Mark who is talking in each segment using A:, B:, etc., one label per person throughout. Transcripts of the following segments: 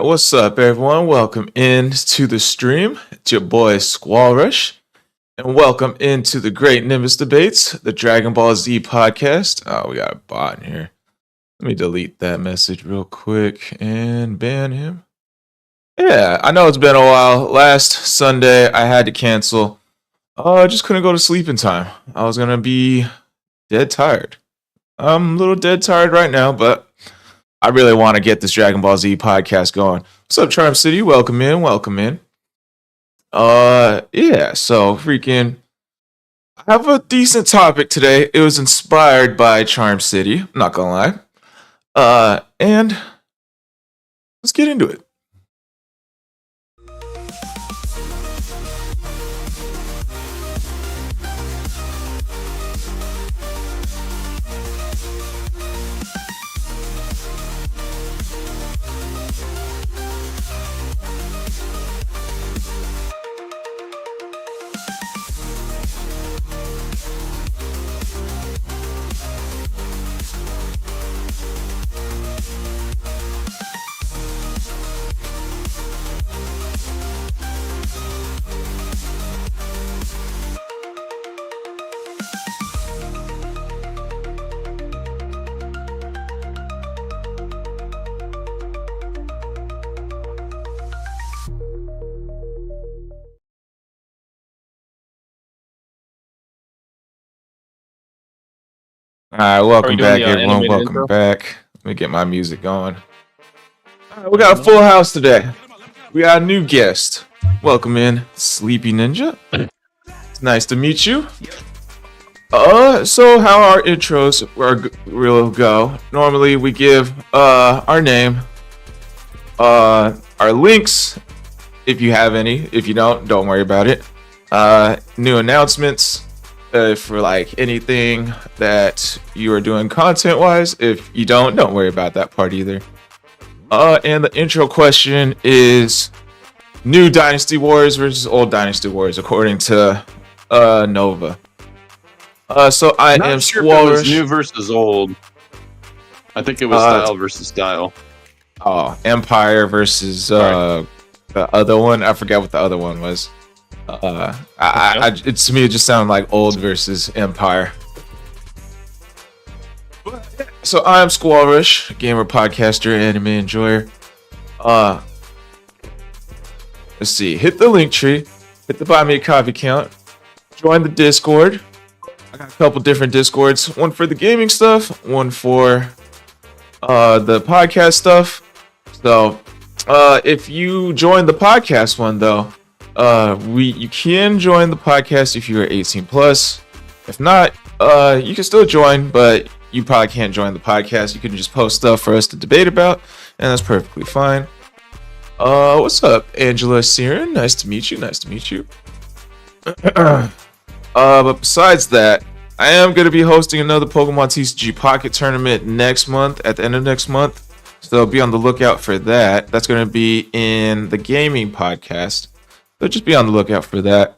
A: What's up, everyone? Welcome in to the stream. It's your boy Squalrush, and welcome into the Great Nimbus Debates, the Dragon Ball Z podcast. Oh, we got a bot in here. Let me delete that message real quick and ban him. Yeah, I know it's been a while. Last Sunday, I had to cancel. I just couldn't go to sleep in time. I was gonna be dead tired. I'm a little dead tired right now, but I really want to get this Dragon Ball Z podcast going. What's up, Charm City? Welcome in, welcome in. Yeah, so freaking I have a decent topic today. It was inspired by Charm City, I'm not gonna lie. And let's get into it. All right, welcome back, everyone. Welcome back. Let me get my music going. All right, we got a full house today. We got a new guest. Welcome in, Sleepy Ninja. It's nice to meet you. So how our intros will go? Normally, we give our name, our links, if you have any. If you don't worry about it. New announcements. For like anything that you are doing content wise. If you don't worry about that part either. And the intro question is new Dynasty Wars versus old Dynasty Wars according to Nova. So I am
B: sure if it was new versus old. I think it was style versus style.
A: Oh, Empire versus the other one. I forgot what the other one was. To me, it just sounded like old versus Empire. So I'm Squalrush, gamer, podcaster, anime enjoyer. Let's see. Hit the link tree. Hit the buy me a coffee account. Join the Discord. I got a couple different Discords. One for the gaming stuff. One for the podcast stuff. So if you join the podcast one though. You can join the podcast if you are 18 plus. If not, you can still join, but you probably can't join the podcast. You can just post stuff for us to debate about, and that's perfectly fine. What's up, Angela Siren? Nice to meet you. But besides that, I am going to be hosting another Pokemon TCG Pocket Tournament next month, at the end of next month. So be on the lookout for that. That's going to be in the gaming podcast. So just be on the lookout for that.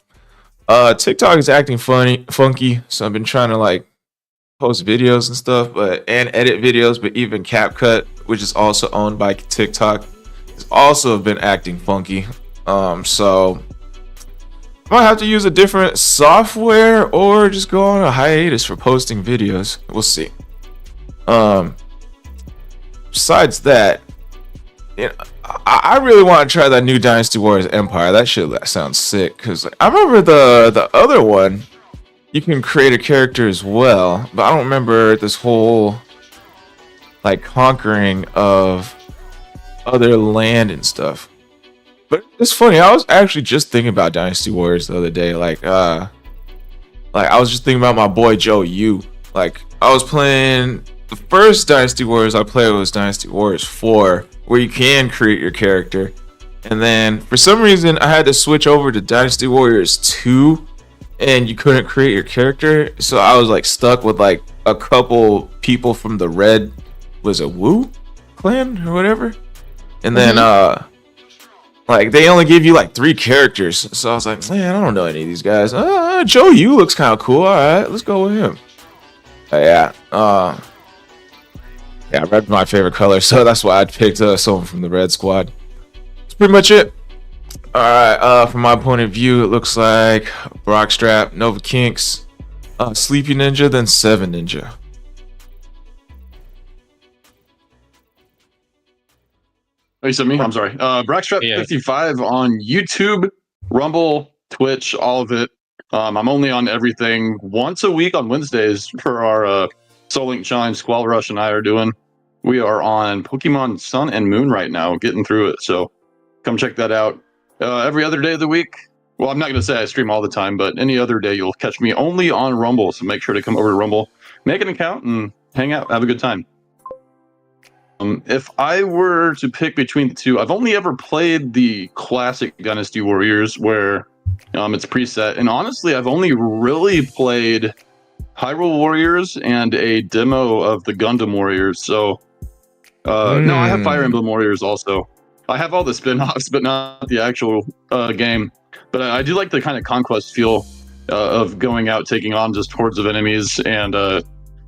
A: TikTok is acting funky, so I've been trying to like post videos and stuff, and edit videos. But even CapCut, which is also owned by TikTok, has also been acting funky. So I might have to use a different software or just go on a hiatus for posting videos. We'll see. Besides that, I really want to try that new Dynasty Warriors Empire. That sounds sick. Because I remember the other one, you can create a character as well. But I don't remember this whole like conquering of other land and stuff. But it's funny. I was actually just thinking about Dynasty Warriors the other day. Like I was just thinking about my boy Joe Yu. Like I was playing the first Dynasty Warriors I played was Dynasty Warriors 4. Where you can create your character. And then for some reason I had to switch over to Dynasty Warriors 2 and you couldn't create your character. So I was like stuck with like a couple people from the red, was it Wu clan or whatever? And then like they only give you like 3 characters. So I was like, man, I don't know any of these guys. Joe Yu looks kind of cool. Alright, let's go with him. Yeah, red's my favorite color, so that's why I picked someone from the red squad. pretty much it. All right. From my point of view, it looks like Brockstrap, Nova Kinks, Sleepy Ninja, then Seven Ninja.
B: Oh, you said me? I'm sorry. Brockstrap55 on YouTube, Rumble, Twitch, all of it. I'm only on everything once a week on Wednesdays for our Soul Link Challenge Squall Rush and I are doing. We are on Pokemon Sun and Moon right now, getting through it. So come check that out. Every other day of the week. Well, I'm not going to say I stream all the time, but any other day you'll catch me only on Rumble. So make sure to come over to Rumble, make an account, and hang out. Have a good time. If I were to pick between the two, I've only ever played the classic Dynasty Warriors where it's preset. And honestly, I've only really played Hyrule Warriors and a demo of the Gundam Warriors. So, no, I have Fire Emblem Warriors also. I have all the spin-offs, but not the actual game. But I do like the kind of conquest feel of going out, taking on just hordes of enemies and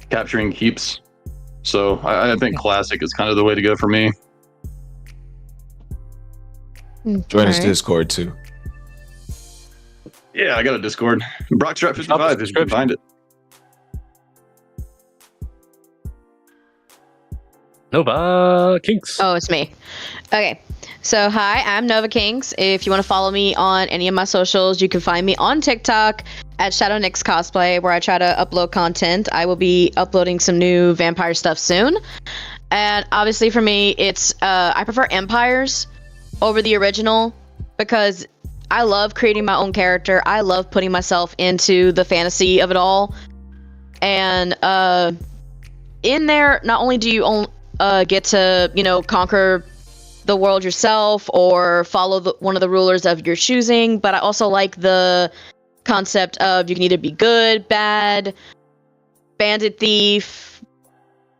B: capturing keeps. So I think classic is kind of the way to go for me.
A: Join his Discord too.
B: Yeah, I got a Discord. Brockstrap55 if you can find it.
C: Nova Kinks.
D: Oh, it's me. Okay. So, hi, I'm Nova Kinks. If you want to follow me on any of my socials, you can find me on TikTok at Shadow Nyx Cosplay, where I try to upload content. I will be uploading some new vampire stuff soon. And obviously for me, it's I prefer Empires over the original because I love creating my own character. I love putting myself into the fantasy of it all. And in there, not only do you get to, conquer the world yourself or follow one of the rulers of your choosing, but I also like the concept of you can either be good, bad, bandit, thief,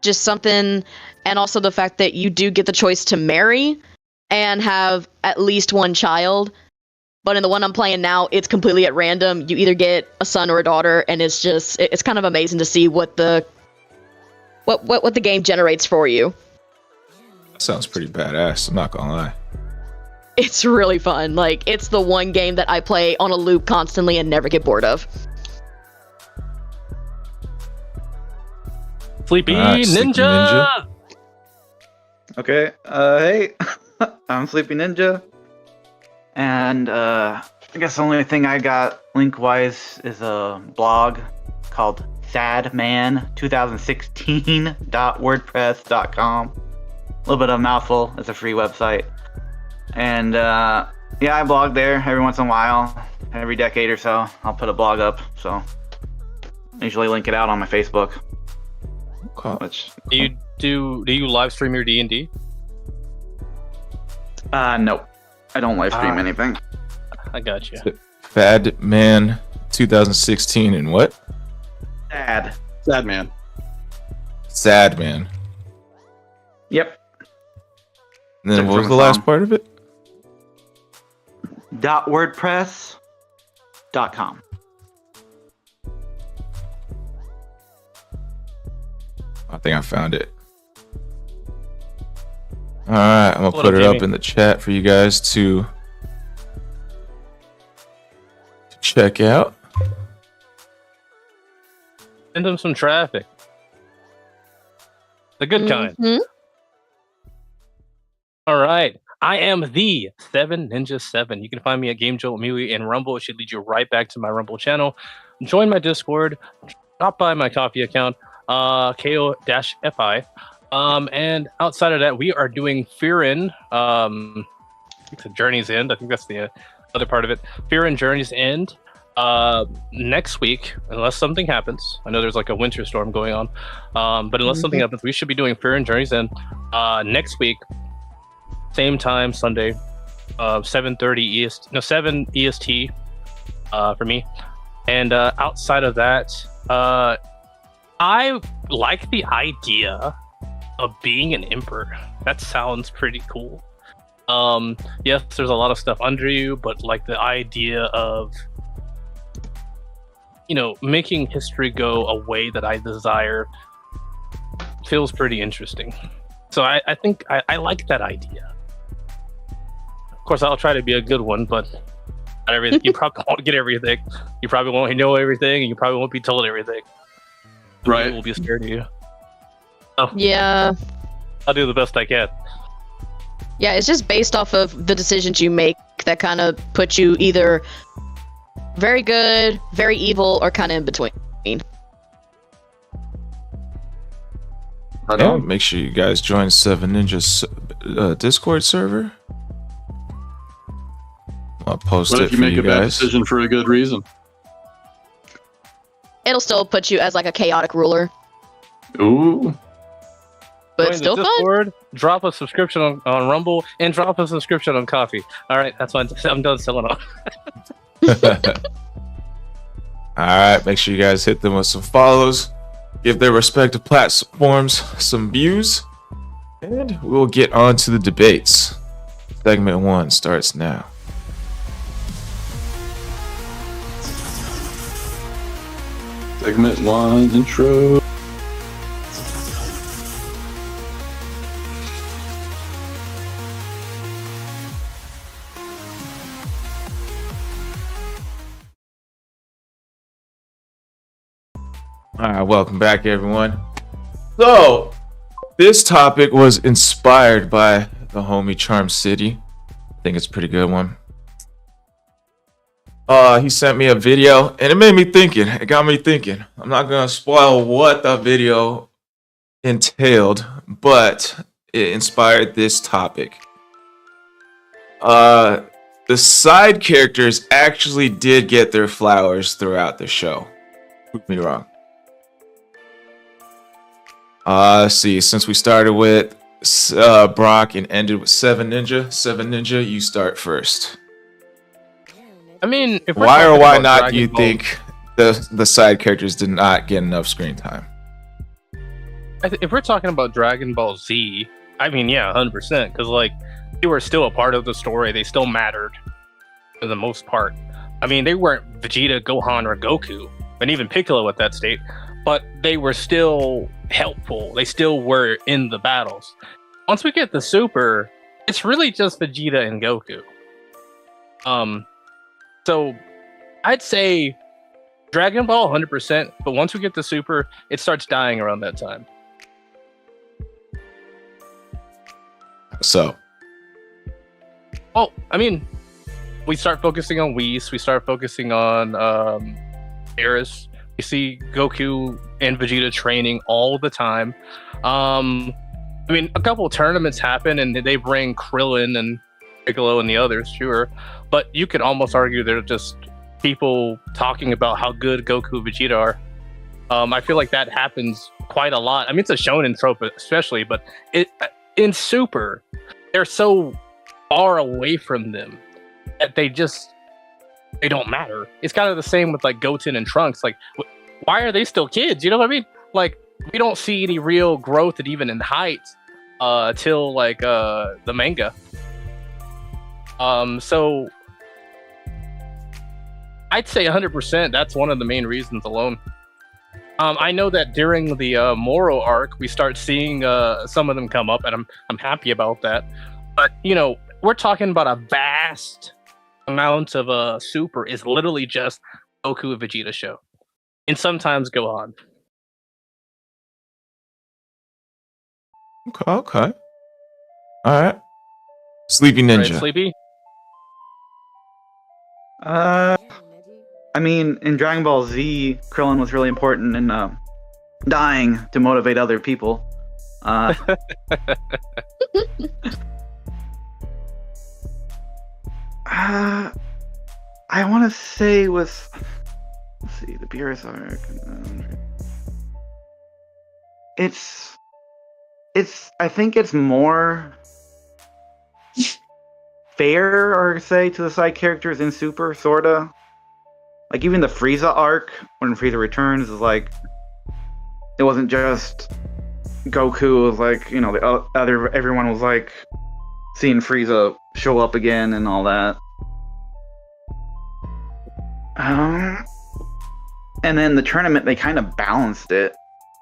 D: just something, and also the fact that you do get the choice to marry and have at least one child. But in the one I'm playing now, it's completely at random. You either get a son or a daughter, and it's kind of amazing to see what the game generates for you.
A: Sounds pretty badass, I'm not gonna lie.
D: It's really fun. Like, it's the one game that I play on a loop constantly and never get bored of.
C: Sleepy Ninja!
E: Okay, hey, I'm Sleepy Ninja. And I guess the only thing I got link-wise is a blog called sadman2016.wordpress.com. A little bit of a mouthful. It's a free website. And yeah, I blog there every once in a while. Every decade or so, I'll put a blog up. So I usually link it out on my Facebook.
A: Cool.
C: Do you live stream your D&D?
E: No. I don't live stream anything.
C: I got you.
A: Fadman 2016 and what?
E: Sad.
B: Sad man.
A: Sad man.
E: Yep.
A: And then what was the last part of it?
E: .wordpress.com.
A: I think I found it. Alright, I'm gonna put it up in the chat for you guys to check out.
C: Send them some traffic. The good kind. All right. I am the 7Ninja7. You can find me at Game Jolt Melee and Rumble. It should lead you right back to my Rumble channel. Join my Discord. Drop by my coffee account, KO-FI. And outside of that, we are doing Fearin', Journey's End. I think that's the other part of it. Fearin' Journey's End. Next week, unless something happens, I know there's like a winter storm going on, but unless something happens, we should be doing Fearin' Journey's End next week. Same time, Sunday, 7:30 EST, no 7 EST for me. And outside of that, I like the idea of being an emperor. That sounds pretty cool. Yes, there's a lot of stuff under you, but like the idea of making history go a way that I desire feels pretty interesting. So I think I like that idea. course, I'll try to be a good one, but not everything. You probably won't get everything. You probably won't know everything, and you probably won't be told everything.
B: Right.
C: People will be scared of you. So,
D: Yeah.
C: I'll do the best I can.
D: Yeah, it's just based off of the decisions you make that kind of put you either very good, very evil, or kind of in between.
A: Yeah, make sure you guys join 7 Ninja's Discord server. I'll post
B: What
A: it
B: if you
A: for
B: make
A: you
B: a bad
A: guys.
B: decision for a good reason?
D: It'll still put you as like a chaotic ruler,
B: Ooh.
D: but
C: Join the
D: still fun.
C: Discord, drop a subscription on Rumble, and drop a subscription on Coffee. All right, that's fine. I'm done selling off.
A: Alright, make sure you guys hit them with some follows. Give their respective platforms some views. And we'll get on to the debates. Segment 1 starts now.
B: Segment 1 intro.
A: Alright, welcome back everyone. So, this topic was inspired by the homie Charm City. I think it's a pretty good one. He sent me a video and it made me thinking. It got me thinking. I'm not gonna spoil what the video entailed, but it inspired this topic. The side characters actually did get their flowers throughout the show. Prove me wrong. Let's see. Since we started with Brock and ended with 7 Ninja, 7 Ninja, you start first.
C: I mean, if we're
A: Why or
C: talking
A: why
C: about
A: not
C: Dragon
A: do you
C: Ball-
A: think the side characters did not get enough screen time?
C: If we're talking about Dragon Ball Z, I mean, yeah, 100%, because like they were still a part of the story. They still mattered for the most part. I mean, they weren't Vegeta, Gohan, or Goku, and even Piccolo at that state, but they were still helpful. They still were in the battles. Once we get the Super, it's really just Vegeta and Goku. So I'd say Dragon Ball 100%, but once we get the Super, it starts dying around that time.
A: So,
C: Oh, I mean, we start focusing on Whis, we start focusing on Eris. You see Goku and Vegeta training all the time. I mean, a couple of tournaments happen and they bring Krillin and Piccolo and the others, sure. But you could almost argue they're just people talking about how good Goku and Vegeta are. I feel like that happens quite a lot. I mean, it's a shonen trope especially, but in Super, they're so far away from them that they don't matter. It's kind of the same with like Goten and Trunks. Like, why are they still kids? You know what I mean? Like, we don't see any real growth and even in height till like the manga. So I'd say 100%. That's one of the main reasons alone. I know that during the Moro arc, we start seeing some of them come up, and I'm happy about that. But you know, we're talking about a vast amount of Super is literally just Goku and Vegeta show, and sometimes Gohan.
A: okay. All right. Sleepy Ninja.
C: Right, Sleepy?
E: I mean, in Dragon Ball Z, Krillin was really important in dying to motivate other people. I want to say with, let's see, the Beerus arc. I think it's more fair, or say, to the side characters in Super, sorta. Like, even the Frieza arc, when Frieza returns, is like, it wasn't just Goku, it was like, you know, everyone was like, seeing Frieza show up again and all that. And then the tournament, they kind of balanced it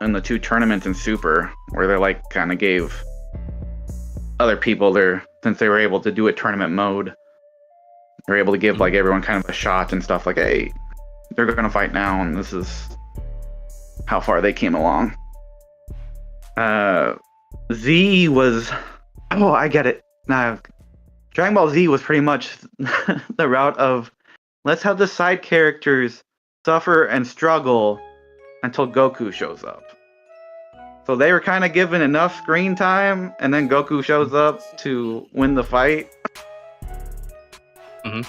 E: in the two tournaments in Super, where they like kind of gave other people their since they were able to do a tournament mode. They were able to give like everyone kind of a shot and stuff. Like, hey, they're gonna fight now, and this is how far they came along. Z was, oh, I get it now. Dragon Ball Z was pretty much the route of let's have the side characters suffer and struggle until Goku shows up. So they were kind of given enough screen time, and then Goku shows up to win the fight.
C: Mm-hmm.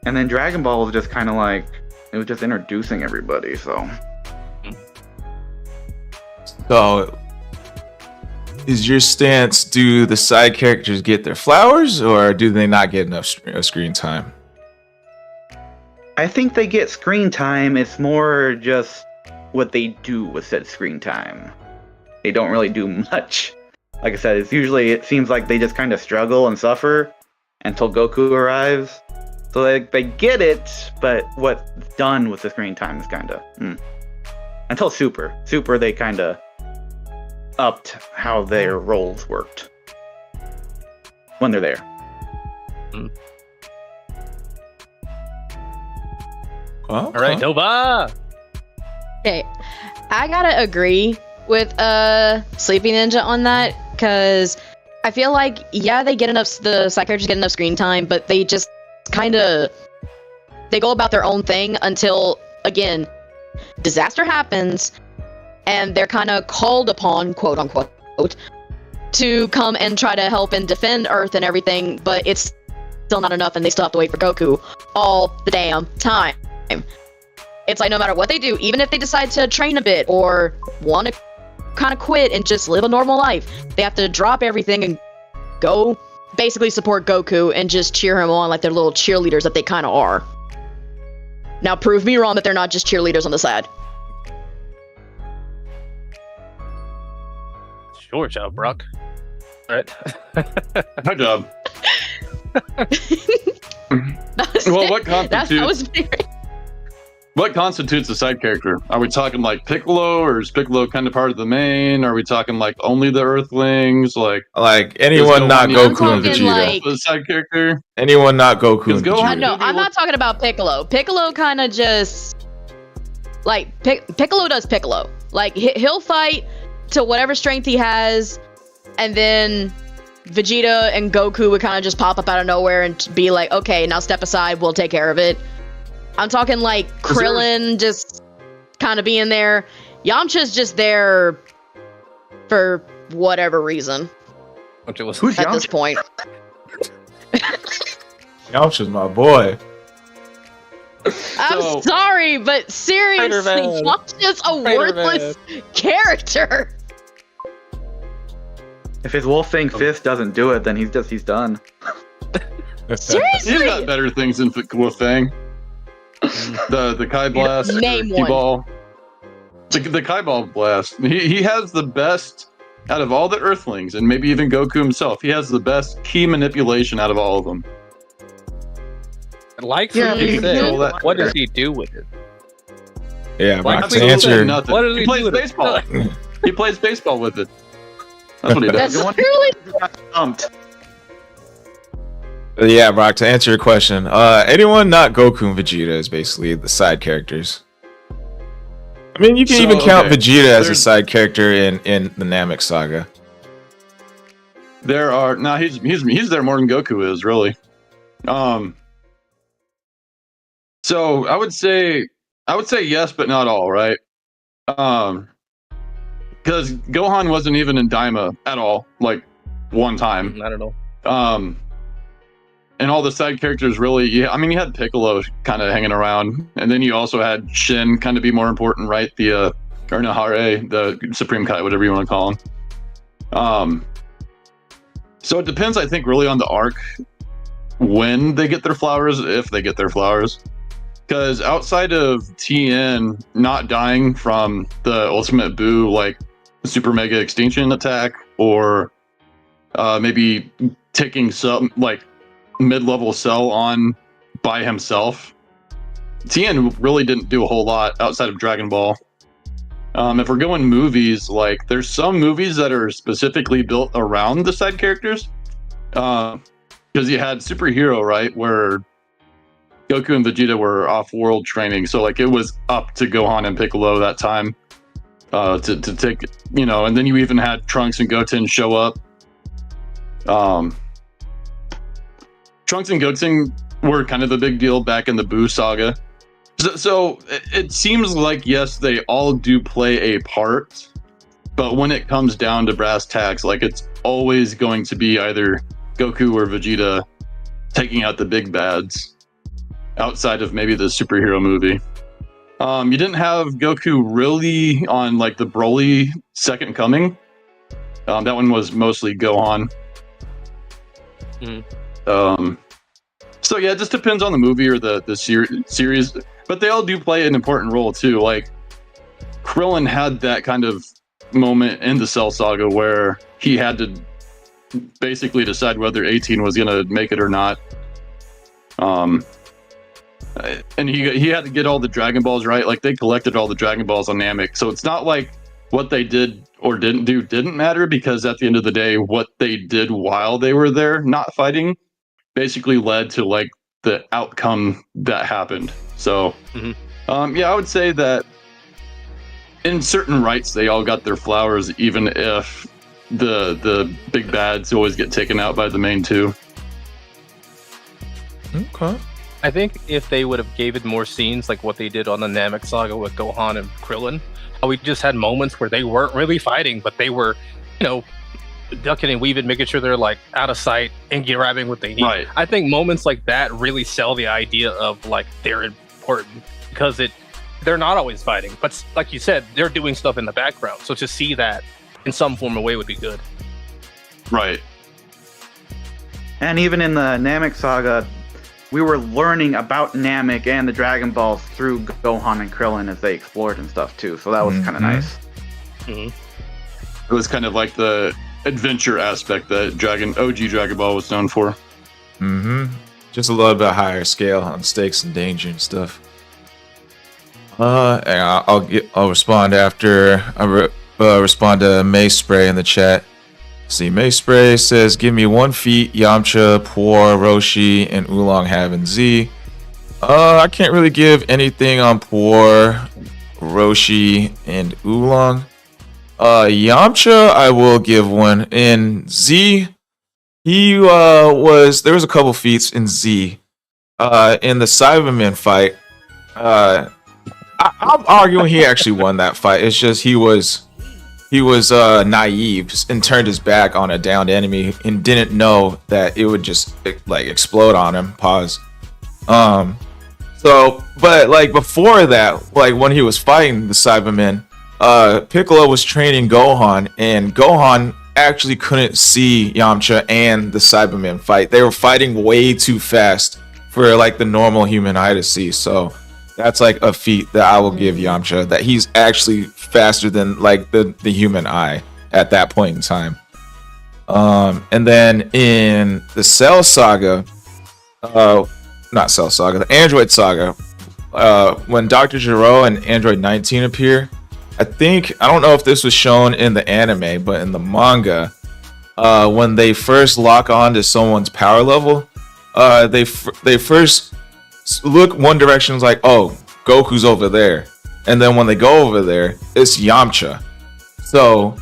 E: And then Dragon Ball was just kind of like, it was just introducing everybody, so.
A: So, is your stance, do the side characters get their flowers, or do they not get enough screen time?
E: I think they get screen time. It's more just what they do with said screen time. They don't really do much. Like I said, it seems like they just kind of struggle and suffer until Goku arrives. So they get it, but what's done with the screen time is kind of... Until Super. Super, they kind of upped how their roles worked when they're there.
C: All right, Nova.
D: Okay, I gotta agree with Sleepy Ninja on that, because I feel like, yeah, they get enough, the side characters get enough screen time, but they just kind of, they go about their own thing until, again, disaster happens, and they're kind of called upon, quote unquote, to come and try to help and defend Earth and everything, but it's still not enough, and they still have to wait for Goku all the damn time. It's like, no matter what they do, even if they decide to train a bit or want to kind of quit and just live a normal life, they have to drop everything and go basically support Goku and just cheer him on like they're little cheerleaders that they kind of are. Now prove me wrong that they're not just cheerleaders on the side.
C: Sure, job, Brock. All right.
B: Good job. Well, what constitutes a side character? Are we talking like Piccolo, or is Piccolo kind of part of the main? Are we talking like only the Earthlings? Like
A: anyone not Goku and Vegeta?
D: Like,
B: the side character?
A: Anyone not Goku and Vegeta?
D: No, I'm not talking about Piccolo. Piccolo kind of just like Piccolo does Piccolo. Like he'll fight to whatever strength he has, and then Vegeta and Goku would kind of just pop up out of nowhere and be like, okay, now step aside, we'll take care of it. I'm talking like Krillin just kind of being there. Yamcha's just there for whatever reason.
E: Who's
D: at
E: Yamcha?
D: this point?
A: Yamcha's my boy.
D: I'm sorry, but seriously, Yamcha's a worthless character.
E: If his Wolf-Fang Fist doesn't do it, then he's done.
D: Seriously?
B: He's got better things than Wolf-Fang. The Kai Blast,
D: Name
B: Ki
D: one.
B: Ball. The Kai Ball Blast. He has the best out of all the Earthlings, and maybe even Goku himself. He has the best key manipulation out of all of them.
C: Like
E: Yeah,
C: what you
E: you
C: said,
B: know that-
C: what does he do with it?
A: Yeah,
C: Why
A: but
C: can't
A: to
C: we
A: answer,
B: Nothing.
C: What does
B: He
C: he
B: plays
C: do with it?
B: baseball. He plays baseball with it. That's what he does.
D: That's
E: one-
D: truly
E: Stumped.
A: yeah, Brock, to answer your question, anyone not Goku and Vegeta is basically the side characters. I mean, you can even count Vegeta as a side character in the Namek saga.
B: There are he's there more than Goku is, really. So I would say yes, but not all, right? Because Gohan wasn't even in Daima at all, like one time.
C: I don't know.
B: And all the side characters really, you had Piccolo kind of hanging around, and then you also had Shin kind of be more important, right? Or Nahare, the Supreme Kai, whatever you want to call him. So it depends, I think, really on the arc when they get their flowers, if they get their flowers. Because outside of TN not dying from the Ultimate Buu, like Super Mega Extinction attack, or maybe taking some like mid-level Cell on by himself, TN really didn't do a whole lot outside of Dragon Ball. If we're going movies, like there's some movies that are specifically built around the side characters. Because you had Superhero, right, where Goku and Vegeta were off-world training, so like it was up to Gohan and Piccolo that time to take, and then you even had Trunks and Goten show up. Trunks and Goten were kind of the big deal back in the Buu saga. So it seems like, yes, they all do play a part, but when it comes down to brass tacks, like it's always going to be either Goku or Vegeta taking out the big bads outside of maybe the superhero movie. You didn't have Goku really on like the Broly Second Coming. That one was mostly Gohan. So yeah, it just depends on the movie or the series, but they all do play an important role too. Like Krillin had that kind of moment in the Cell Saga where he had to basically decide whether 18 was gonna make it or not. And he had to get all the Dragon Balls right. Like they collected all the Dragon Balls on Namek, so it's not like what they did or didn't do didn't matter, because at the end of the day, what they did while they were there not fighting basically led to like the outcome that happened. So yeah, I would say that in certain rights they all got their flowers, even if the big bads always get taken out by the main two.
A: Okay.
C: I think if they would have gave it more scenes like what they did on the Namek saga with Gohan and Krillin, how we just had moments where they weren't really fighting, but they were, ducking and weaving, making sure they're like out of sight and grabbing what they need.
B: Right.
C: I think moments like that really sell the idea of like they're important, because they're not always fighting, but like you said, they're doing stuff in the background. So to see that in some form or way would be good.
B: Right.
E: And even in the Namek saga, we were learning about Namek and the Dragon Balls through Gohan and Krillin as they explored and stuff too. So that was kind of nice.
B: It was kind of like the adventure aspect that OG Dragon Ball was known for.
A: Just a little bit higher scale on stakes and danger and stuff. And I'll respond after I respond to May Spray in the chat. See, May Spray says, give me 1 feat, Yamcha, Poor, Roshi, and Oolong having Z. I can't really give anything on Poor, Roshi, and Oolong. Yamcha, I will give one. In Z, there was a couple feats in Z. In the Cyberman fight, I'm arguing he actually won that fight. It's just he was naive and turned his back on a downed enemy and didn't know that it would just like explode on him. Pause. But like before that, like when he was fighting the Cybermen, Piccolo was training Gohan, and Gohan actually couldn't see Yamcha and the Cybermen fight. They were fighting way too fast for like the normal human eye to see. So that's like a feat that I will give Yamcha, that he's actually faster than like the human eye at that point in time. And then in the Cell Saga, not Cell Saga, the Android Saga, when Dr. Gero and Android 19 appear, I don't know if this was shown in the anime, but in the manga, when they first lock on to someone's power level, they first look one direction, is like, oh, Goku's over there. And then when they go over there, it's Yamcha. So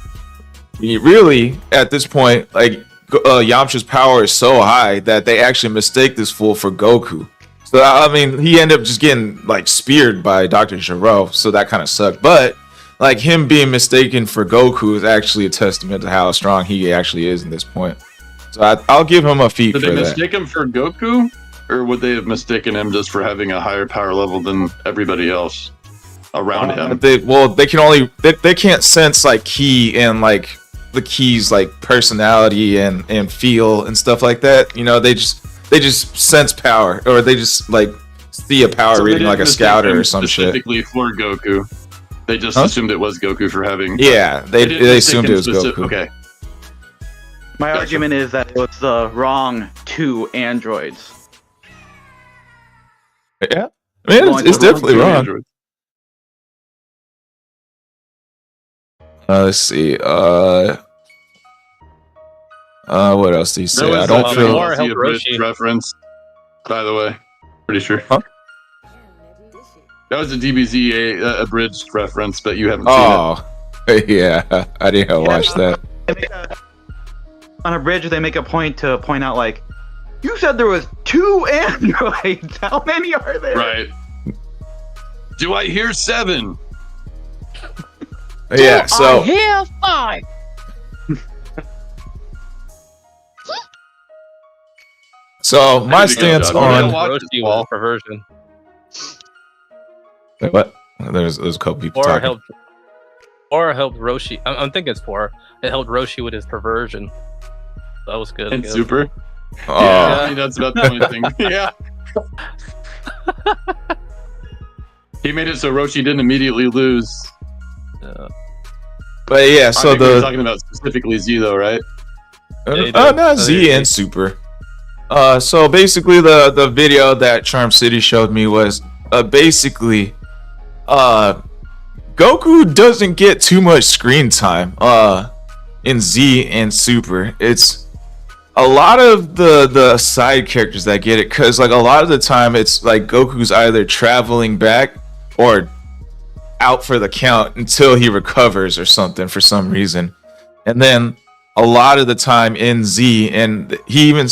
A: really, at this point, like Yamcha's power is so high that they actually mistake this fool for Goku. So I mean, he ended up just getting like speared by Dr. Gero, so that kind of sucked. But like him being mistaken for Goku is actually a testament to how strong he actually is in this point. So I'll give him a feat for that.
B: Did they mistake him for Goku, or would they have mistaken him just for having a higher power level than everybody else around him?
A: They can't sense like ki and like the Ki's like personality and feel and stuff like that. They just sense power, or they just like see a power reading like a scouter or some shit.
B: Specifically for Goku, they just assumed it was Goku for having.
A: Yeah, they assumed it was Goku.
B: Okay.
E: My argument is that it was the wrong 2 androids.
A: Yeah, I mean it's definitely wrong. Let's see. What else do you say?
B: That
A: I
B: was
A: don't
B: a
A: feel.
C: More
B: DBZ
C: help
B: abridged
C: Roshi.
B: reference, by the way. Pretty sure.
A: Huh?
B: That was a DBZ abridged reference, but you haven't seen
A: Oh, yeah. I didn't watch that.
E: On a bridge, they make a point to point out, like, you said there was 2 androids. How many are there?
B: it. Right. Do I hear 7?
A: Yeah. So.
D: Here 5.
A: So my
B: I did a good
A: stance
B: job. I
A: on.
B: watch
C: Roshi
B: it,
C: was
B: Paul.
C: a perversion.
A: Wait, what? There's a couple people
C: Or
A: talking.
C: helped Roshi. I'm thinking it's 4. It helped Roshi with his perversion. That was good. I
B: And
C: guess.
B: Super.
A: Oh.
B: Yeah, I mean, that's about the only thing. Yeah. He made it so Roshi didn't immediately lose.
A: But yeah,
B: I
A: so
B: think we were
A: the
B: talking about specifically Z though, right?
C: They
A: no,
C: did.
A: Z
C: They-
A: and Super. So basically the video that Charm City showed me was basically Goku doesn't get too much screen time in Z and Super. It's a lot of the side characters that get it, because like a lot of the time it's like Goku's either traveling back or out for the count until he recovers or something for some reason. And then a lot of the time in Z, and he even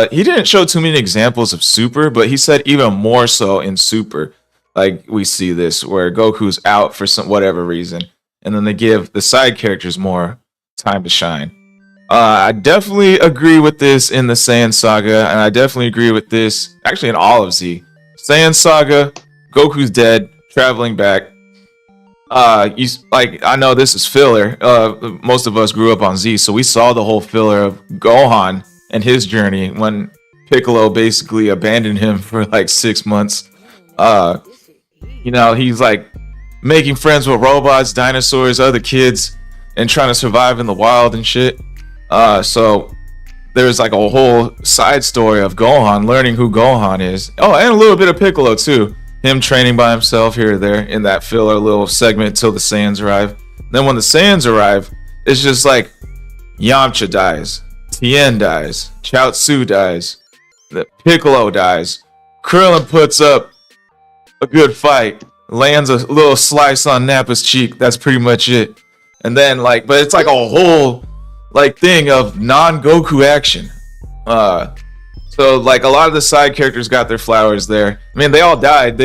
A: he didn't show too many examples of Super, but he said even more so in Super, like we see this where Goku's out for some whatever reason, and then they give the side characters more time to shine. I definitely agree with this in the Saiyan Saga, and I definitely agree with this actually in all of Z. Saiyan Saga, Goku's dead, traveling back. You like, I know this is filler. Most of us grew up on Z, so we saw the whole filler of Gohan and his journey when Piccolo basically abandoned him for like 6 months. You know, he's like making friends with robots, dinosaurs, other kids, and trying to survive in the wild and shit. So there's like a whole side story of Gohan learning who Gohan is. Oh, and a little bit of Piccolo too. Him training by himself here or there in that filler little segment till the Saiyans arrive. Then when the Saiyans arrive, it's just like Yamcha dies, Tien dies, Chaozu dies, the Piccolo dies, Krillin puts up a good fight, lands a little slice on Nappa's cheek. That's pretty much it. And then like, but it's like a whole like thing of non-Goku action. So like a lot of the side characters got their flowers there. I mean, they all died.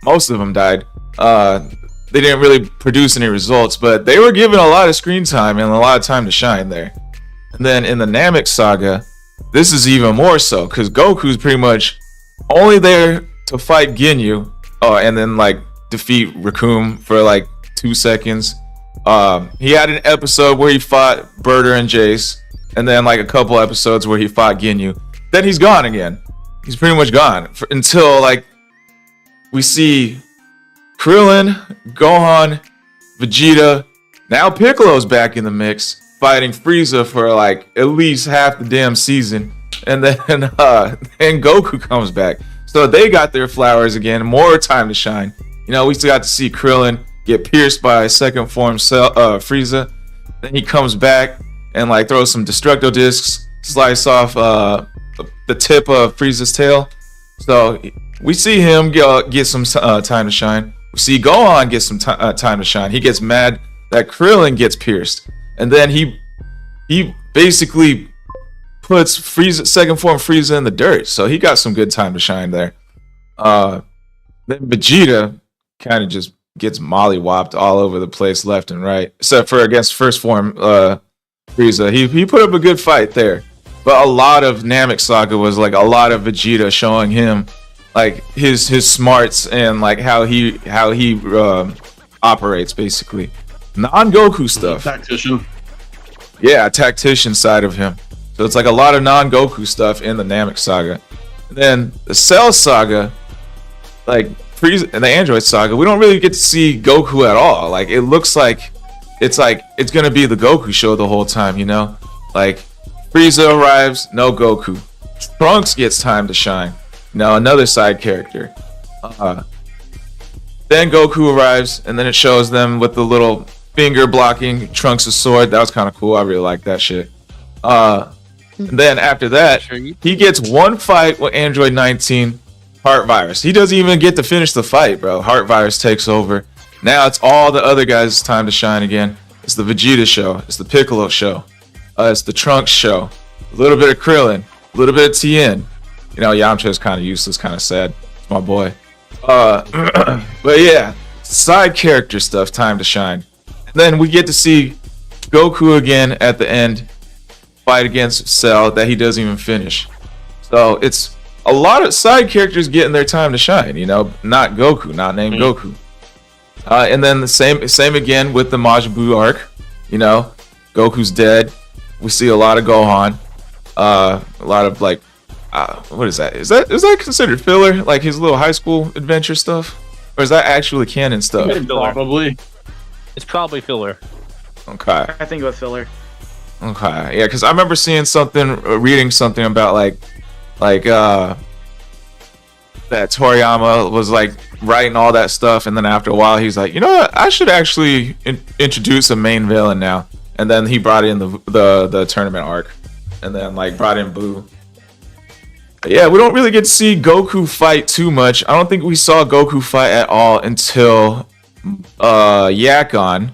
A: Most of them died. They didn't really produce any results, but they were given a lot of screen time and a lot of time to shine there. And then in the Namek Saga, this is even more so because Goku's pretty much only there to fight Ginyu, and then like defeat Raccoon for like 2 seconds. He had an episode where he fought Berter and Jace, and then like a couple episodes where he fought Ginyu. Then he's gone again. He's pretty much gone until like we see Krillin, Gohan, Vegeta. Now Piccolo's back in the mix, fighting Frieza for like at least half the damn season, and then and Goku comes back. So they got their flowers again, more time to shine. You know, we still got to see Krillin get pierced by second form Frieza. Then he comes back and like throws some Destructo discs, slice off the tip of Frieza's tail. So we see him get some time to shine. We see Gohan get some time to shine. He gets mad that Krillin gets pierced, and then he basically puts Frieza, second form Frieza in the dirt. So he got some good time to shine there. Then Vegeta kind of just gets mollywopped all over the place left and right, except for against first form Frieza. He put up a good fight there. But a lot of Namek Saga was like a lot of Vegeta showing him like his smarts and like how he operates, basically non-Goku stuff.
B: Tactician.
A: Yeah, tactician side of him. So it's like a lot of non-Goku stuff in the Namek Saga. And then the Cell Saga, like Frieza and the Android Saga, we don't really get to see Goku at all. Like it looks like it's gonna be the Goku show the whole time, you know? Like Frieza arrives, no Goku. Trunks gets time to shine. Now another side character. Then Goku arrives, and then it shows them with the little finger blocking Trunks' sword. That was kind of cool. I really like that shit. And then after that, he gets one fight with Android 19, Heart Virus. He doesn't even get to finish the fight, bro. Heart Virus takes over. Now it's all the other guys' time to shine again. It's the Vegeta show. It's the Piccolo show. It's the Trunks show. A little bit of Krillin. A little bit of Tien. You know, Yamcha is kind of useless, kind of sad. It's my boy. But yeah, side character stuff, time to shine. And then we get to see Goku again at the end, fight against Cell that he doesn't even finish. So it's a lot of side characters getting their time to shine, you know, not Goku, not named Goku. And then the same again with the Majin Buu arc. You know, Goku's dead. We see a lot of Gohan. A lot of like, what is that? Is that considered filler? Like his little high school adventure stuff, or is that actually canon stuff?
B: Probably.
C: It's probably filler.
A: Okay.
E: I think it was filler.
A: Okay. Yeah, because I remember seeing something, reading something about like that Toriyama was like writing all that stuff, and then after a while he's like, you know what, I should actually introduce a main villain now. And then he brought in the tournament arc, and then like brought in Boo. But yeah, we don't really get to see Goku fight too much. I don't think we saw Goku fight at all until Yakon,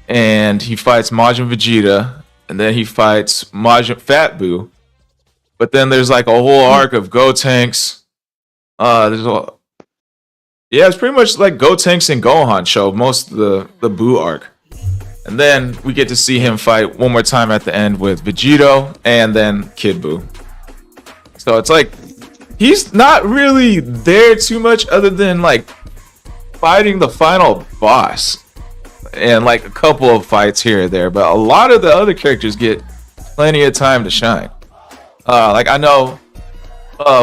A: and he fights Majin Vegeta, and then he fights Majin Fat Boo. But then there's like a whole arc of Gotenks. It's pretty much like Gotenks and Gohan show most of the Boo arc. And then we get to see him fight one more time at the end with Vegito and then Kid Buu. So it's like he's not really there too much other than like fighting the final boss and like a couple of fights here or there. But a lot of the other characters get plenty of time to shine. Like I know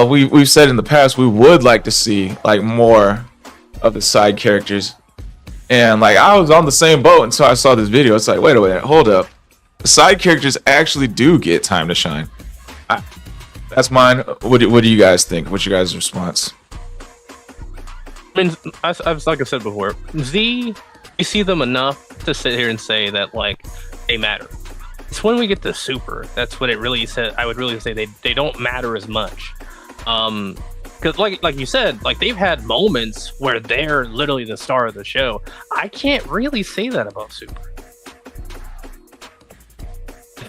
A: we've said in the past we would like to see like more of the side characters. And like I was on the same boat until I saw this video. It's like, wait a minute, hold up. The side characters actually do get time to shine. That's mine. What do you guys think? What's your guys' response?
C: I mean, like I said before, Z, you see them enough to sit here and say that like they matter. It's when we get to Super that's what it really said. I would really say they don't matter as much. Because like you said, like they've had moments where they're literally the star of the show. I can't really say that about Super.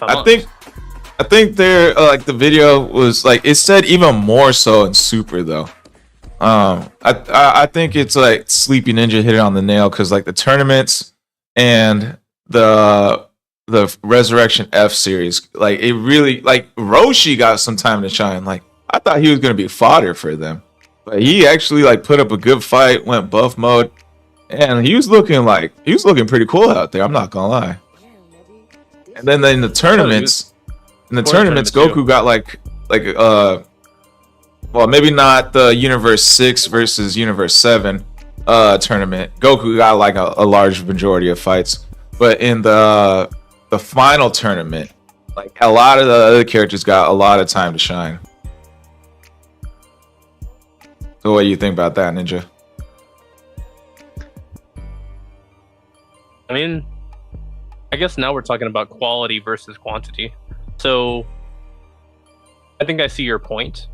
A: I think they're like the video was like it said even more so in Super though. I think it's like Sleepy Ninja hit it on the nail because like the tournaments and the Resurrection F series, like it really like Roshi got some time to shine. Like I thought he was gonna be fodder for them, but he actually like put up a good fight, went buff mode, and he was looking pretty cool out there. I'm not gonna lie. And then in the tournaments, Goku got like well, maybe not the Universe 6 versus Universe 7 tournament. Goku got like a large majority of fights, but in the final tournament, like a lot of the other characters got a lot of time to shine. So what do you think about that, Ninja?
C: I mean, I guess now we're talking about quality versus quantity. So I think I see your point.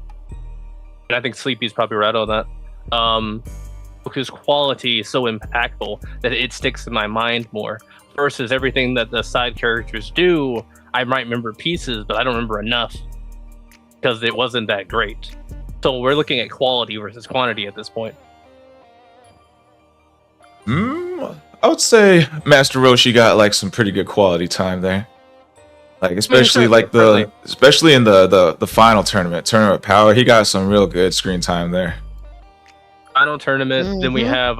C: And I think Sleepy's probably right on that. Because quality is so impactful that it sticks in my mind more. Versus everything that the side characters do, I might remember pieces, but I don't remember enough. Because it wasn't that great. So we're looking at quality versus quantity at this point.
A: I would say Master Roshi got like some pretty good quality time there. Like especially especially in the final tournament of Power, he got some real good screen time there.
C: Final tournament, then we have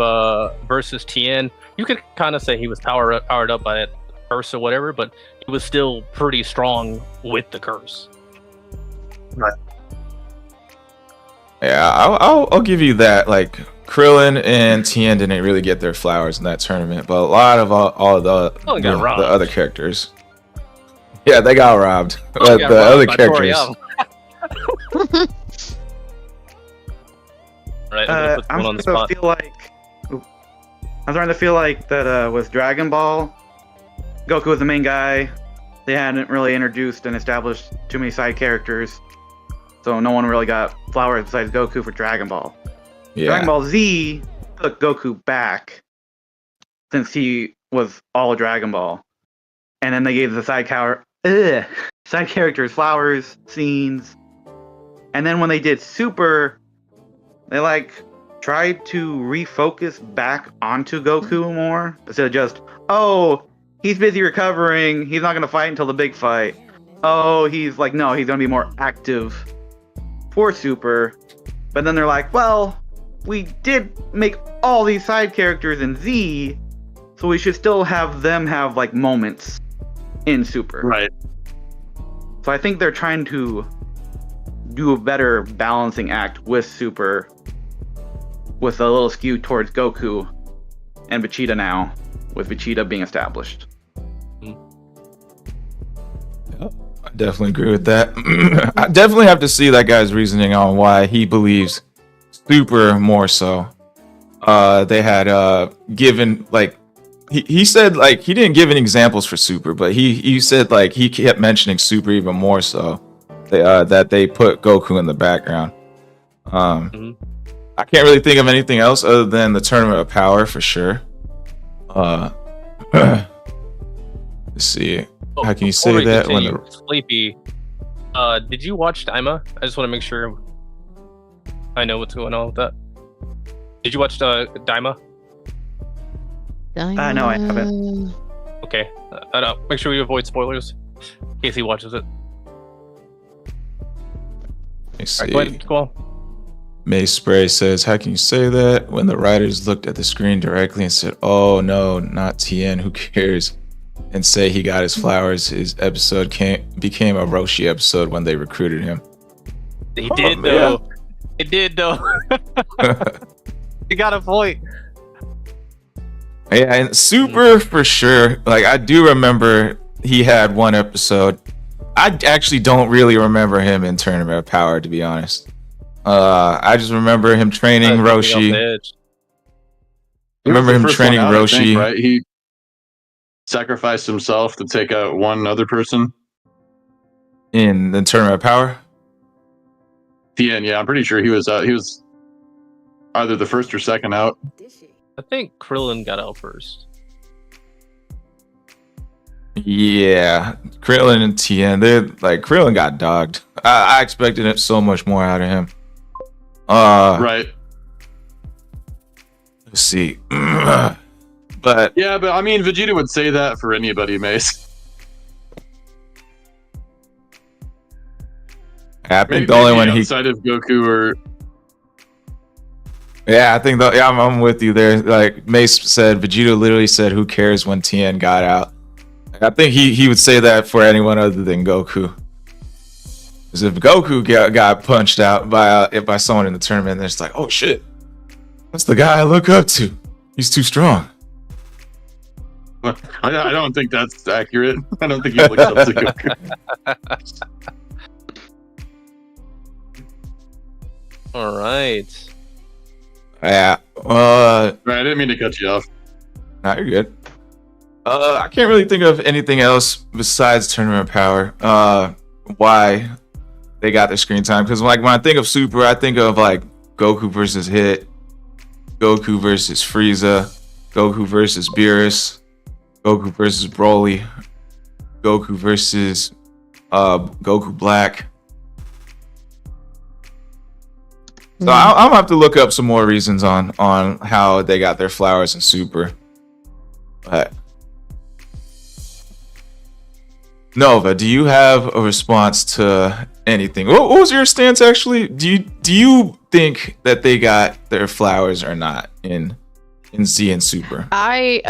C: versus Tien. You could kind of say he was powered up by that curse or whatever, but he was still pretty strong with the curse.
B: Right.
A: Yeah, I'll give you that. Like Krillin and Tien didn't really get their flowers in that tournament, but a lot of all of the other characters. Yeah, they got robbed. But the other characters.
C: Right, I'm gonna put one on the spot.
E: Feel like I'm starting to feel like that with Dragon Ball, Goku was the main guy. They hadn't really introduced and established too many side characters, so no one really got flowers besides Goku for Dragon Ball.
A: Yeah.
E: Dragon Ball Z took Goku back since he was all Dragon Ball, and then they gave the side characters flowers, scenes, and then when they did Super, they like tried to refocus back onto Goku more instead of just, oh, he's busy recovering, he's not gonna fight until the big fight. Oh, he's like, no, he's gonna be more active for Super. But then they're like, well, we did make all these side characters in Z, so we should still have them have like moments in Super.
B: Right.
E: So I think they're trying to do a better balancing act with Super, with a little skew towards Goku and Vegeta now, with Vegeta being established.
A: I definitely agree with that. I definitely have to see that guy's reasoning on why he believes Super more so. They had given like he said like he didn't give any examples for Super, but he said like he kept mentioning Super even more so. That they put Goku in the background. I can't really think of anything else other than the Tournament of Power for sure. Let's see. How can you say that when the
C: Sleepy? Did you watch Daima? I just want to make sure I know what's going on with that. Did you watch Daima?
E: No, I haven't.
C: Okay. Make sure we avoid spoilers in case he watches it.
A: Let me see.
C: All right, go on.
A: May Spray says, how can you say that when the writers looked at the screen directly and said, oh no, not Tien, who cares? And say he got his flowers. His episode became a Roshi episode when they recruited him.
C: He did though. It did though. You got a point.
A: Yeah, and Super for sure. Like I do remember he had one episode. I actually don't really remember him in Tournament of Power, to be honest. I just remember him training Roshi. I remember him training Roshi.
B: Think, right? He sacrificed himself to take out one other person
A: In the Tournament of Power?
B: Tien, yeah, I'm pretty sure he was out. He was either the first or second out.
C: I think Krillin got out first.
A: Yeah, Krillin and Tien, they're like Krillin got dogged. I expected it so much more out of him.
B: Right.
A: Let's see. But
B: yeah, but I mean, Vegeta would say that for anybody, Mace.
A: I think the only one
B: outside of Goku or
A: yeah, I think I'm with you there. Like Mace said, Vegeta literally said, "Who cares?" when Tien got out. I think he would say that for anyone other than Goku. Because if Goku got punched out by someone in the tournament, then it's like, oh shit, that's the guy I look up to. He's too strong.
B: I don't think that's accurate. I don't think he looks up to Goku.
C: All right.
A: Yeah.
B: Right, I didn't mean to cut you off.
A: Nah, you're good. I can't really think of anything else besides Tournament of Power. Why they got their screen time? Because like when I think of Super, I think of like Goku versus Hit, Goku versus Frieza, Goku versus Beerus, Goku versus Broly, Goku versus Goku Black. So I'll have to look up some more reasons on how they got their flowers in Super. But Nova, do you have a response to anything? What was your stance actually? Do you think that they got their flowers or not in Z and Super?
D: I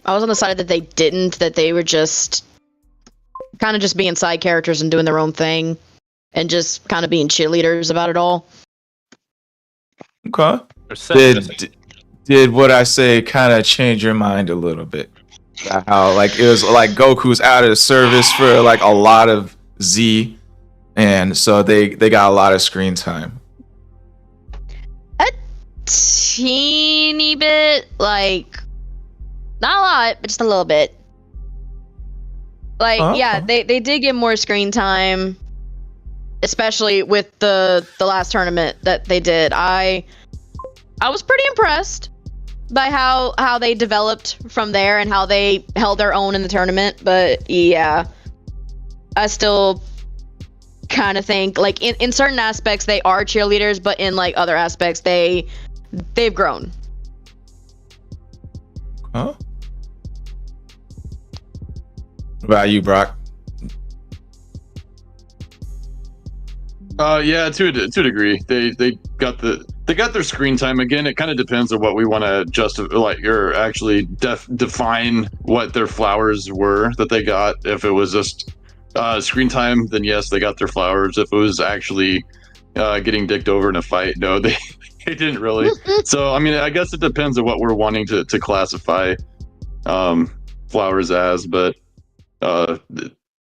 D: was on the side that they didn't, that they were just kind of just being side characters and doing their own thing and just kind of being cheerleaders about it all.
A: Okay. Did what I say kind of change your mind a little bit? How like it was like Goku's out of service for like a lot of Z, and so they got a lot of screen time.
D: teeny bit, like not a lot, but just a little bit. Like, yeah, they did get more screen time, especially with the last tournament that they did. I was pretty impressed by how they developed from there and how they held their own in the tournament. But yeah, I still kind of think like in certain aspects they are cheerleaders, but in like other aspects they've grown.
A: Huh? What about you, Brock?
B: Yeah, to a degree, they got their screen time. Again, it kind of depends on what we want to justify, like, or actually define what their flowers were that they got. If it was just screen time, then yes, they got their flowers. If it was actually getting dicked over in a fight, no, they didn't really. So, I mean, I guess it depends on what we're wanting to classify flowers as, but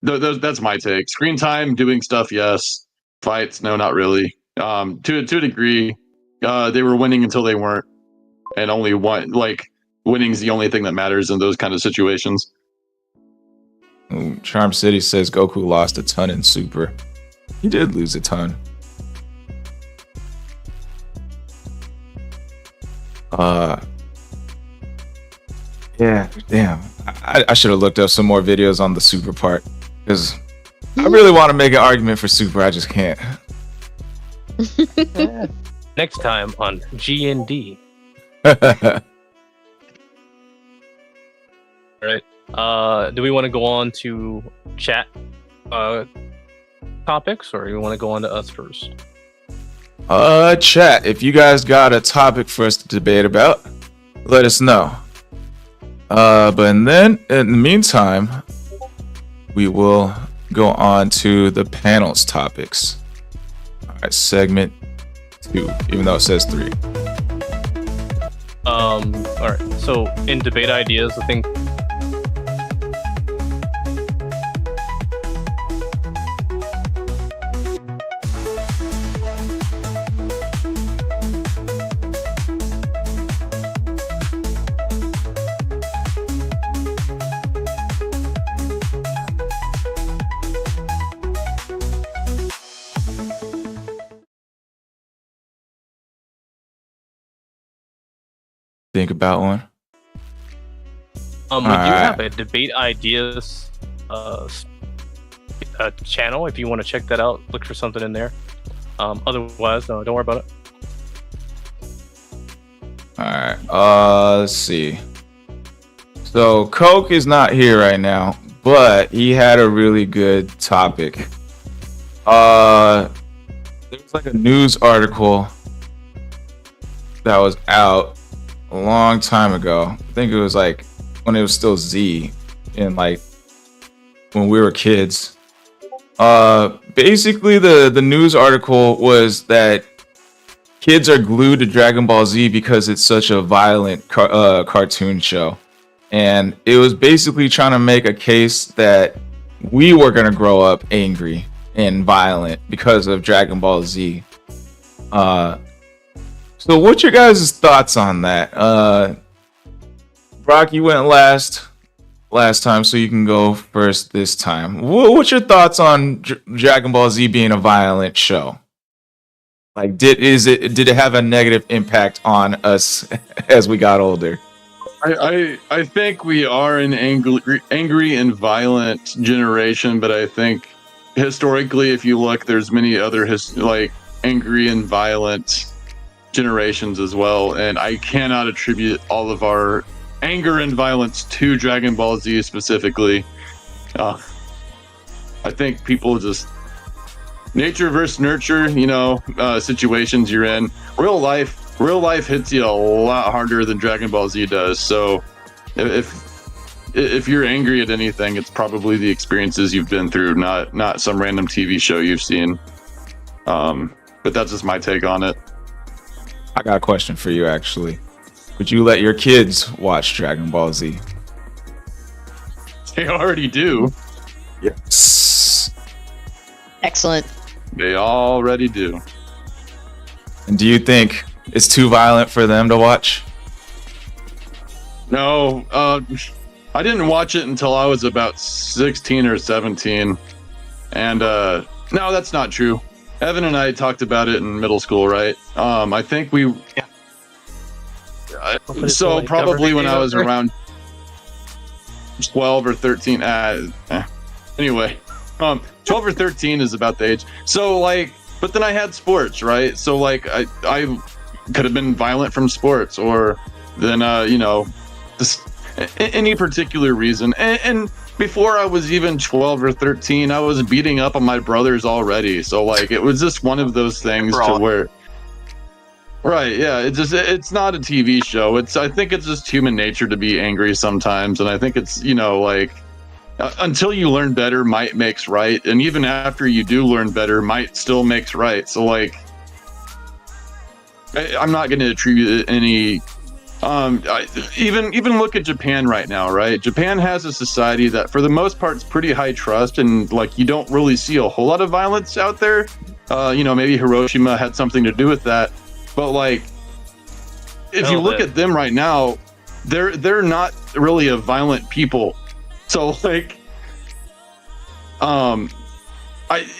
B: that's my take. Screen time, doing stuff, yes. Fights, no, not really. To a degree, they were winning until they weren't, and only one. Like, winning's the only thing that matters in those kind of situations.
A: Charm City says Goku lost a ton in Super. He did lose a ton. Yeah, damn. I should have looked up some more videos on the Super part, because I really want to make an argument for Super. I just can't.
C: Next time on G&D. All right. Do we want to go on to chat topics, or do we want to go on to us first?
A: Chat. If you guys got a topic for us to debate about, let us know. But then, in the meantime, we will go on to the panel's topics. All right, segment 2, even though it says 3.
C: All right. So in debate ideas, I think
A: think about one.
C: we do have a debate ideas channel. If you want to check that out, look for something in there. Otherwise, no, don't worry about it.
A: All right. Let's see. So Coke is not here right now, but he had a really good topic. There was like a news article that was out a long time ago. I think it was like when it was still Z, in like when we were kids. Basically the news article was that kids are glued to Dragon Ball Z because it's such a violent cartoon show. And it was basically trying to make a case that we were going to grow up angry and violent because of Dragon Ball Z. So what's your guys' thoughts on that? Brock, you went last time, so you can go first this time. What's your thoughts on Dragon Ball Z being a violent show? Like, did it have a negative impact on us as we got older?
B: I think we are an angry and violent generation, but I think historically, if you look, there's many other angry and violent generations as well, and I cannot attribute all of our anger and violence to Dragon Ball Z specifically. I think people just nature versus nurture, situations you're in. Real life hits you a lot harder than Dragon Ball Z does. So if you're angry at anything, it's probably the experiences you've been through, not some random TV show you've seen. But that's just my take on it.
A: I got a question for you, actually. Would you let your kids watch Dragon Ball Z?
B: They already do.
A: Yes.
D: Excellent.
B: They already do.
A: And do you think it's too violent for them to watch?
B: No, I didn't watch it until I was about 16 or 17. And no, that's not true. Evan and I talked about it in middle school, right? I think we... so probably when I was around 12 or 13. Anyway, 12 or 13 is about the age. So like, but then I had sports, right? So like I could have been violent from sports, or then just any particular reason. And before I was even 12 or 13, I was beating up on my brothers already. So like, it was just one of those things to where, right? Yeah, it's not a TV show. I think it's just human nature to be angry sometimes, and I think it's like until you learn better, might makes right, and even after you do learn better, might still makes right. So like, I'm not going to attribute any. Even look at Japan right now, right? Japan has a society that, for the most part, is pretty high trust, and like you don't really see a whole lot of violence out there. Maybe Hiroshima had something to do with that, but like, if you look at them right now, they're not really a violent people. So like,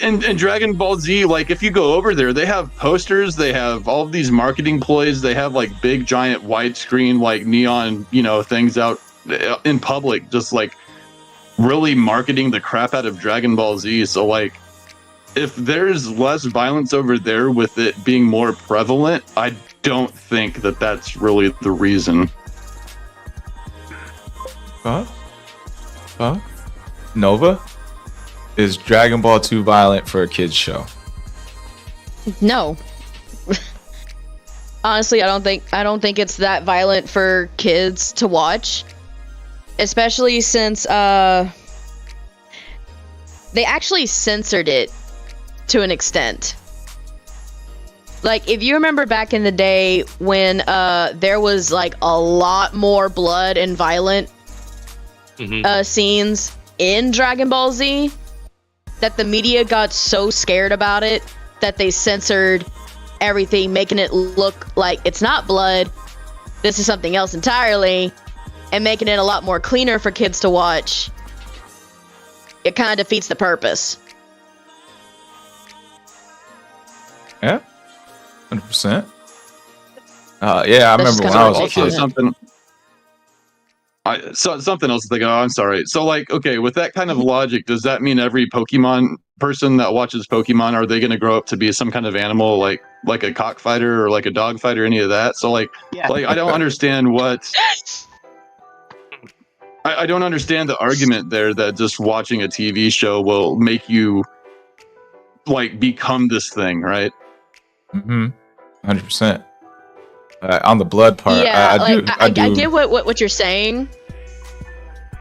B: in Dragon Ball Z, like if you go over there, they have posters, they have all of these marketing ploys, they have like big giant widescreen like neon, things out in public, just like really marketing the crap out of Dragon Ball Z. So like, if there's less violence over there with it being more prevalent, I don't think that that's really the reason.
A: Nova? Is Dragon Ball too violent for a kid's show?
D: No. Honestly, I don't think it's that violent for kids to watch. Especially since they actually censored it to an extent. Like, if you remember back in the day when there was like a lot more blood and violent scenes in Dragon Ball Z, that the media got so scared about it that they censored everything, making it look like it's not blood, this is something else entirely, and making it a lot more cleaner for kids to watch. It kind of defeats the purpose.
A: Yeah, 100%. Yeah, I remember when I was
B: also something. Something else to think of. I'm sorry. So like, okay, with that kind of logic, does that mean every Pokemon person that watches Pokemon, are they going to grow up to be some kind of animal, like a cockfighter or like a dog fighter, any of that? So like, like I don't understand what. I don't understand the argument there that just watching a TV show will make you like become this thing, right?
A: 100%. On the blood part,
D: yeah,
A: I do.
D: I get what you're saying.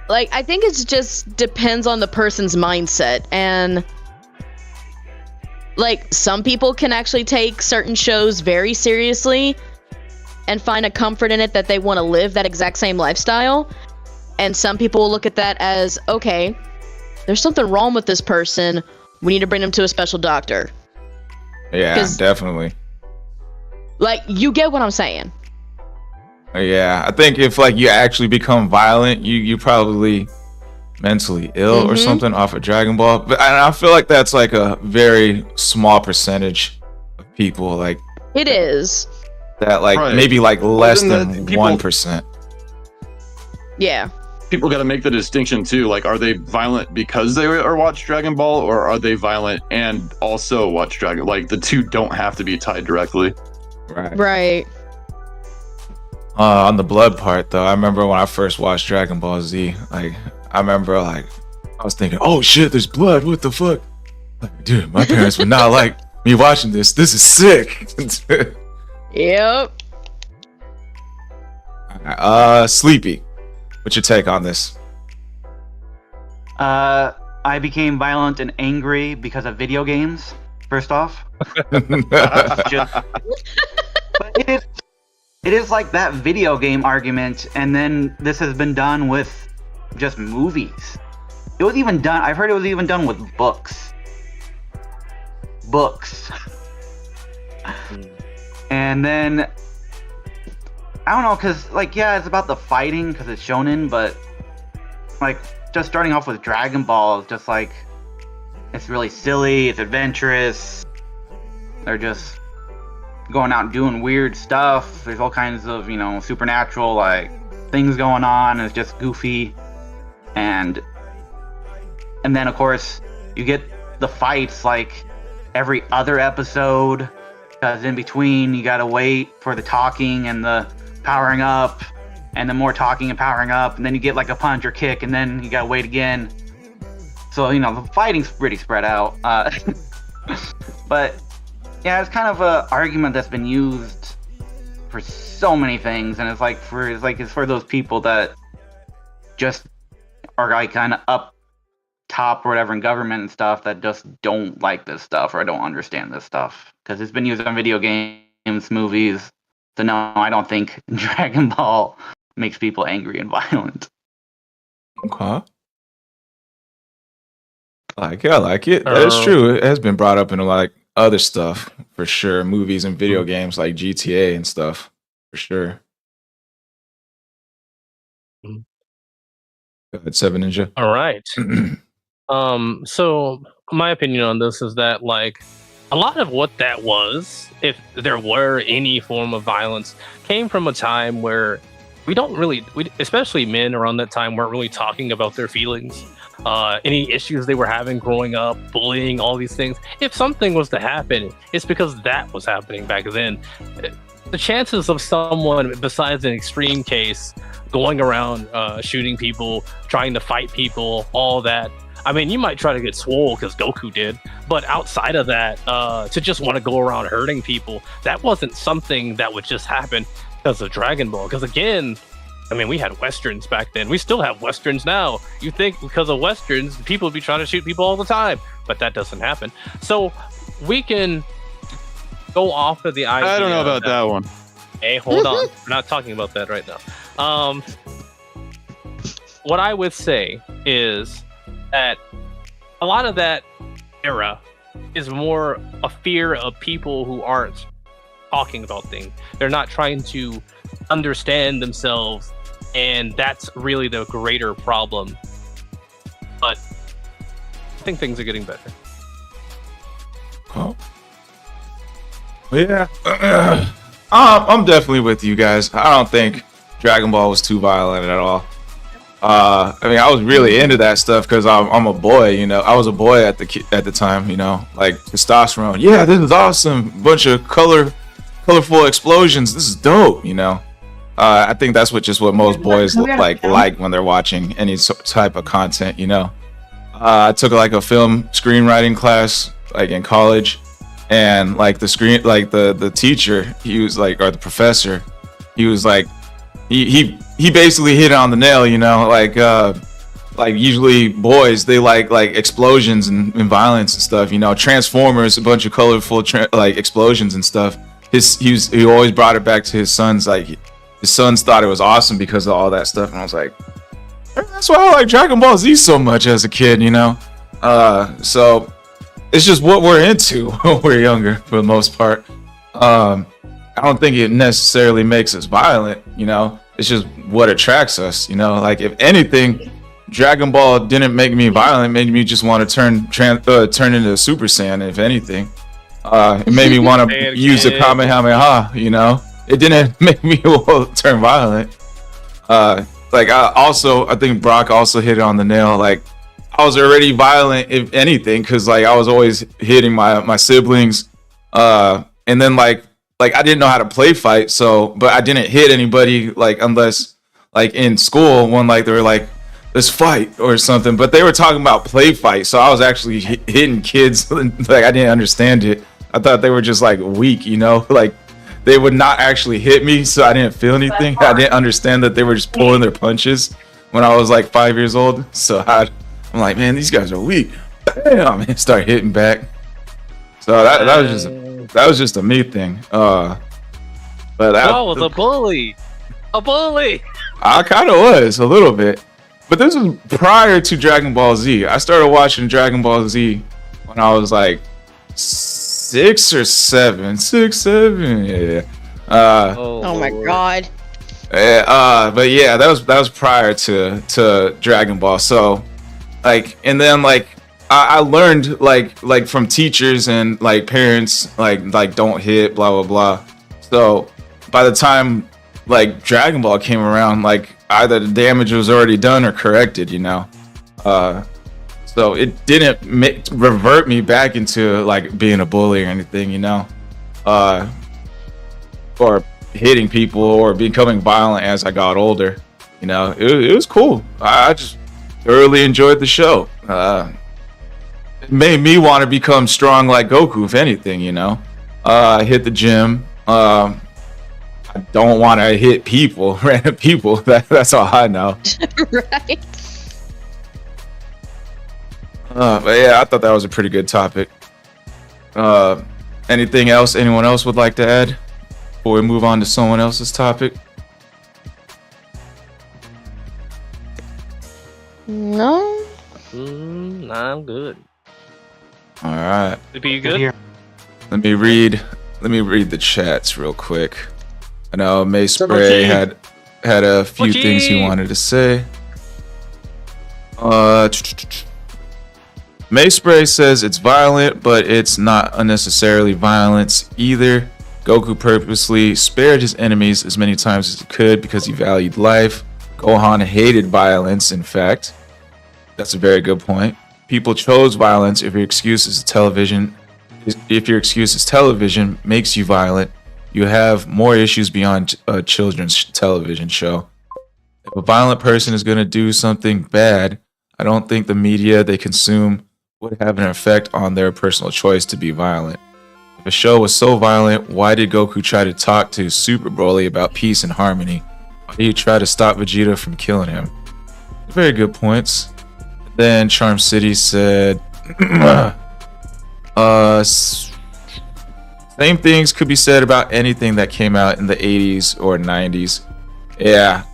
D: Like, I think it just depends on the person's mindset, and like some people can actually take certain shows very seriously and find a comfort in it that they want to live that exact same lifestyle, and some people will look at that as, okay, there's something wrong with this person, we need to bring them to a special doctor.
A: Yeah, definitely.
D: Like, you get what I'm saying.
A: Yeah, I think if like you actually become violent, you probably mentally ill or something off of Dragon Ball. But I feel like that's like a very small percentage of people. Like,
D: it is
A: that, like maybe like less than 1%.
D: Yeah.
B: People got to make the distinction too. Like, are they violent because they are watch Dragon Ball, or are they violent and also watch Dragon? Like, the two don't have to be tied directly.
D: Right.
A: On the blood part, though, I remember when I first watched Dragon Ball Z. Like, I remember like I was thinking, "Oh shit, there's blood! What the fuck?" Like, dude, my parents would not like me watching this. This is sick.
D: Yep.
A: Sleepy, what's your take on this?
E: I became violent and angry because of video games. First off, but it is like that video game argument, and then this has been done with just movies. It was even done. I've heard it was even done with books. And then I don't know, cause like yeah, it's about the fighting, cause it's shonen, but like just starting off with Dragon Ball is just like it's really silly, it's adventurous. They're just going out and doing weird stuff. There's all kinds of, you know, supernatural like things going on. It's just goofy. And then of course you get the fights like every other episode, because in between you gotta wait for the talking and the powering up, and then more talking and powering up, and then you get like a punch or kick, and then you gotta wait again. So, you know, the fighting's pretty spread out. But yeah, it's kind of a argument that's been used for so many things, and it's for those people that just are like kind of up top or whatever in government and stuff that just don't like this stuff or don't understand this stuff, because it's been used on video games, movies. So no, I don't think Dragon Ball makes people angry and violent.
A: Okay. I like it. That is true. It has been brought up in a lot of other stuff for sure. Movies and video games like GTA and stuff for sure. Go ahead, Seven Ninja.
C: All right. So my opinion on this is that like a lot of what that was, if there were any form of violence, came from a time where we especially men around that time, weren't really talking about their feelings. Any issues they were having growing up, bullying, all these things. If something was to happen, it's because that was happening back then. The chances of someone, besides an extreme case, going around shooting people, trying to fight people, all that. I mean, you might try to get swole because Goku did, but outside of that, to just want to go around hurting people, that wasn't something that would just happen because of Dragon Ball. Because again, I mean, we had Westerns back then. We still have Westerns now. You think because of Westerns, people would be trying to shoot people all the time, but that doesn't happen. So we can go off of the idea.
B: I don't know about that one.
C: Hey, hold on. We're not talking about that right now. What I would say is that a lot of that era is more a fear of people who aren't talking about things. They're not trying to understand themselves, and that's really the greater problem. But I think things are getting better.
A: Oh. Yeah. I'm definitely with you guys. I don't think Dragon Ball was too violent at all. I mean, I was really into that stuff because I'm a boy, you know. I was a boy at the time, you know, like testosterone. Yeah, this is awesome. Bunch of colorful explosions. This is dope, you know. I think that's what most boys like when they're watching any type of content, you know. I took like a film screenwriting class like in college, and like the teacher, he was like, or the professor, he was like, he basically hit it on the nail, you know, like usually boys, they like explosions and violence and stuff, you know. Transformers, a bunch of colorful like explosions and stuff. He always brought it back to his sons. Like his sons thought it was awesome because of all that stuff, and I was like, that's why I like Dragon Ball Z so much as a kid, you know. So it's just what we're into when we're younger for the most part. I don't think it necessarily makes us violent, you know. It's just what attracts us, you know. Like if anything, Dragon Ball didn't make me violent. It made me just want to turn into Super Saiyan. If anything, it made me want to use a Kamehameha, you know. It didn't make me turn violent. I think Brock also hit it on the nail. Like I was already violent, if anything, because like I was always hitting my siblings, and then like I didn't know how to play fight, but I didn't hit anybody like unless like in school when like they were like, let's fight or something, but they were talking about play fight, so I was actually hitting kids. Like I didn't understand it. I thought they were just like weak, you know, like they would not actually hit me, so I didn't feel anything. I didn't understand that they were just pulling their punches when I was like 5 years old. So I'm like, man, these guys are weak. Damn, and start hitting back. So that was just a me thing. But
C: I was a bully. A bully.
A: I kind of was a little bit, but this was prior to Dragon Ball Z. I started watching Dragon Ball Z when I was like 6 or 7. 6, 7. Yeah.
D: Oh my god.
A: But yeah, that was prior to Dragon Ball. So, like, and then like I learned like from teachers and like parents like don't hit, blah blah blah. So by the time like Dragon Ball came around, like either the damage was already done or corrected, you know. So it didn't revert me back into like being a bully or anything, you know, or hitting people or becoming violent as I got older. You know, it was cool. I just thoroughly enjoyed the show. It made me want to become strong like Goku, if anything, you know. I hit the gym. I don't want to hit people, random people. That's all I know.
D: Right.
A: But yeah, I thought that was a pretty good topic. Anything else anyone else would like to add before we move on to someone else's topic?
D: No.
C: Nah, I'm good.
A: All right.
C: Are you good?
A: Let me read the chats real quick. I know May Spray had a few things he wanted to say. May Spray says it's violent, but it's not unnecessarily violence either. Goku purposely spared his enemies as many times as he could because he valued life. Gohan hated violence, in fact. That's a very good point. People chose violence if your excuse is television. If your excuse is television makes you violent, you have more issues beyond a children's television show. If a violent person is going to do something bad, I don't think the media they consume would have an effect on their personal choice to be violent. If a show was so violent, why did Goku try to talk to Super Broly about peace and harmony? Why did he try to stop Vegeta from killing him? Very good points. Then Charm City said, same things could be said about anything that came out in the 80s or 90s. Yeah.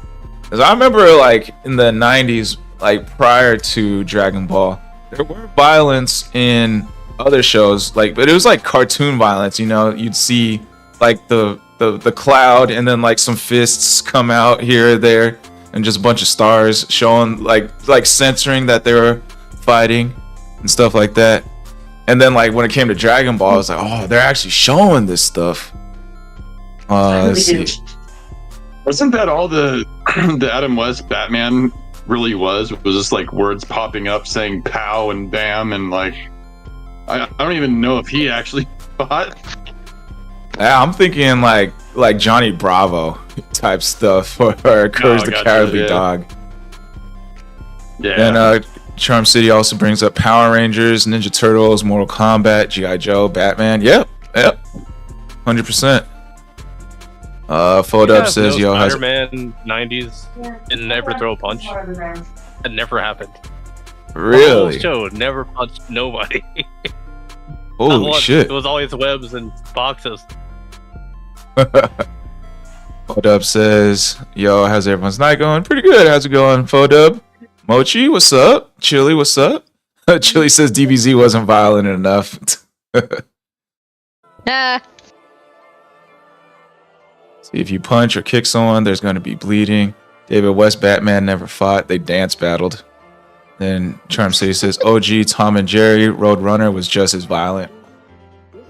A: Because I remember, like, in the 90s, like, prior to Dragon Ball, there were violence in other shows, like, but it was like cartoon violence, you know. You'd see like the cloud and then like some fists come out here or there and just a bunch of stars showing like censoring that they were fighting and stuff like that. And then like when it came to Dragon Ball, I was like, oh, they're actually showing this stuff. Let's see.
B: Wasn't that all the Adam West Batman really was just like words popping up saying pow and bam, and like I don't even know if he actually fought.
A: Yeah, I'm thinking like Johnny Bravo type stuff, or Courage the Cowardly Dog. Yeah. And Charm City also brings up Power Rangers, Ninja Turtles, Mortal Kombat, G.I. Joe, Batman. Yep, 100%. Fodub says, "Yo, has
C: Spider-Man 90s and never throw a punch." That never happened.
A: Really?
C: The whole show never punched nobody.
A: Holy shit!
C: It was always webs and boxes.
A: Fodub says, "Yo, how's everyone's night going? Pretty good. How's it going, Fodub? Mochi, what's up? Chili, what's up?" Chili says DBZ wasn't violent enough. See, if you punch or kick someone, there's going to be bleeding. David West Batman never fought. They dance battled. Then Charm City says, OG Tom and Jerry Roadrunner was just as violent.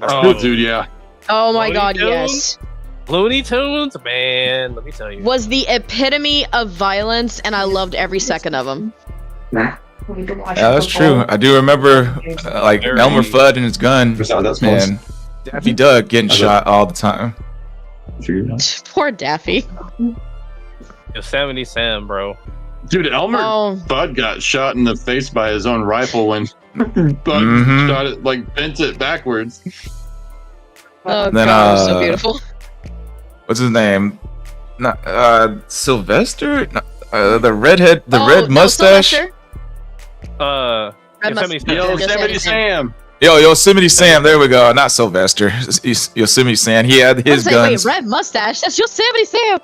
B: Oh, dude, yeah.
D: Oh my
C: Looney
D: god,
C: Tunes?
D: yes.
C: Looney Tunes, man, let me tell you.
D: Was the epitome of violence, and I loved every second of them.
A: Yeah, that's true. I do remember like Elmer Fudd and his gun, and Daffy Duck getting shot all the time.
D: Poor Daffy.
C: Yosemite Sam, bro.
B: Dude, Elmer Fudd got shot in the face by his own rifle when Bud shot it, like bent it backwards.
D: Oh
A: then,
D: god, so beautiful.
A: What's his name? Not Sylvester? The redhead, red mustache.
B: Yosemite Sam.
A: Yosemite Sam. There we go. Not Sylvester. Yosemite Sam. He had his guns.
D: Wait, red mustache. That's Yosemite Sam.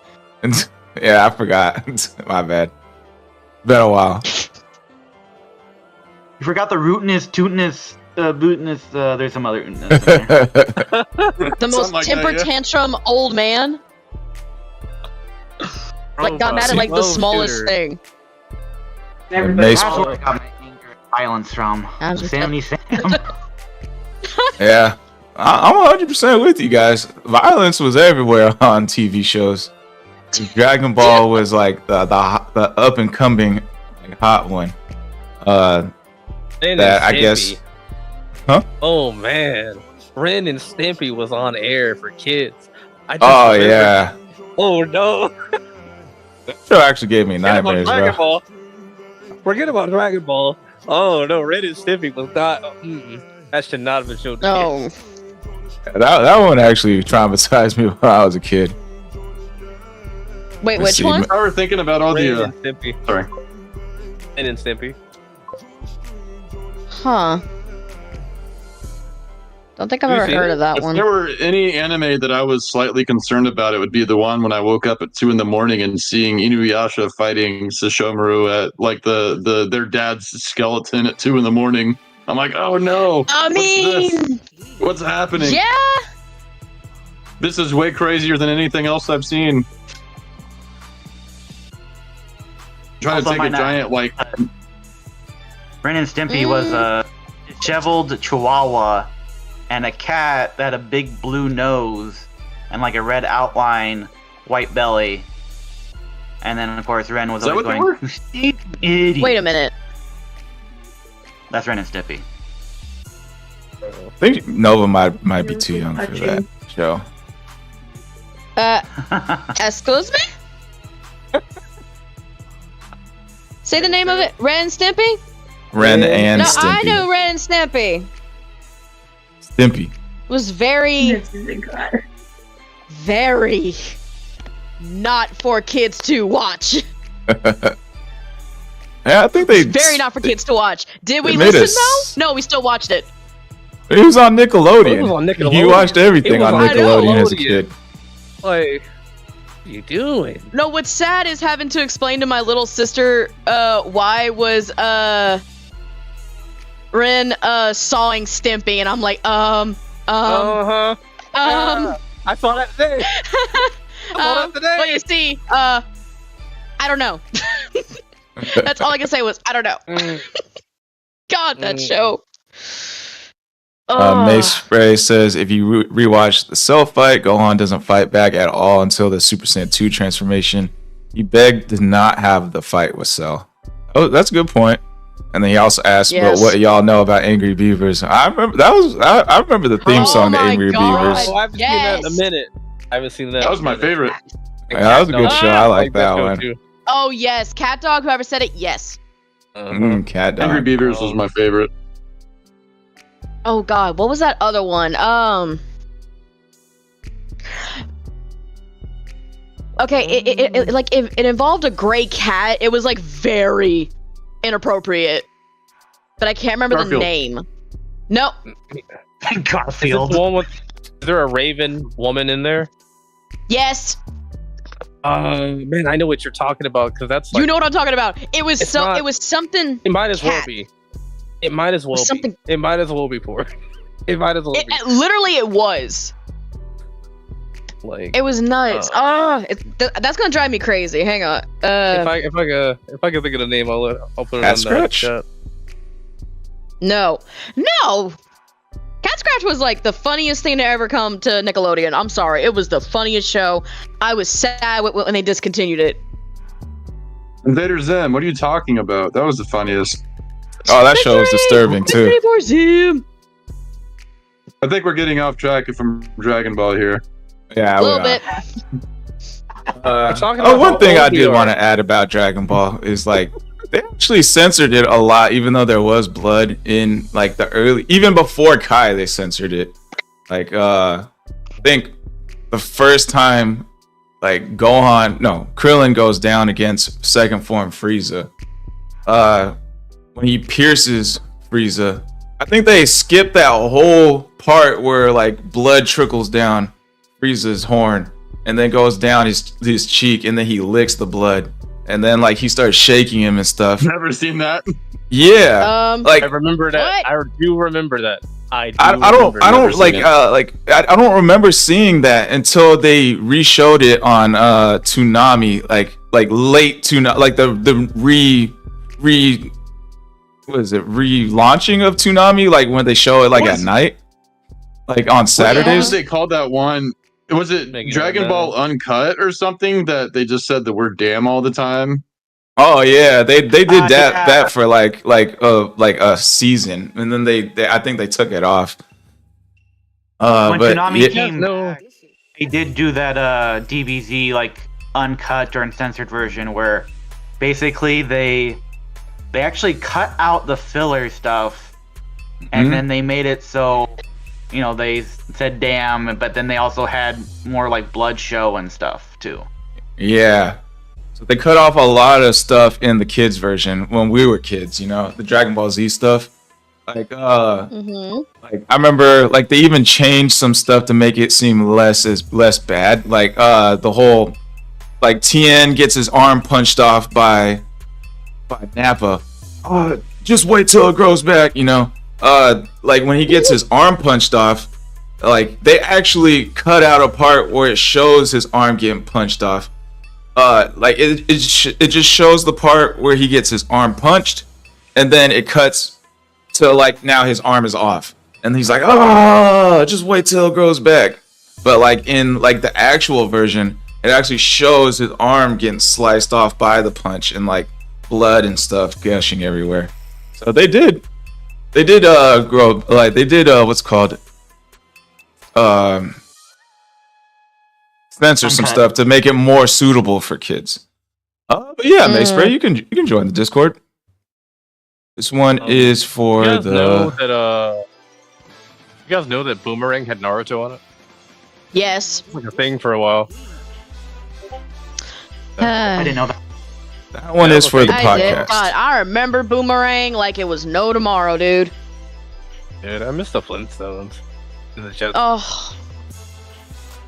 A: Yeah, I forgot. My bad. Been a while.
E: You forgot the rootinest, tootinest Bootinus, there's some other Bootinus in there.
D: The most
B: like
D: temper
B: that, yeah.
D: tantrum old man. Like got mad at like the smallest thing.
A: Mace-
E: That's where I got my anger and violence from.
D: I was just
E: Sammy Sam.
A: Yeah, I'm 100% with you guys. Violence was everywhere on TV shows. Dragon Ball was like the up and coming like, hot one. That I guess. Huh?
C: Oh man, Ren and Stimpy was on air for kids. I just
A: Oh
C: remember-
A: yeah,
C: Oh no.
A: that show actually gave me
C: Forget about
A: nightmares,
C: Dragon
A: bro.
C: Ball. Forget about Dragon Ball. Oh no, Ren and Stimpy was not. That should not have been shown. To
D: No.
C: kids.
A: That one actually traumatized me when I was a kid.
D: Wait,
A: Let's
D: which
A: see,
D: one?
B: I were thinking about all
C: Ren
B: the.
C: and Stimpy.
B: Sorry.
C: Ren and Stimpy.
D: Huh. Don't think I've
C: Have you
D: ever
C: seen
D: heard
C: it?
D: of that
B: If
D: one.
B: there were any anime that I was slightly concerned about, it would be the one when I woke up at 2 a.m. and seeing Inuyasha fighting Sesshomaru at like their dad's skeleton at 2 a.m. I'm like, oh no!
D: I
B: What's
D: mean,
B: this? What's happening?
D: yeah.
B: This is way crazier than anything else I've seen. Trying
E: Also
B: to take a
E: might not-
B: giant like
E: Ren and Stimpy was a disheveled chihuahua and a cat that had a big blue nose and like a red outline, white belly. And then of course Ren was
B: Is that
E: always
B: what they
E: going,
B: were?
E: "You stupid idiot."
D: Wait a minute.
E: That's Ren and Stimpy.
A: I think Nova might be too young for that show.
D: Excuse me? Say the name of it. Ren and Stimpy?
A: Ren and
D: No,
A: Stimpy.
D: I knew Ren and Stimpy.
A: Stimpy.
D: Was very,
F: This isn't good.
D: very not for kids to watch.
A: Yeah, I think they
D: Very not for kids to watch. Did we
A: They made
D: listen
A: us-
D: though? No, we still watched it.
A: It was on Nickelodeon.
C: It was on Nickelodeon.
A: You watched everything
C: It was
A: on
C: on
A: Nickelodeon as a
C: Nickelodeon.
A: kid.
C: Like, what are you doing?
D: No, what's sad is having to explain to my little sister why was Ren sawing Stimpy, and I'm like,
C: Uh-huh. I saw that today. I saw that today.
D: Well, you see, I don't know. That's all I can say was I don't know. God, that show.
A: Mace Spray says if you rewatch the Cell fight, Gohan doesn't fight back at all until the Super Saiyan 2 transformation. He begged to not have the fight with Cell. Oh, that's a good point. And then he also asked,
D: Yes.
A: "But what y'all know about Angry Beavers?" I remember that was I remember the theme
D: Oh
A: song to
D: my
A: Angry
D: God.
A: Beavers.
C: Oh, I haven't seen that in a
D: Yes.
C: minute. I haven't seen that.
B: that was my favorite.
A: Yeah, that was a good show. I like that
C: show
A: one.
C: too.
D: Oh yes, Cat Dog. Whoever said it, yes.
A: Cat
B: Angry
A: Dog.
B: Beavers was my favorite.
D: Oh God, what was that other one? Okay, it involved a gray cat. It was like very inappropriate, but I can't remember the
B: Garfield.
D: name. No,
C: Is
E: Garfield.
C: this the one with? Is there a raven woman in there?
D: yes,
C: Man, I know what you're talking about because that's like,
D: you know what I'm talking about. It was
C: It's
D: so.
C: not-
D: It was something.
C: it might as well
D: cat.
C: be. It might as well be.
D: Something-
C: It might as well be poor. It might as well be.
D: Literally, it was.
C: Like,
D: It was nuts. That's gonna drive me crazy. Hang on.
C: if I can think of the name, I'll put it
A: Cat
C: on the
A: Scratch?
C: chat.
D: No. Cat Scratch was like the funniest thing to ever come to Nickelodeon. I'm sorry. It was the funniest show. I was sad when they discontinued it.
B: Invader Zim, what are you talking about? That was the funniest.
A: Oh, that show was disturbing too.
D: Victory for Zoom.
B: I think we're getting off track from Dragon Ball here.
A: Yeah,
D: A little
A: we are.
D: bit.
C: We're talking
A: Oh,
C: about
A: one
C: how
A: thing I
C: old we
A: did
C: are.
A: want to add about Dragon Ball is like they actually censored it a lot, even though there was blood in like the early, even before Kai, they censored it. Like, I think the first time like Krillin goes down against second form Frieza, when he pierces Frieza, I think they skipped that whole part where like blood trickles down Frieza's horn and then goes down his cheek and then he licks the blood and then like he starts shaking him and stuff.
B: Never seen that.
A: Yeah, like
C: I remember that.
D: What?
C: I do remember that.
A: I don't
B: Never
A: like
B: seen it.
A: I don't remember seeing that until they re-showed it on Toonami, like late Toonami, like the what is it, relaunching of Toonami, like when they show it like
B: What
A: at
B: is-
A: night, like on
B: What was
A: Saturdays.
B: they called that one? Was it
C: Make it
B: Dragon
C: up
B: Ball
C: now.
B: Uncut or something that they just said the word "damn" all the time?
A: Oh yeah, they did that
E: Yeah.
A: for like a season, and then they I think they took it off.
E: When
A: But
E: Toonami
A: yeah,
E: came back, they did do that DBZ like uncut or uncensored version where basically they actually cut out the filler stuff and
A: Mhm.
E: then they made it so they said damn, but then they also had more like blood show and stuff too.
A: yeah. So they cut off a lot of stuff in the kids version when we were kids, the Dragon Ball Z stuff. Like like I remember like they even changed some stuff to make it seem less bad. Like the whole like Tien gets his arm punched off by Nappa. Just wait till it grows back, like when he gets his arm punched off, like they actually cut out a part where it shows his arm getting punched off. Like it just shows the part where he gets his arm punched, and then it cuts to like now his arm is off, and he's like, "Oh, just wait till it grows back." But like in like the actual version, it actually shows his arm getting sliced off by the punch and like blood and stuff gushing everywhere. So they did grow, like they did what's called censor some
E: Uncut.
A: stuff to make it more suitable for kids. But yeah, Mayspray, you can join the Discord. This one is for
C: You guys know
A: the.
C: that you guys know that Boomerang had Naruto on it?
D: Yes.
C: It was like a thing for a while.
E: I didn't know that.
A: That one
C: Yeah,
A: is for the
D: I did.
A: podcast.
D: God, I remember Boomerang like it was no tomorrow, dude.
C: Dude, I miss the Flintstones. In the chat.
D: Oh,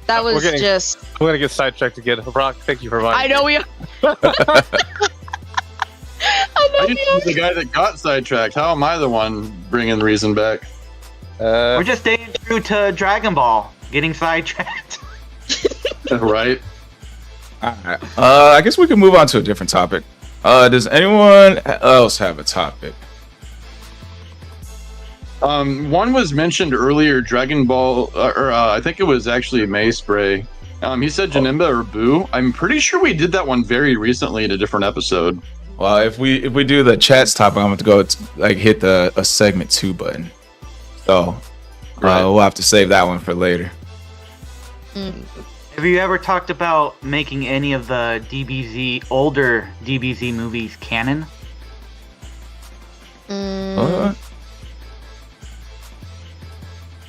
D: that
C: We're
D: was
C: getting-
D: just.
C: I'm gonna get sidetracked again. Brock, thank you for reminding
D: I know
C: me.
D: we. I know
B: I
D: we.
B: used to be the guy that got sidetracked. How am I the one bringing reason back?
E: We're just staying true to Dragon Ball, getting sidetracked.
B: Right?
A: Alright. I guess we can move on to a different topic. Does anyone else have a topic?
B: One was mentioned earlier, Dragon Ball, I think it was actually Mayspray. He said Janemba or Boo. I'm pretty sure we did that one very recently in a different episode.
A: Well, if we do the chat's topic, I'm going to go hit a segment 2 button. So
B: Right.
A: we'll have to save that one for later.
E: Have you ever talked about making any of the older DBZ movies canon?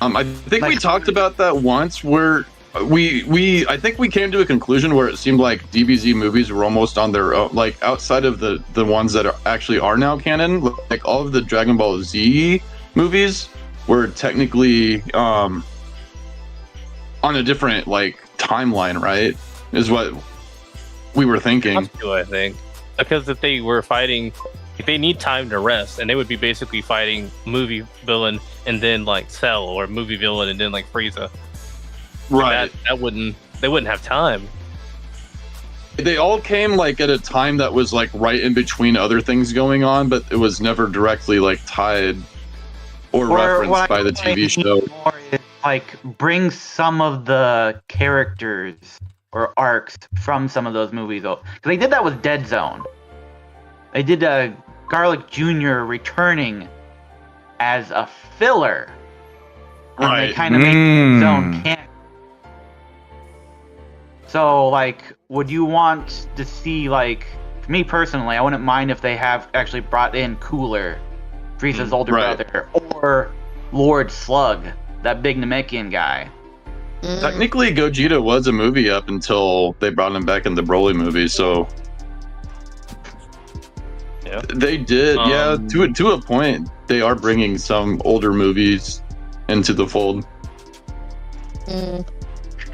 B: I think we talked about that once where I think we came to a conclusion where it seemed like DBZ movies were almost on their own, like outside of the ones that actually are now canon, like all of the Dragon Ball Z movies were technically on a different like timeline, right? Is what we were thinking.
C: Have to, I think, because if they were fighting, if they need time to rest, and they would be basically fighting movie villain and then like Cell, or movie villain and then like Frieza.
B: Right.
C: That they wouldn't have time.
B: They all came like at a time that was like right in between other things going on, but it was never directly like tied or referenced by the TV show.
E: More is, like, bring some of the characters or arcs from some of those movies. Because they did that with Dead Zone. They did Garlic Jr. returning as a filler. And they
B: Right.
E: kind of made Dead Zone canon. So, like, would you want to see, like, for me personally, I wouldn't mind if they have actually brought in Cooler, Frieza's older
B: Right.
E: brother, or Lord Slug, that big Namekian guy.
B: Technically, Gogeta was a movie up until they brought him back in the Broly movie. So
C: Yeah.
B: they did, yeah. To a point, they are bringing some older movies into the fold.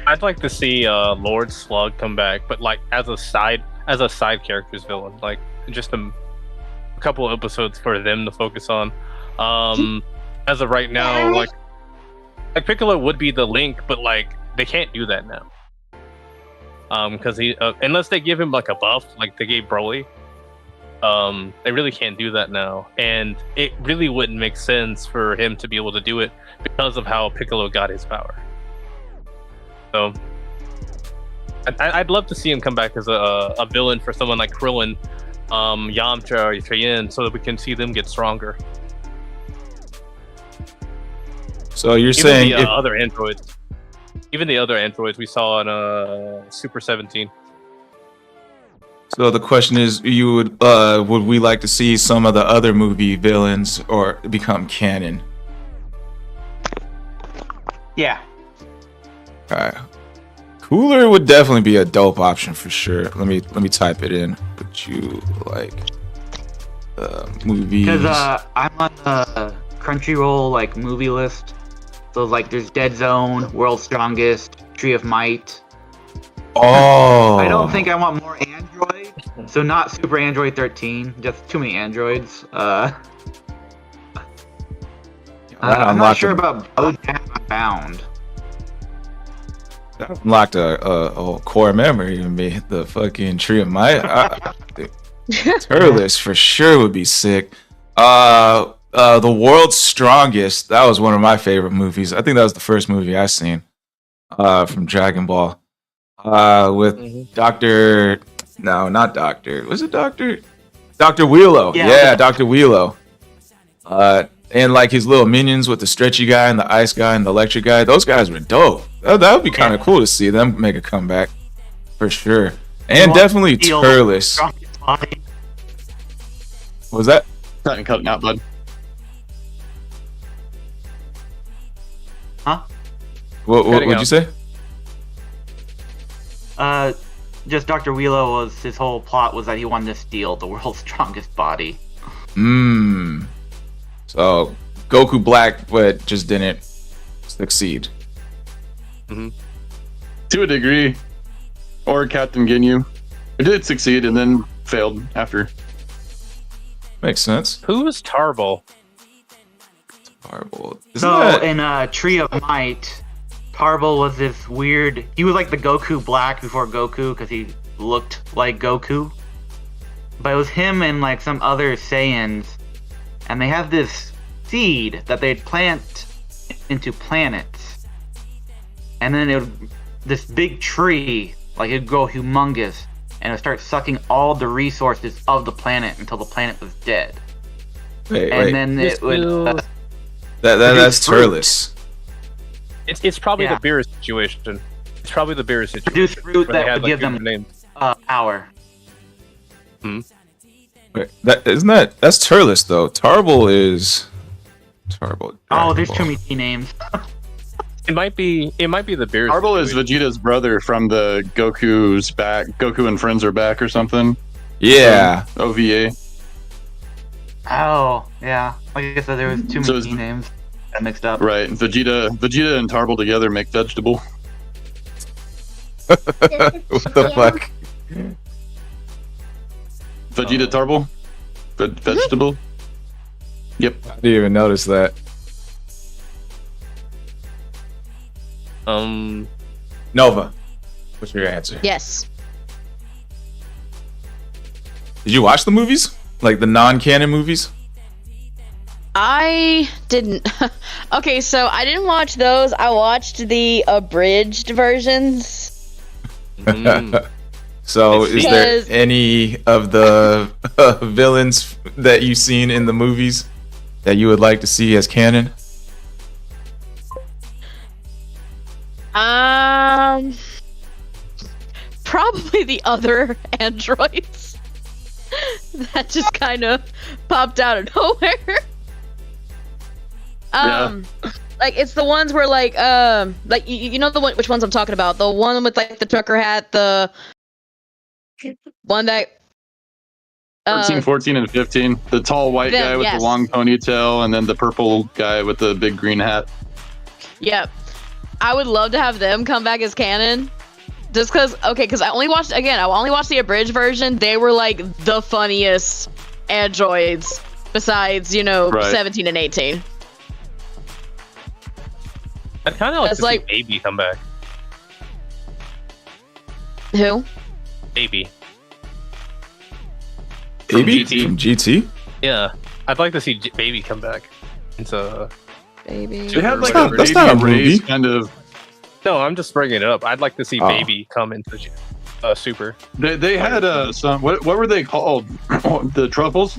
C: I'd like to see Lord Slug come back, but like as a side character's villain, like just a couple episodes for them to focus on. As of right now, like Piccolo would be the Link, but like they can't do that now. Because he unless they give him like a buff, like they gave Broly. They really can't do that now, and it really wouldn't make sense for him to be able to do it because of how Piccolo got his power. So, I'd love to see him come back as a villain for someone like Krillin, Yamcha, or Cheyenne, so that we can see them get stronger.
A: So you're
C: Even
A: saying
C: the other androids, we saw in Super 17.
A: So the question is, would we like to see some of the other movie villains or become canon?
E: Yeah.
A: Alright. Cooler would definitely be a dope option for sure. Let me type it in. Would you like movies?
E: Because I'm on the Crunchyroll like movie list. So like there's Dead Zone, World's Strongest, Tree of Might.
A: Oh.
E: I don't think I want more Android. So not Super Android 13. Just too many androids. I'm not sure about BoJack Bound.
A: That unlocked a core memory in me. The fucking Tree of Might. Turles for sure would be sick. The World's Strongest. That was one of my favorite movies. I think that was the first movie I seen from Dragon Ball. With Dr. No, not Doctor. Was it Dr. Wheelo? Yeah, Dr. Wheelo. And like his little minions with the stretchy guy and the ice guy and the electric guy. Those guys were dope. That would be kind of cool to see them make a comeback for sure. And definitely Turles. What was that?
B: Cutting out, bud.
E: Huh?
A: What'd you say?
E: Just Dr. Wheelo was his whole plot was that he wanted to steal the world's strongest body.
A: So Goku Black, but just didn't succeed.
B: To a degree, or Captain Ginyu, it did succeed and then failed after.
A: Makes sense.
C: Who was Tarball?
A: Tarball.
E: In Tree of Might, Tarball was this weird. He was like the Goku Black before Goku because he looked like Goku. But it was him and like some other Saiyans, and they have this seed that they'd plant into planets, and then this big tree, like it'd grow humongous, and it would start sucking all the resources of the planet until the planet was dead.
A: Wait.
E: Then it would.
A: That's Turles.
C: It's probably the beer situation. It's probably the beer situation.
E: Produce fruit that would give them
C: names.
E: Power.
A: Wait, that's Turles though. Tarball is Tarball.
E: Oh, there's too many names.
C: It might be the beer.
B: Tarball is Vegeta's brother from the Goku's back. Goku and Friends Are Back or something.
A: Yeah.
B: OVA.
E: Oh, yeah. Like I said, there was too many names. Got mixed up.
B: Right. Vegeta and Tarball together make vegetable.
A: What the fuck?
B: Vegeta Tarball? Vegetable? Yep.
A: I didn't even notice that. Nova, what's your answer?
D: Yes.
A: Did you watch the movies? Like the non-canon movies?
D: I didn't. Okay, so I didn't watch those. I watched the abridged versions.
A: So, is there any of the villains that you've seen in the movies that you would like to see as canon?
D: Probably the other androids that just kind of popped out of nowhere. Like it's the ones where like you know the one, which ones I'm talking about? The one with like the trucker hat, the one that
B: 13, 14, and 15. The tall white guy with the long ponytail, and then the purple guy with the big green hat.
D: Yep. I would love to have them come back as canon. Just because I only watched the abridged version. They were like the funniest androids besides,
B: Right.
D: 17 and 18.
C: I'd kind of like
D: That's
C: to
D: like-
C: see Baby come back.
D: Who?
C: Baby.
A: Baby
C: GT.
A: from GT.
C: Yeah, I'd like to see Baby come back. Into
D: Baby.
B: They had like
C: That's
B: a
A: not a
B: baby race
A: movie.
B: kind of.
C: no, I'm just bringing it up. I'd like to see
A: Oh.
C: Baby come into Super.
B: They had some. What were they called? The truffles.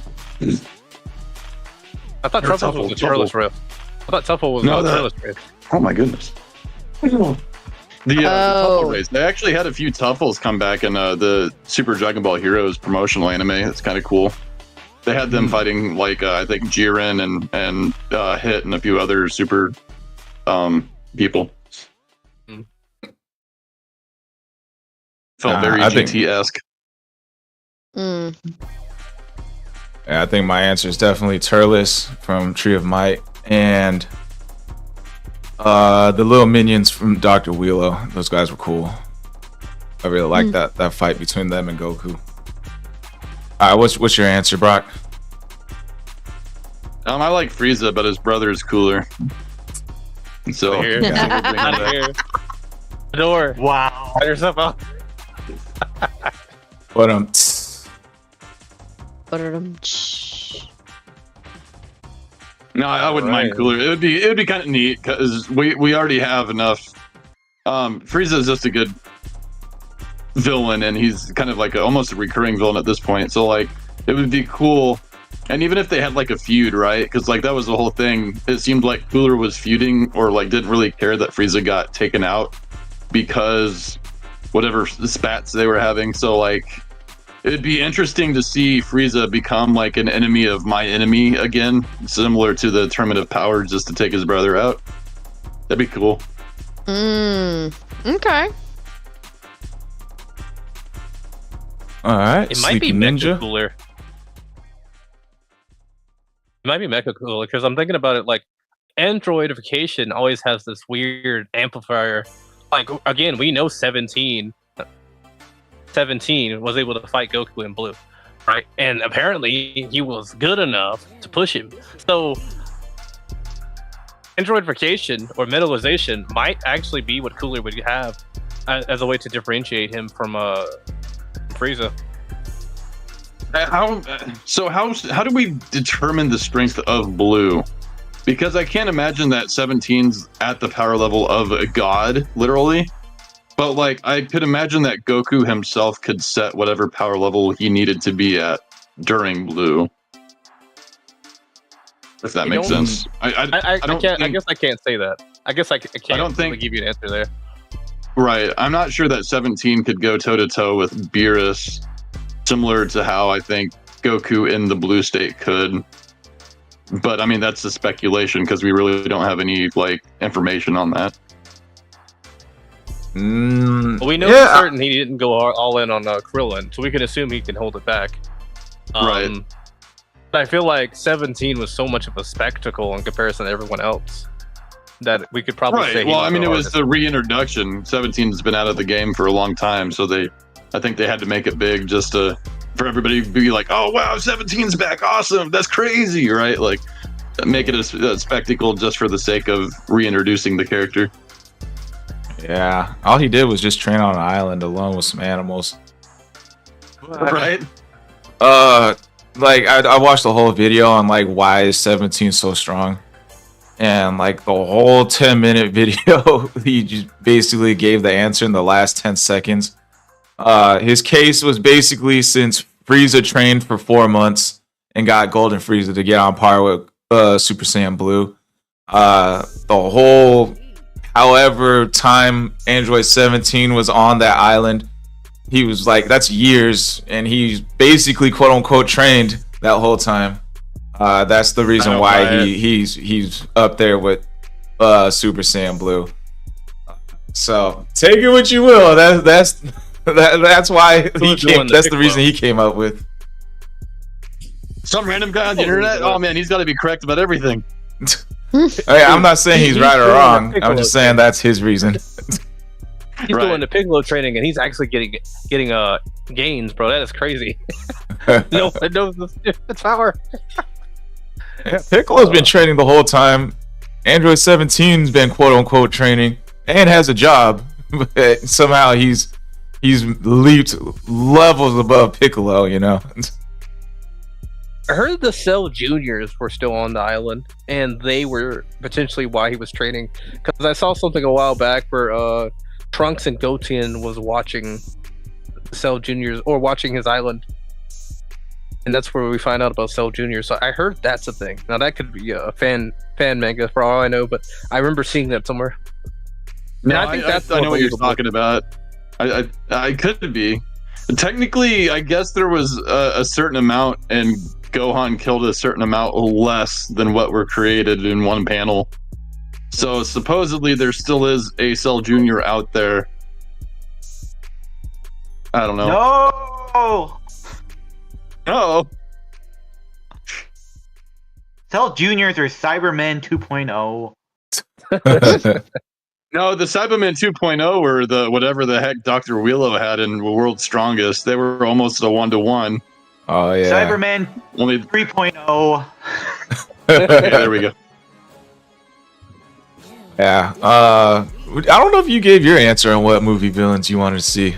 C: I thought
B: Or
C: Truffles was the
B: Tuffle.
C: Turles Rift. I thought Tuffle was
B: No,
C: the
B: that-
C: Turles Rift.
B: Oh my goodness. The
D: Oh.
B: Tuffle race. They actually had a few Tuffles come back in the Super Dragon Ball Heroes promotional anime. It's kind of cool. They had them fighting like I think Jiren and Hit and a few other Super people.
C: Mm.
B: Felt very
A: I think-
B: GT-esque.
D: Mm.
A: Yeah, I think my answer is definitely Turles from Tree of Might and the little minions from Dr. Wheelo. Those guys were cool. I really like that fight between them and Goku. All right, what's your answer, Brock?
B: I like Frieza, but his brother is cooler. So
C: Here.
B: yeah, we're bringing
C: Out
B: it
C: of
B: back.
C: here. The door.
E: Wow.
C: Cut yourself out.
A: But
B: No, I wouldn't mind
C: Right.
B: cooler. It would be kind of neat because we already have enough. Frieza is just a good villain, and he's kind of like almost a recurring villain at this point. So like, it would be cool. And even if they had like a feud, right? Because like that was the whole thing. It seemed like Cooler was feuding or like didn't really care that Frieza got taken out because whatever spats they were having. So like, it'd be interesting to see Frieza become like an enemy of my enemy again, similar to the Tournament of Power, just to take his brother out. That'd be cool.
D: Okay.
A: all right,
C: It might be
A: Sleepy
C: Mecha Cooler. It might be Mecha Cooler because I'm thinking about it like Androidification always has this weird amplifier. Like again, we know 17 was able to fight Goku in blue, right? And apparently he was good enough to push him. So Androidification or metalization might actually be what Cooler would have as a way to differentiate him from Frieza.
B: How do we determine the strength of blue? Because I can't imagine that 17's at the power level of a god, literally. But like, I could imagine that Goku himself could set whatever power level he needed to be at during blue. If that makes
C: don't-
B: sense. I
C: I guess I can't say that. I guess I can't
B: I don't
C: really
B: think-
C: give you an answer there.
B: Right. I'm not sure that 17 could go toe to toe with Beerus, similar to how I think Goku in the blue state could. But I mean, that's a speculation because we really don't have any like information on that.
C: Well, we know
A: yeah,
C: for certain he didn't go all in on Krillin, so we can assume he can hold it back.
B: Right.
C: But I feel like 17 was so much of a spectacle in comparison to everyone else that we could probably say.
B: Right.
C: he
B: Well, I mean,
C: the
B: it was
C: hardest.
B: the reintroduction. 17's been out of the game for a long time, so I think they had to make it big just for everybody to be like, "Oh wow, 17's back! Awesome! That's crazy!" Right? Like, make it a spectacle just for the sake of reintroducing the character.
A: yeah, all he did was just train on an island alone with some animals.
B: Right.
A: Like I watched the whole video on like why is 17 so strong, and like the whole 10-minute video he just basically gave the answer in the last 10 seconds. His case was basically since Frieza trained for 4 months and got Golden Frieza to get on par with Super Saiyan Blue. The whole however time Android 17 was on that island, he was like, that's years, and he's basically quote unquote trained that whole time. That's the reason why he's up there with Super Saiyan Blue. So take it what you will. That's why he came. That's the reason he came up with.
B: Some random guy on the internet. Oh man, he's got to be correct about everything.
A: Hey, I'm not saying he's right or
C: doing
A: wrong.
C: the
A: I'm just saying that's his reason.
C: He's
B: Right.
C: doing the Piccolo training and he's actually getting gains, bro. That is crazy. No one knows the power.
A: Yeah, Piccolo's been training the whole time. Android 17's been quote unquote training and has a job, but somehow he's leaped levels above Piccolo, you know.
C: I heard the Cell Juniors were still on the island, and they were potentially why he was training. Because I saw something a while back where Trunks and Goten was watching the Cell Juniors or watching his island, and that's where we find out about Cell Juniors. So I heard that's a thing. Now that could be a fan manga for all I know, but I remember seeing that somewhere.
B: No, I know what you're talking about. I could be. Technically, I guess there was a certain amount, and Gohan killed a certain amount less than what were created in one panel. So supposedly there still is a Cell Junior out there. I don't know.
E: No.
B: Oh.
E: Cell Juniors are Cybermen 2.0.
B: No, the Cybermen 2.0 were the whatever the heck Dr. Wheelo had in World's Strongest. They were almost a 1-to-1.
A: Oh yeah.
E: Cybermen
B: Only
E: 3.0.
B: yeah, there we go.
A: Yeah. I don't know if you gave your answer on what movie villains you wanted to see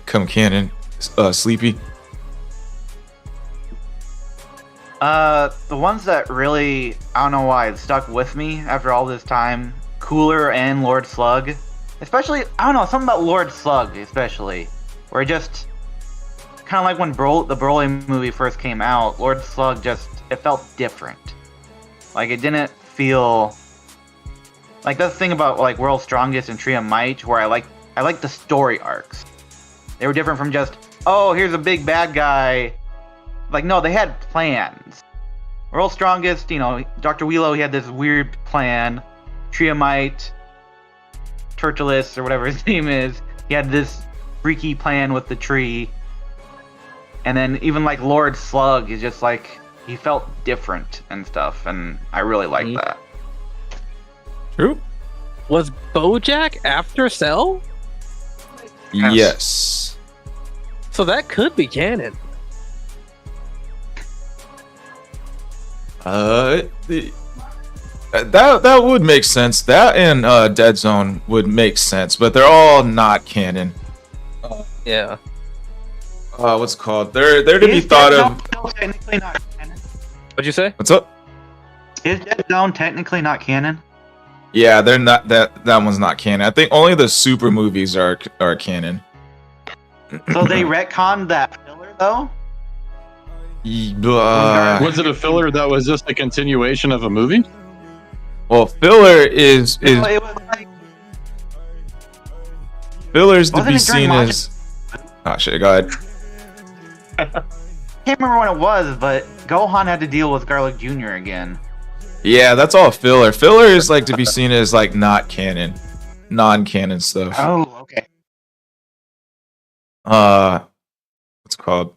A: come canon. Sleepy.
E: The ones that really, I don't know why, stuck with me after all this time, Cooler and Lord Slug. Especially, I don't know, something about Lord Slug especially, where just, kind of like when the Broly movie first came out, Lord Slug just, it felt different. Like, it didn't feel, like that's the thing about like World's Strongest and Tree of Might, where I like the story arcs. They were different from just, oh, here's a big bad guy. Like, no, they had plans. World's Strongest, you know, Dr. Wheelo, he had this weird plan. Triamite, Turtulus, or whatever his name is, he had this freaky plan with the tree. And then even like Lord Slug is just like, he felt different and stuff, and I really like that.
A: True.
C: Was BoJack after Cell?
A: Yes.
C: So that could be canon.
A: That would make sense. That and Dead Zone would make sense, but they're all not canon.
C: Yeah.
A: What's it called? They're to be thought of.
E: Still technically not canon?
C: What'd you say?
A: What's up?
E: Is Dead Zone technically not canon?
A: Yeah, they're not. That one's not canon. I think only the super movies are canon.
E: So they retconned that filler though?
B: Was it a filler that was just a continuation of a movie?
A: Well, filler is
E: No, it was like,
A: fillers to
E: Wasn't
A: be
E: it during
A: seen
E: Majin-
A: as. Oh shit! Go ahead.
E: can't remember when it was, but Gohan had to deal with Garlic Jr. again.
A: Yeah, that's all filler. Filler is like to be seen as like not canon, non-canon stuff.
E: Oh, okay.
A: What's it called?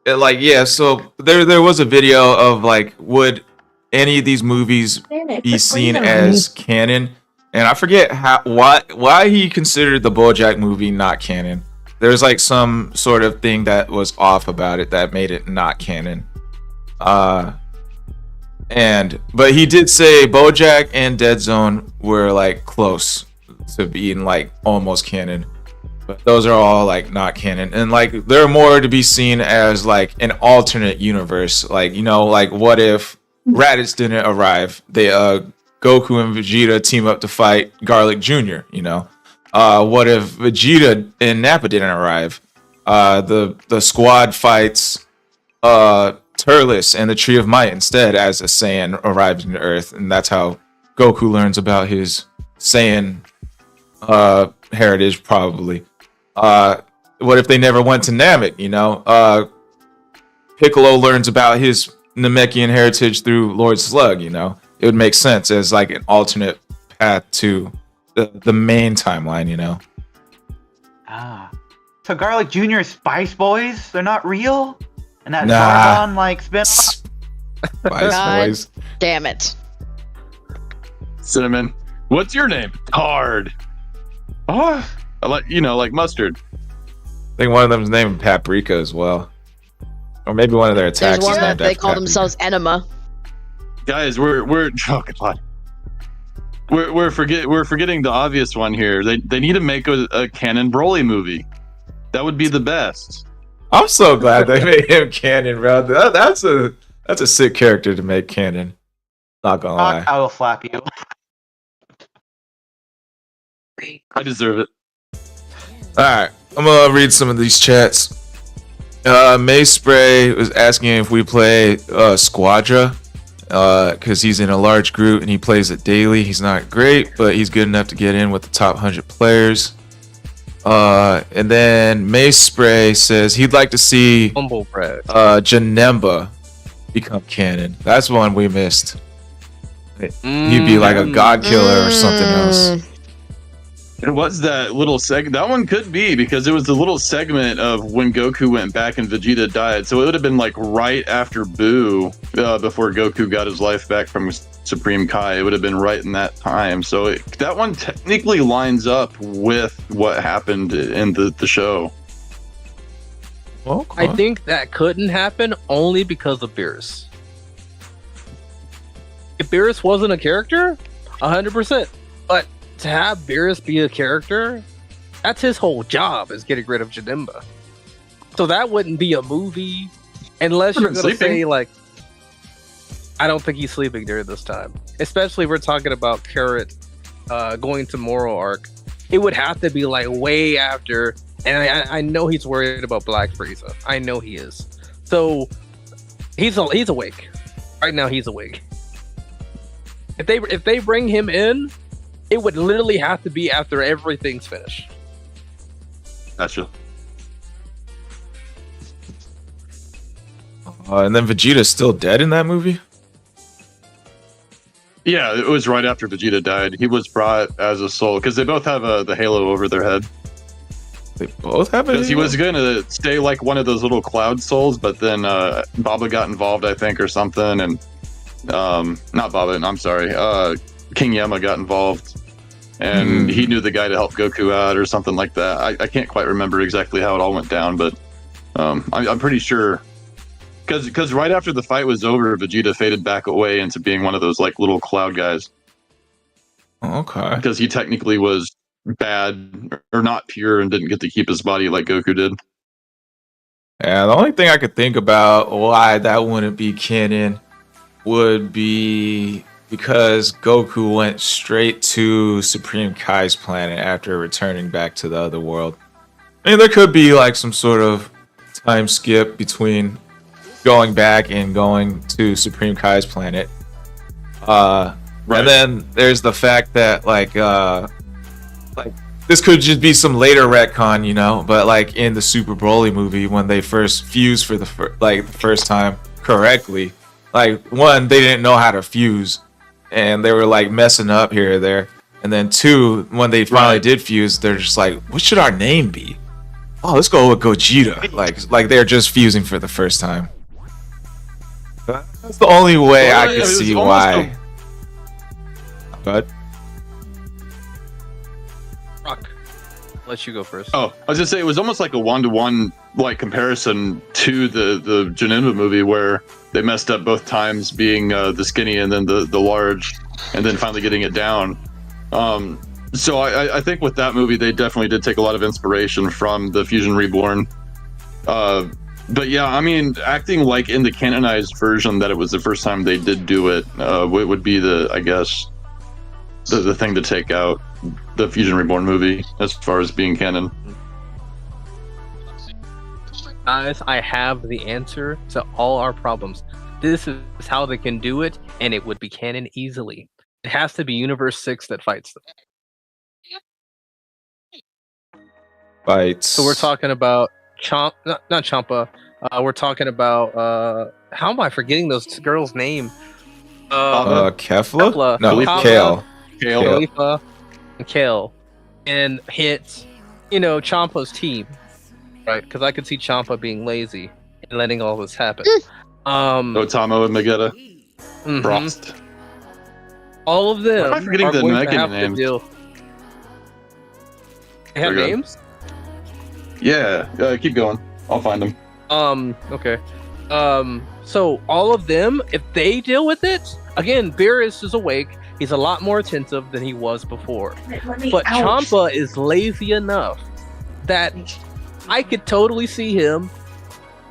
A: Like yeah. So there was a video of like, would any of these movies be seen as canon? And I forget why he considered the BoJack movie not canon. There's like some sort of thing that was off about it that made it not canon. But he did say BoJack and Dead Zone were like close to being like almost canon. But those are all like not canon, and like they're more to be seen as like an alternate universe. Like, you know, like what if Raditz didn't arrive? They Goku and Vegeta team up to fight Garlic Jr. You know, what if Vegeta and Nappa didn't arrive? The squad fights Turles and the Tree of Might instead, as a Saiyan arrives into Earth, and that's how Goku learns about his Saiyan heritage, probably. What if they never went to Namek? You know, Piccolo learns about his Namekian heritage through Lord Slug. You know, it would make sense as like an alternate path to the main timeline. You know.
E: Ah. So Garlic Jr. Spice Boys, they're not real? And that
A: Nah.
E: Zarbon like spin-off?
A: Spice
D: God.
A: Boys.
D: Damn it.
B: Cinnamon. What's your name? Hard. Oh, I like, you know, like mustard.
A: I think one of them's named Paprika as well. Or maybe one of their attacks
D: There's one
A: is
D: that
A: named
D: they
A: after
D: call
A: Paprika.
D: themselves Enema.
B: Guys, we're oh god. We're forgetting the obvious one here. They need to make a canon Broly movie. That would be the best.
A: I'm so glad they made him canon, bro. That's a sick character to make canon. Not gonna lie.
E: I will slap you.
B: I deserve it.
A: Alright, I'm gonna read some of these chats. May Spray was asking if we play Squadra. Because he's in a large group and he plays it daily. He's not great, but he's good enough to get in with the top 100 players. And then May Spray says he'd like to see Janemba become canon. That's one we missed. He'd be like a god killer or something else.
B: It was that little segment. That one could be because it was the little segment of when Goku went back and Vegeta died. So it would have been like right after Boo, before Goku got his life back from Supreme Kai. It would have been right in that time. So that one technically lines up with what happened in the show.
C: I think that couldn't happen only because of Beerus. If Beerus wasn't a character, 100%. But to have Beerus be a character, that's his whole job, is getting rid of Janemba. So that wouldn't be a movie unless you're going to say, like, I don't think he's sleeping during this time. Especially if we're talking about Carrot going to Moral Arc. It would have to be, like, way after. And I know he's worried about Black Frieza. I know he is. So he's awake. Right now, he's awake. If they bring him in, it would literally have to be after everything's finished.
B: Gotcha.
A: And then Vegeta's still dead in that movie?
B: Yeah, it was right after Vegeta died. He was brought as a soul because they both have the halo over their head.
A: They both have it?
B: Because he was going to stay like one of those little cloud souls, but then Baba got involved, I think, or something. And not Baba, I'm sorry. King Yama got involved. And he knew the guy to help Goku out or something like that. I can't quite remember exactly how it all went down, but I'm pretty sure. Because right after the fight was over, Vegeta faded back away into being one of those like little cloud guys.
A: Okay.
B: Because he technically was bad or not pure and didn't get to keep his body like Goku did.
A: Yeah, the only thing I could think about why that wouldn't be canon would be because Goku went straight to Supreme Kai's planet after returning back to the other world. I mean, there could be like some sort of time skip between going back and going to Supreme Kai's planet. Right. And then there's the fact that like this could just be some later retcon, you know, but like in the Super Broly movie when they first fused for the first time correctly, like one, they didn't know how to fuse and they were like messing up here or there. And then two, when they finally did fuse, they're just like, what should our name be? Oh, let's go with Gogeta. Like they're just fusing for the first time. That's the only way I could see why. But
C: Rock, I'll let you go first.
B: Oh, I was gonna say it was almost like a 1-to-1 like comparison to the Janemba movie where they messed up both times, being the skinny and then the large, and then finally getting it down. So I think with that movie they definitely did take a lot of inspiration from the Fusion Reborn. But yeah, I mean, acting like in the canonized version that it was the first time they did do it, would be I guess the thing to take out the Fusion Reborn movie as far as being canon.
C: Guys, I have the answer to all our problems. This is how they can do it, and it would be canon easily. It has to be Universe 6 that fights them.
A: fights.
C: So we're talking about not Champa. We're talking about how am I forgetting those girls' name?
A: Kefla? No,
C: Kefla,
A: Kale.
C: Khalifa, and Kale, and hit, Champa's team, right? Because I could see Champa being lazy and letting all this happen.
B: Otamo and Megetta.
C: Mhm.
B: Frost.
C: All of them
B: Why am I forgetting
C: are
B: the
C: going to
B: Megan
C: have
B: names?
C: to deal. They have
B: There we go.
C: names?
B: Yeah, keep going. I'll find them.
C: Okay. So all of them, if they deal with it, again, Beerus is awake. He's a lot more attentive than he was before. But Champa is lazy enough that I could totally see him.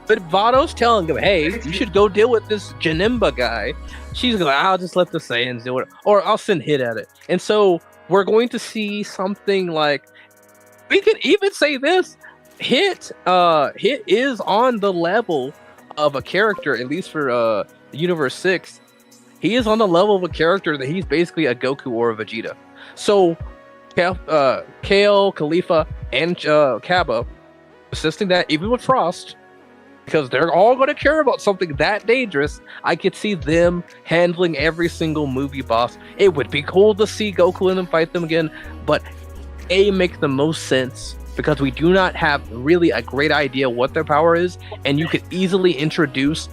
C: But Vado's telling him, hey, you should go deal with this Janimba guy. She's like, I'll just let the Saiyans do it. Or I'll send Hit at it. And so we're going to see something like, we can even say this, Hit is on the level of a character, at least for Universe 6. He is on the level of a character that he's basically a Goku or a Vegeta. So Kale, Khalifa, and Kaba assisting that, even with Frost, because they're all going to care about something that dangerous. I could see them handling every single movie boss. It would be cool to see Goku and them fight them again, but A, make the most sense because we do not have really a great idea what their power is, and you could easily introduce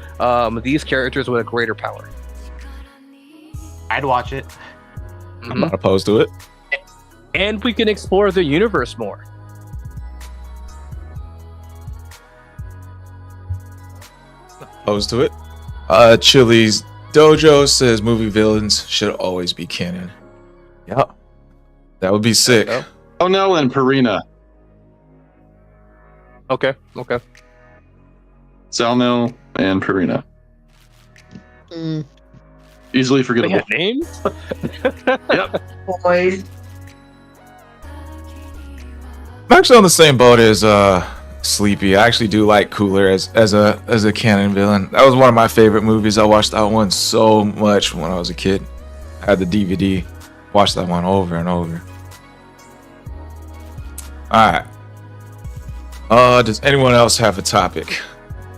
C: these characters with a greater power.
E: I'd watch it.
A: I'm not opposed to it.
C: And we can explore the universe more.
A: Opposed to it. Chili's Dojo says movie villains should always be canon. Yeah, that would be sick.
B: Oh no, and Purina.
C: Okay.
B: Salmo and Purina. Easily
C: They
B: forgettable.
C: have names?
B: Yep.
F: Boys.
A: I'm actually on the same boat as Sleepy. I actually do like Cooler as a canon villain. That was one of my favorite movies. I watched that one so much when I was a kid. I had the DVD. Watched that one over and over. Alright. Does anyone else have a topic?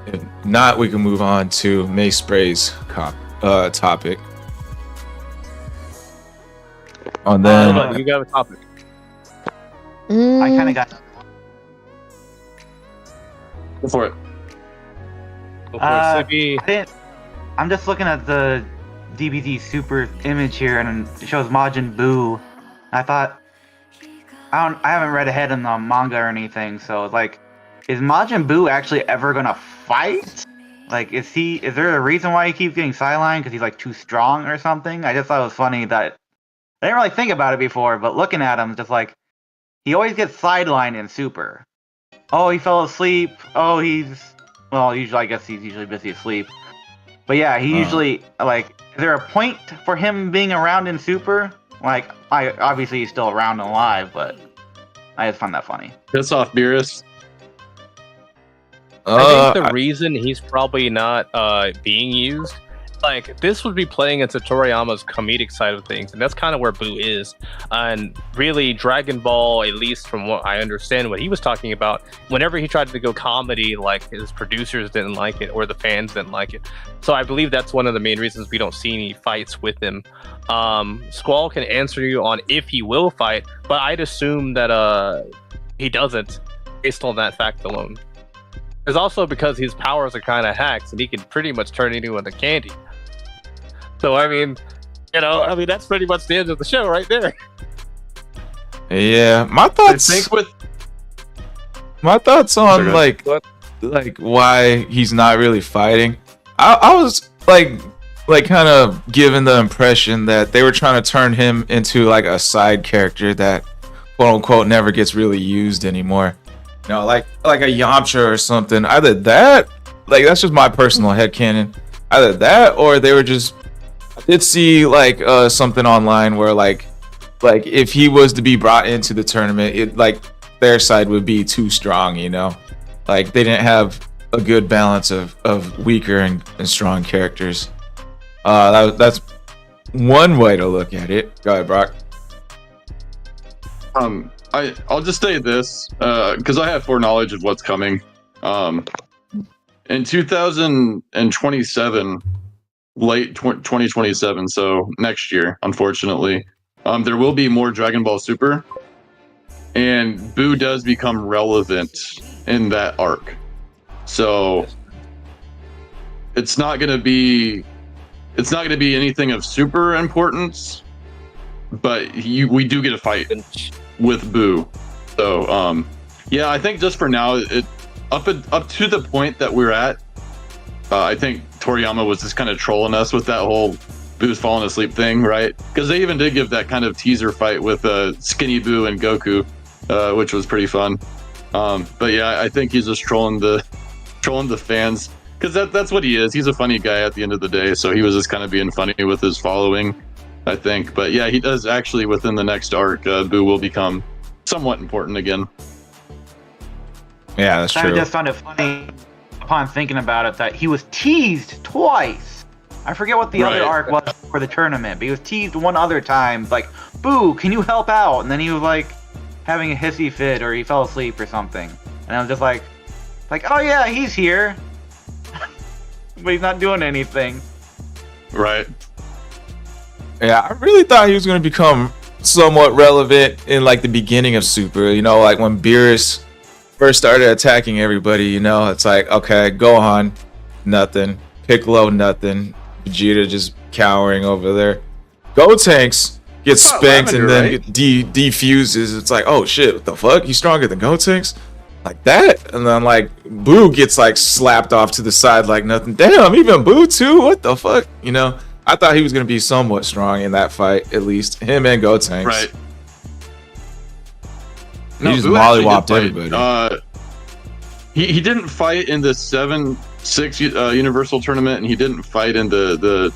A: If not, we can move on to May Spray's topic. And then
C: You got a topic.
E: I kind of got.
B: Go for it.
C: Go for it, Sleepy.
E: I'm just looking at the DBZ Super image here, and it shows Majin Buu. I thought I haven't read ahead in the manga or anything, so like, is Majin Buu actually ever gonna fight? Like, is there a reason why he keeps getting sidelined? Because he's like too strong or something? I just thought it was funny that I didn't really think about it before, but looking at him, just like, he always gets sidelined in Super. Oh, he fell asleep. Oh, usually I guess he's usually busy asleep. But yeah, he usually, like, is there a point for him being around in Super? Like, obviously he's still around and alive, but I just find that funny.
B: Piss off, Beerus.
C: I think the reason he's probably not being used, like, this would be playing into Toriyama's comedic side of things, and that's kind of where Boo is. And really, Dragon Ball, at least from what I understand, what he was talking about, whenever he tried to go comedy, like, his producers didn't like it, or the fans didn't like it. So I believe that's one of the main reasons we don't see any fights with him. Squall can answer you on if he will fight, but I'd assume that he doesn't, based on that fact alone. There's also because his powers are kind of hacks, and he can pretty much turn anyone to candy. So, I mean, that's pretty much the end of the show right there.
A: Yeah, my thoughts on like why he's not really fighting. I was like kind of given the impression that they were trying to turn him into like a side character that quote unquote never gets really used anymore. You know, like a Yamcha or something. Either that, like, that's just my personal headcanon. Either that, or they were just. I did see like something online where like if he was to be brought into the tournament, it like their side would be too strong. You know, like they didn't have a good balance of weaker and strong characters. That's one way to look at it. Go ahead, Brock.
B: I'll just say this because I have foreknowledge of what's coming. In 2027, late 2027, so next year, unfortunately, there will be more Dragon Ball Super, and Boo does become relevant in that arc. So it's not gonna be anything of super importance, but we do get a fight with Boo. So Yeah, I think just for now, up to the point that we're at, I think Toriyama was just kind of trolling us with that whole Boo's falling asleep thing, right? Because they even did give that kind of teaser fight with Skinny Boo and Goku, which was pretty fun. But yeah, I think he's just trolling the fans, because that's what he is. He's a funny guy at the end of the day, so he was just kind of being funny with his following, I think. But yeah, he does actually, within the next arc, Boo will become somewhat important again.
A: Yeah, that's true.
E: I just found it funny upon thinking about it that he was teased twice. I forget what the other arc was for the tournament, but he was teased one other time, like, Boo, can you help out? And then he was like having a hissy fit, or he fell asleep or something. And I was just like, oh yeah, he's here. But he's not doing anything.
B: Right.
A: Yeah, I really thought he was going to become somewhat relevant in like the beginning of Super. You know, like when Beerus first started attacking everybody, you know, it's like, okay, Gohan, nothing. Piccolo, nothing. Vegeta just cowering over there. Gotenks gets spanked and then defuses. It's like, oh shit, what the fuck? He's stronger than Gotenks? Like that? And then like Boo gets like slapped off to the side like nothing. Damn, even Boo too? What the fuck? You know, I thought he was going to be somewhat strong in that fight, at least. Him and Gotenks.
B: Right.
A: He just mollywopped everybody.
B: He didn't fight in the 7-6 Universal Tournament, and he didn't fight in the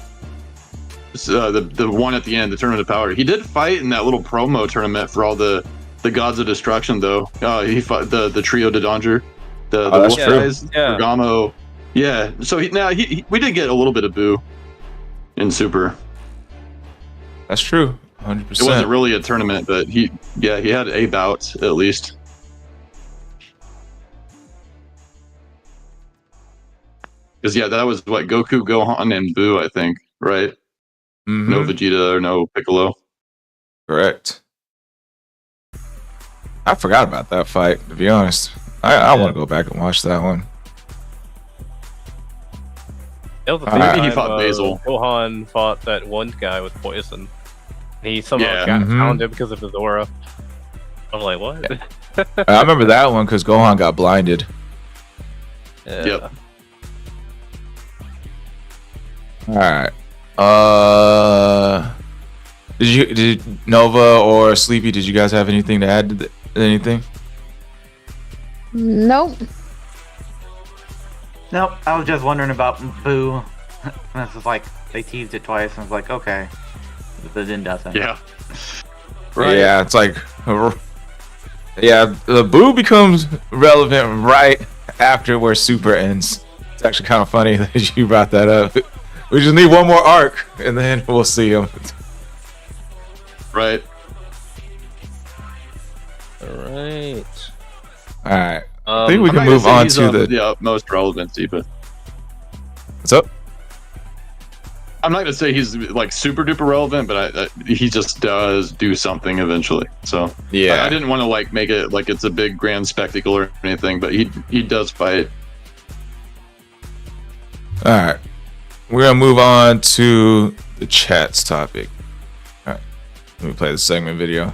B: one at the end, the Tournament of Power. He did fight in that little promo tournament for all the Gods of Destruction, though. He fought the trio de Danger, the
A: that's
B: Wolf
A: true.
B: guys, Bergamo. Yeah, so we did get a little bit of Boo in Super.
A: That's true. 100%.
B: It wasn't really a tournament, but he had a bout at least. Because that was what, Goku, Gohan, and Boo, I think, right?
A: Mm-hmm.
B: No Vegeta or no Piccolo.
A: Correct. I forgot about that fight, to be honest. I want to go back and watch that one.
C: That was the
B: Maybe he fought Basil.
C: Gohan fought that one guy with poison. He somehow got pounded because of his aura. I'm like, what?
A: I remember that one because Gohan got blinded.
C: Yeah.
B: Yep.
A: All right. Did Nova or Sleepy? Did you guys have anything to add to anything?
D: Nope.
E: Nope. I was just wondering about Boo. This is like they teased it twice, and I was like, okay, but then doesn't.
B: Yeah.
A: Right. Yeah, it's like, the Boo becomes relevant right after where Super ends. It's actually kind of funny that you brought that up. We just need one more arc, and then we'll see him.
B: Right.
C: Alright.
A: Alright. I think we can move on to the
B: utmost relevancy, but
A: what's up?
B: I'm not gonna say he's like super duper relevant, but he just does do something eventually. So
A: yeah,
B: I didn't want to like make it like it's a big grand spectacle or anything, but he does fight.
A: Alright. We're gonna move on to the chat's topic. Alright. Let me play the segment video.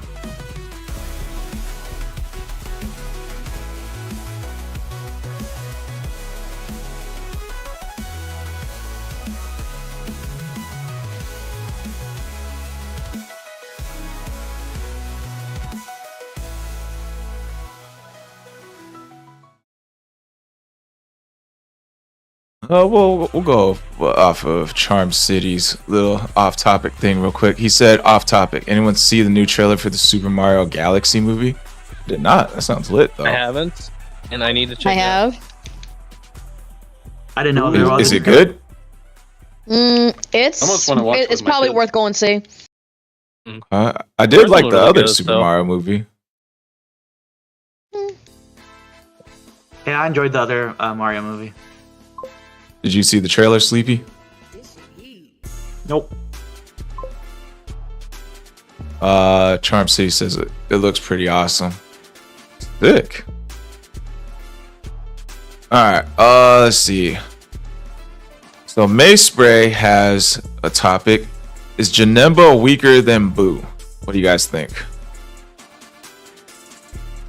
A: We'll go off of Charm City's little off-topic thing real quick. He said, off-topic. Anyone see the new trailer for the Super Mario Galaxy movie? Did not. That sounds lit, though.
C: I haven't, and I need to check.
D: I have.
E: I didn't know there was.
A: Is it good?
D: It's probably worth going to see.
A: I did like the other Super Mario movie.
E: Yeah, I enjoyed the other Mario movie.
A: Did you see the trailer, Sleepy?
E: Nope.
A: Charm City says it looks pretty awesome. Sick. Alright, let's see. So May Spray has a topic. Is Janemba weaker than Boo? What do you guys think?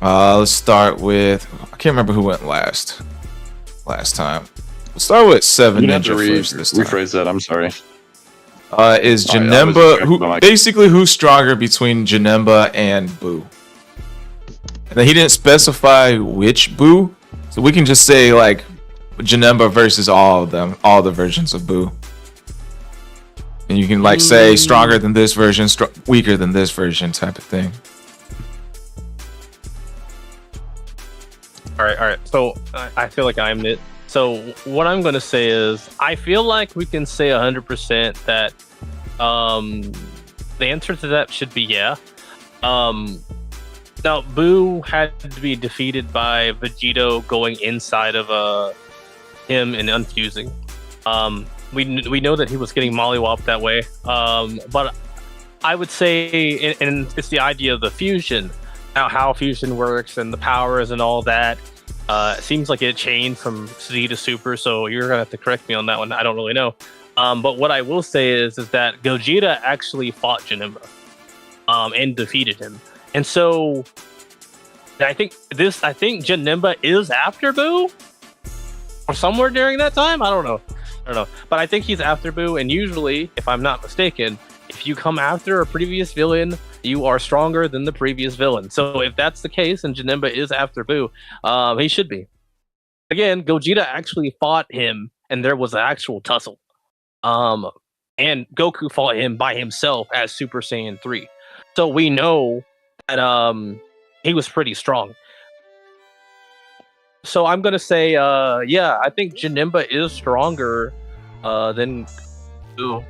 A: Let's start with, I can't remember who went last time. Let's start with Seven
B: You have to
A: Ninja first this time.
B: rephrase that. I'm sorry.
A: Is
B: Sorry, I was
A: Janemba,
B: distracted.
A: basically who's stronger between Janemba and Boo? And then he didn't specify which Boo, so we can just say like Janemba versus all of them, all the versions of Boo. And you can like say stronger than this version, weaker than this version type of thing.
C: All right. So I feel like I'm it. So what I'm going to say is, I feel like we can say 100% that the answer to that should be yeah. Now, Boo had to be defeated by Vegito going inside of him and unfusing. We know that he was getting mollywopped that way. But I would say, and it's the idea of the fusion, how fusion works and the powers and all that. It seems like it changed from Z to Super, so you're gonna have to correct me on that one. I don't really know. But what I will say is that Gogeta actually fought Janemba, and defeated him. And so I think Janemba is after Boo, or somewhere during that time. I don't know. But I think he's after Boo, and usually, if I'm not mistaken, if you come after a previous villain, you are stronger than the previous villain. So if that's the case, and Janemba is after Boo, he should be. Again, Gogeta actually fought him, and there was an actual tussle. And Goku fought him by himself as Super Saiyan 3. So we know that he was pretty strong. So I'm gonna say, yeah, I think Janemba is stronger than Boo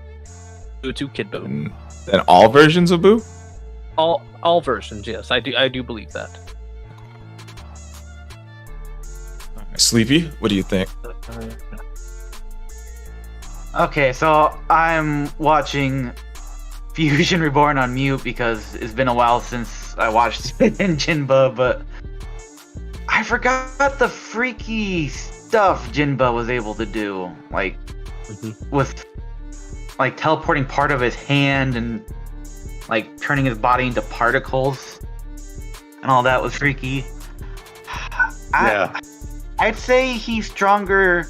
C: to Kid Boo.
A: Than all versions of Boo?
C: All versions, yes. I do believe that.
A: Sleepy, what do you think?
E: Okay, so I'm watching Fusion Reborn on mute because it's been a while since I watched Jinba, but I forgot the freaky stuff Jinba was able to do, like with like teleporting part of his hand and like turning his body into particles, and all that was freaky.
B: Yeah.
E: I'd say he's stronger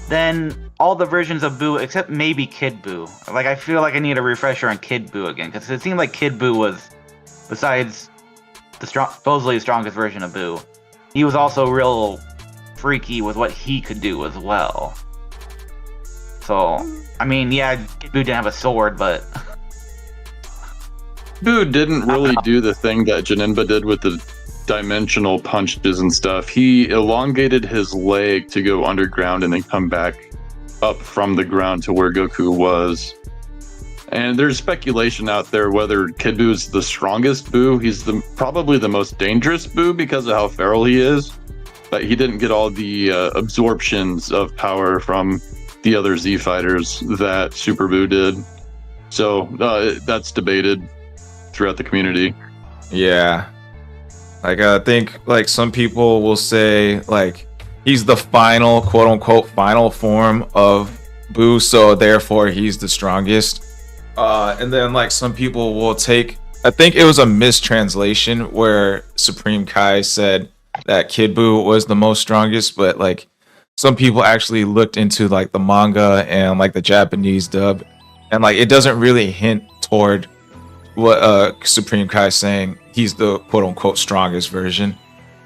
E: than all the versions of Boo except maybe Kid Boo. Like, I feel like I need a refresher on Kid Boo again, because it seemed like Kid Boo was, besides the supposedly the strongest version of Boo, he was also real freaky with what he could do as well. So, I mean, yeah, Kid Boo didn't have a sword, but
B: Boo didn't really do the thing that Janemba did with the dimensional punches and stuff. He elongated his leg to go underground and then come back up from the ground to where Goku was. And there's speculation out there whether Kid Boo is the strongest Boo. He's probably the most dangerous Boo because of how feral he is. But he didn't get all the absorptions of power from the other Z fighters that Super Boo did. So that's debated throughout the community.
A: Yeah. Like, I think, like, some people will say, like, he's the final, quote-unquote, final form of Boo, so therefore he's the strongest. And then, like, some people will take... I think it was a mistranslation where Supreme Kai said that Kid Boo was the most strongest, but, like, some people actually looked into, like, the manga and, like, the Japanese dub, and, like, it doesn't really hint toward what Supreme Kai is saying he's the quote-unquote strongest version.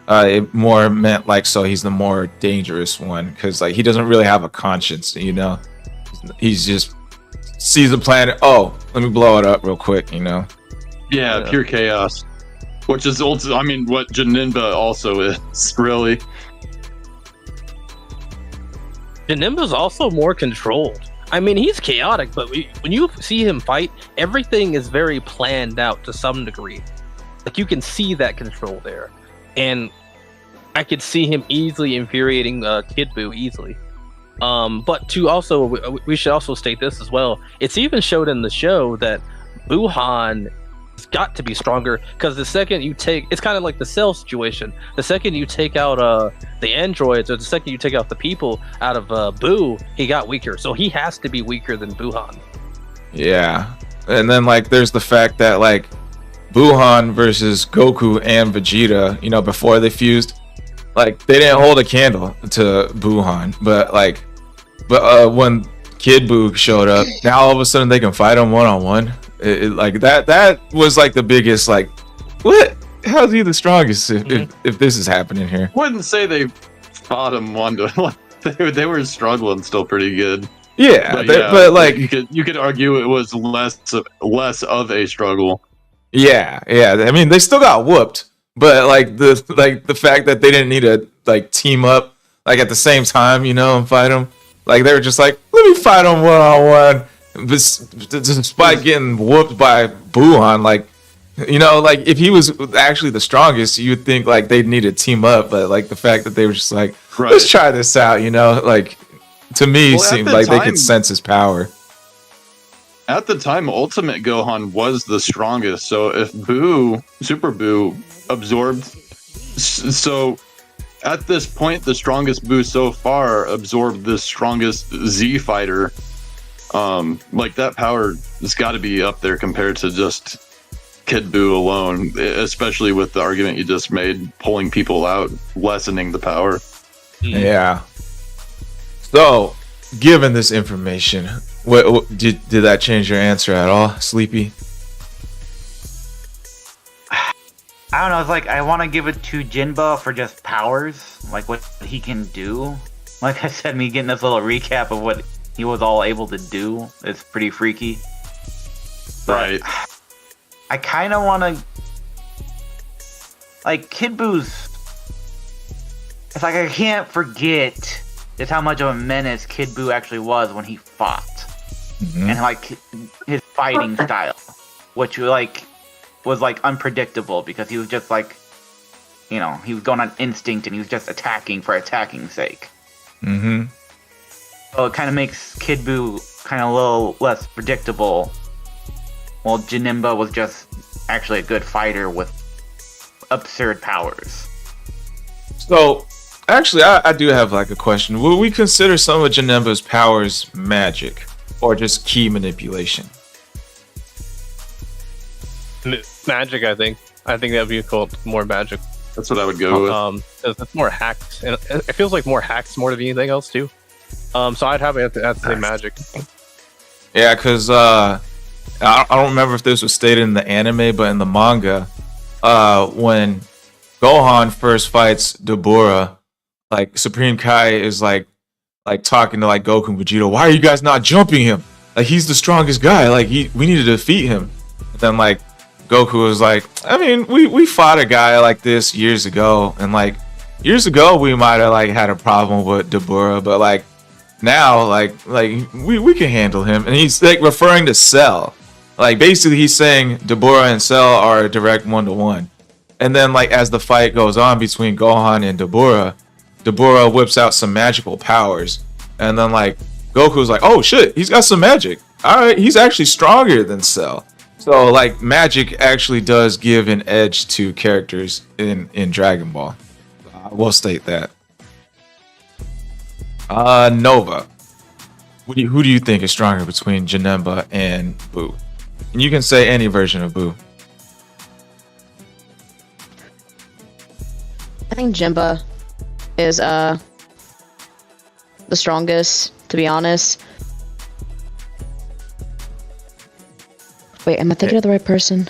A: It more meant like, so he's the more dangerous one, because like he doesn't really have a conscience, you know. He's just sees the planet, oh, let me blow it up real quick, you know.
B: Yeah, pure chaos, which is also, I mean, what Janemba also is, really.
C: Janemba's also more controlled. I mean, he's chaotic, but when you see him fight, everything is very planned out to some degree. Like, you can see that control there. And I could see him easily infuriating Kid Boo easily. But we should also state this as well. It's even showed in the show that Buhan has got to be stronger, because the second you take, it's kind of like the Cell situation. The second you take out the androids, or the second you take out the people out of Boo, he got weaker. So he has to be weaker than Buhan.
A: Yeah. And then like there's the fact that like Buhan versus Goku and Vegeta, you know, before they fused, like they didn't hold a candle to Buhan, but when Kid Buu showed up, now all of a sudden they can fight him one-on-one. Like that was like the biggest, like, what? How's he the strongest if this is happening here?
B: I wouldn't say they fought him one to one. They were struggling still pretty good.
A: Yeah, but like
B: you could argue it was less of a struggle.
A: Yeah. I mean, they still got whooped, but like the fact that they didn't need to like team up like at the same time, you know, and fight them. Like they were just like, let me fight them one-on-one, despite getting whooped by Buhan. Like, you know, like if he was actually the strongest, you would think like they'd need to team up, but like the fact that they were just like, let's try this out, you know, like to me seemed like they could sense his power.
B: At the time, Ultimate Gohan was the strongest. So if Super Buu absorbed, so at this point, the strongest Buu so far absorbed the strongest Z fighter. Like that power has got to be up there compared to just Kid Buu alone, especially with the argument you just made, pulling people out, lessening the power.
A: Yeah. So, given this information, what did that change your answer at all, Sleepy?
E: I don't know. It's like I want to give it to Jinba for just powers, like what he can do. Like I said, me getting this little recap of what he was all able to do is pretty freaky. But
B: Right.
E: I kind of want to, like, Kid Buu's. It's like I can't forget just how much of a menace Kid Buu actually was when he fought, and like his fighting style, which like was like unpredictable because he was just like, you know, he was going on instinct and he was just attacking for attacking's sake.
A: Mm-hmm.
E: So it kind of makes Kid Buu kind of a little less predictable. While Janemba was just actually a good fighter with absurd powers.
A: So, actually, I do have like a question. Will we consider some of Janemba's powers magic or just key manipulation?
C: Magic, I think. I think that would be called more magic.
B: That's what I would go with.
C: It's more hacked, and it feels like more hacks more than anything else too. So I'd have to say magic.
A: Yeah, because I don't remember if this was stated in the anime, but in the manga, when Gohan first fights Dabura, like Supreme Kai is like talking to like Goku and Vegeta. Why are you guys not jumping him? Like he's the strongest guy. Like we need to defeat him. And then like Goku was like, I mean, we fought a guy like this years ago, and like years ago we might have like had a problem with Dabura, but like now like we can handle him. And he's like referring to Cell. Like basically he's saying Dabura and Cell are a direct 1-to-1. And then like as the fight goes on between Gohan and Dabura whips out some magical powers. And then like Goku's like, oh shit, he's got some magic. Alright, he's actually stronger than Cell. So like magic actually does give an edge to characters in Dragon Ball. I will state that. Nova. Who do you think is stronger between Janemba and Buu? And you can say any version of Buu.
D: I think Jinba is the strongest, to be honest. Wait, am I thinking of the right person?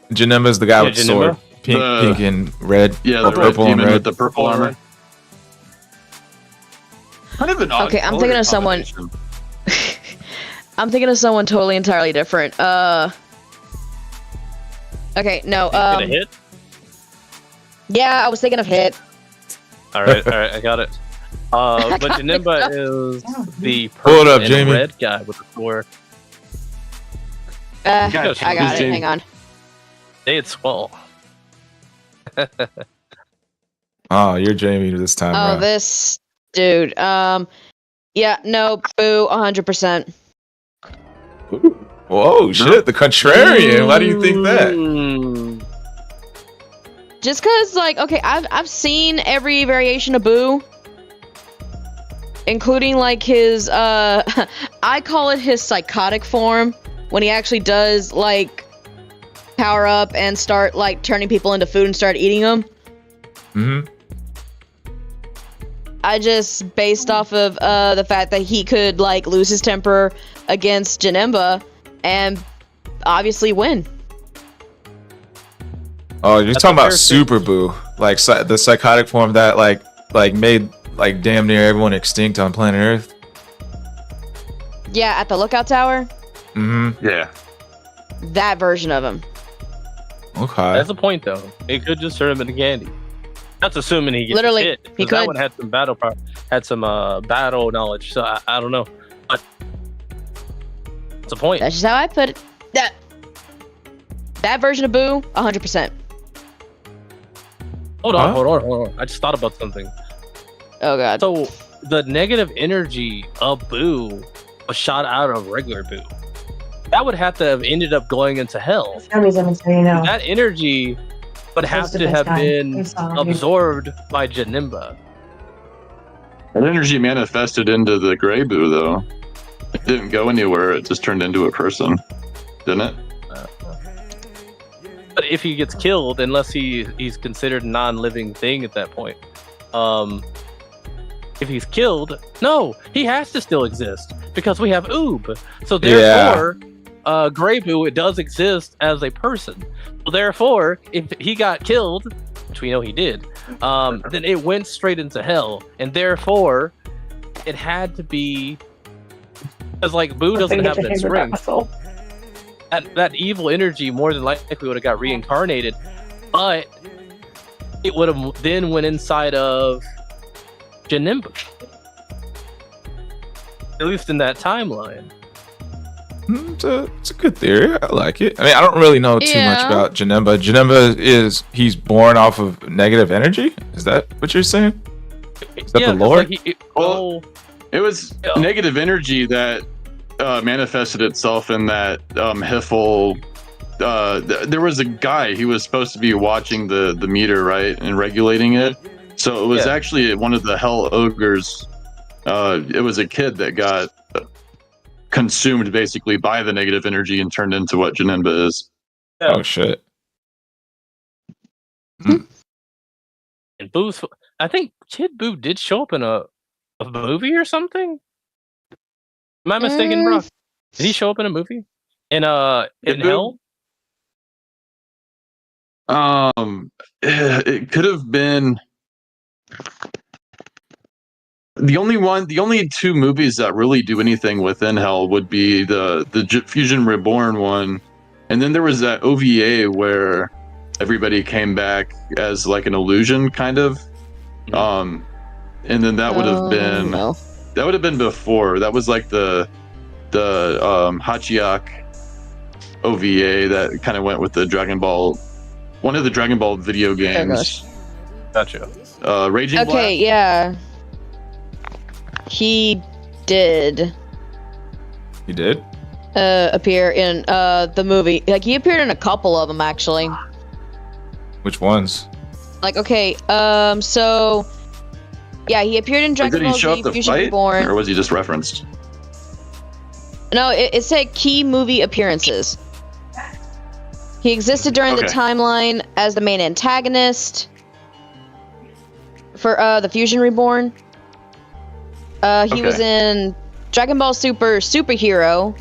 A: Janemba is the guy with the sword. Pink and red.
B: Yeah, the
A: purple and red.
B: with the purple armor. Kind of an odd
D: Okay, I'm
B: color
D: thinking of someone.
B: combination.
D: I'm thinking of someone totally entirely different. Okay, no.
C: Gonna hit?
D: Yeah, I was thinking of Hit.
C: All right, I got it. But Janemba is the
A: Hold
C: purple
A: up,
C: and
A: Jamie.
C: red guy with the sword.
D: I
C: Gotcha.
D: got it.
B: Jamie.
D: Hang on.
C: They had Swell.
A: Oh, you're Jamie this time.
D: Oh,
A: around.
D: this dude. Yeah, no, Boo, 100%.
A: Whoa, shit, the contrarian. Why do you think that?
C: Mm.
D: Just cause, like, okay, I've seen every variation of Boo, including like his I call it his psychotic form when he actually does like power up and start like turning people into food and start eating them.
A: Mm-hmm.
D: I just based off of the fact that he could like lose his temper against Janemba and obviously win.
A: Oh, you're
C: That's
A: talking
C: a
A: about
C: fair
A: Super Boo, like the psychotic form that like made like damn near everyone extinct on planet Earth.
D: Yeah, at the lookout tower.
A: Mm-hmm.
B: Yeah.
D: That version of him.
A: Okay.
C: That's the point, though. It could just turn him into candy. That's assuming he gets
D: Literally,
C: hit.
D: he
C: 'cause that
D: could.
C: one had some battle knowledge. So I don't know. But that's the point.
D: That's just how I put it. That version of Boo, 100%.
C: Hold on. I just thought about something.
D: Oh god.
C: So the negative energy of Boo was shot out of regular Boo. That would have to have ended up going into hell. That energy would have to have been absorbed by Janemba.
B: That energy manifested into the Grey Boo, though. It didn't go anywhere. It just turned into a person, didn't it?
C: But if he gets killed, unless he's considered a non-living thing at that point, if he's killed, no, he has to still exist because we have Oob. So therefore, Grey Boo, it does exist as a person. So therefore, if he got killed, which we know he did, then it went straight into hell, and therefore, it had to be because like Boo doesn't have that strength. That evil energy more than likely would have got reincarnated, but it would have then went inside of Janemba. At least in that timeline.
A: It's a good theory. I like it. I mean, I don't really know too much about Janemba. Janemba he's born off of negative energy? Is that what you're saying? Is that the lore?
B: It was negative energy that manifested itself in that Hiffle. There was a guy, he was supposed to be watching the meter, right, and regulating it. So it was actually one of the Hell Ogres. It was a kid that got consumed basically by the negative energy and turned into what Janemba is.
A: Oh shit.
C: And Boo's, I think Kid Boo did show up in a movie or something. Am I mistaken, Brock? Did he show up in a movie? In Hell?
B: It could have been the only two movies that really do anything within Hell would be the Fusion Reborn one, and then there was that OVA where everybody came back as like an illusion, kind of. And then that would have been that would have been before. That was like the Hachiak OVA that kind of went with the Dragon Ball, one of the Dragon Ball video games.
C: Gotcha.
B: Raging Blast?
D: Okay, yeah. He did.
A: He did?
D: Appear in the movie. Like, he appeared in a couple of them, actually.
A: Which ones?
D: Like, okay, so... Yeah, he appeared in Dragon Ball Z Fusion Reborn.
B: Or was he just referenced?
D: No, it said key movie appearances. He existed during the timeline as the main antagonist for the Fusion Reborn. He was in Dragon Ball Super Superhero.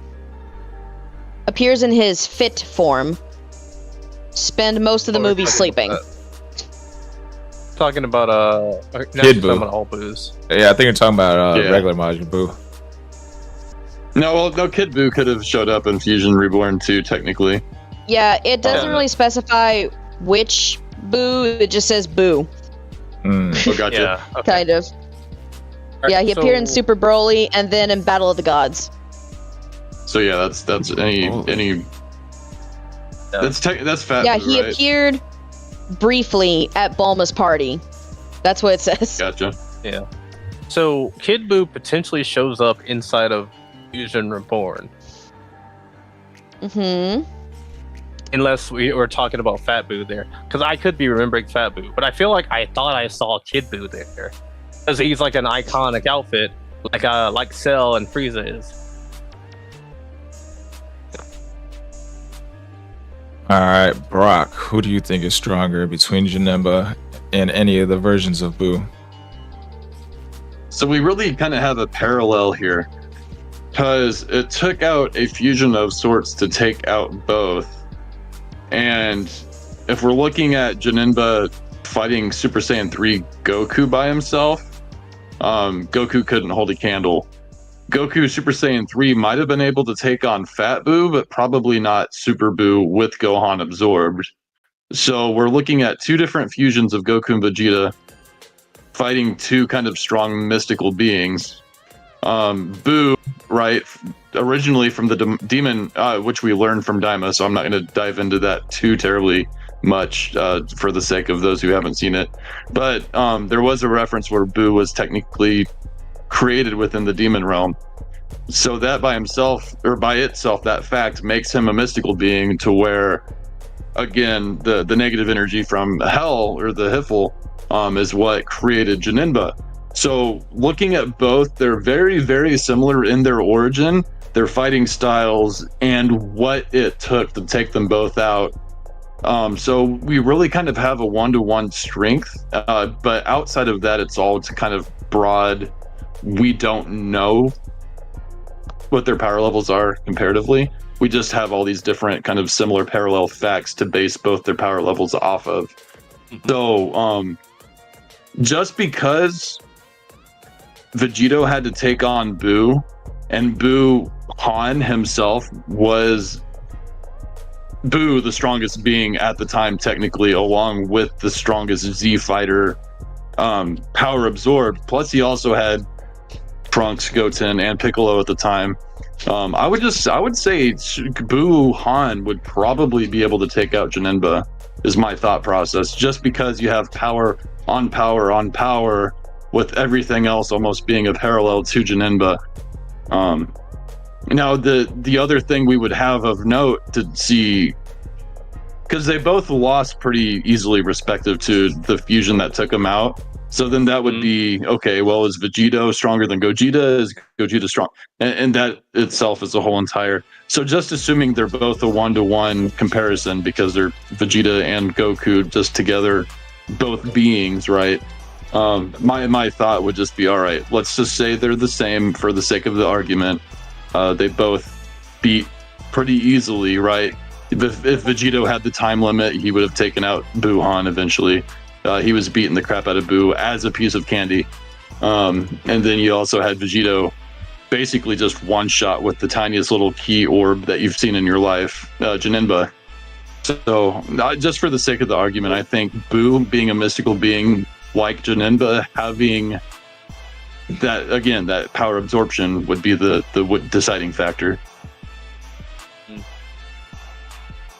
D: Appears in his fit form. Spend most of the movie sleeping.
C: Talking about
A: Kid Boo.
C: All Boos.
A: Yeah, I think you're talking about regular Majin Buu.
B: No, Kid Boo could have showed up in Fusion Reborn too, technically.
D: Yeah, it doesn't really specify which Boo. It just says Boo.
B: Oh, gotcha.
C: Yeah,
D: Kind of. Yeah, he appeared in Super Broly and then in Battle of the Gods.
B: So yeah, that's any that's Fat
D: Yeah,
B: Boo,
D: he
B: right?
D: appeared briefly at Bulma's party. That's what it says.
B: Gotcha.
C: Yeah. So Kid Boo potentially shows up inside of Fusion Reborn. Unless we were talking about Fat Boo there. Because I could be remembering Fat Boo, but I feel like I thought I saw Kid Boo there. Because he's like an iconic outfit, like Cell and Frieza is.
A: All right, Brock, who do you think is stronger between Janemba and any of the versions of Boo?
B: So we really kind of have a parallel here, because it took out a fusion of sorts to take out both. And if we're looking at Janemba fighting Super Saiyan 3 Goku by himself, Goku couldn't hold a candle. Goku Super Saiyan 3 might have been able to take on Fat Boo, but probably not Super Boo with Gohan absorbed. So we're looking at two different fusions of Goku and Vegeta fighting two kind of strong mystical beings. Boo, right, originally from the demon, which we learned from Daima, so I'm not going to dive into that too terribly much for the sake of those who haven't seen it. But there was a reference where Boo was technically created within the demon realm. So that by himself, or by itself, that fact makes him a mystical being, to where, again, the negative energy from hell, or the Hiffle, is what created Janemba. So looking at both, they're very, very similar in their origin, their fighting styles, and what it took to take them both out. So we really kind of have a one-to-one strength, but outside of that, it's all kind of broad. We don't know what their power levels are comparatively. We just have all these different kind of similar parallel facts to base both their power levels off of. So just because Vegito had to take on Boo, and Boo Han himself was Boo, the strongest being at the time, technically, along with the strongest Z fighter, power absorbed. Plus, he also had Trunks, Goten, and Piccolo at the time. I would say Boo Han would probably be able to take out Janemba, is my thought process, just because you have power on power on power, with everything else almost being a parallel to Janemba. Now, the other thing we would have of note to see, because they both lost pretty easily respective to the fusion that took them out. So then that would be, okay, well, is Vegito stronger than Gogeta? Is Gogeta strong? And that itself is a whole entire... So just assuming they're both a one-to-one comparison, because they're Vegeta and Goku just together, both beings, right? My thought would just be, all right, let's just say they're the same for the sake of the argument. They both beat pretty easily, right? If Vegito had the time limit, he would have taken out Boo-Han eventually. He was beating the crap out of Boo as a piece of candy. And then you also had Vegito basically just one shot with the tiniest little key orb that you've seen in your life, Janemba. So just for the sake of the argument, I think Boo, being a mystical being like Janemba, having that, again, that power absorption would be the deciding factor.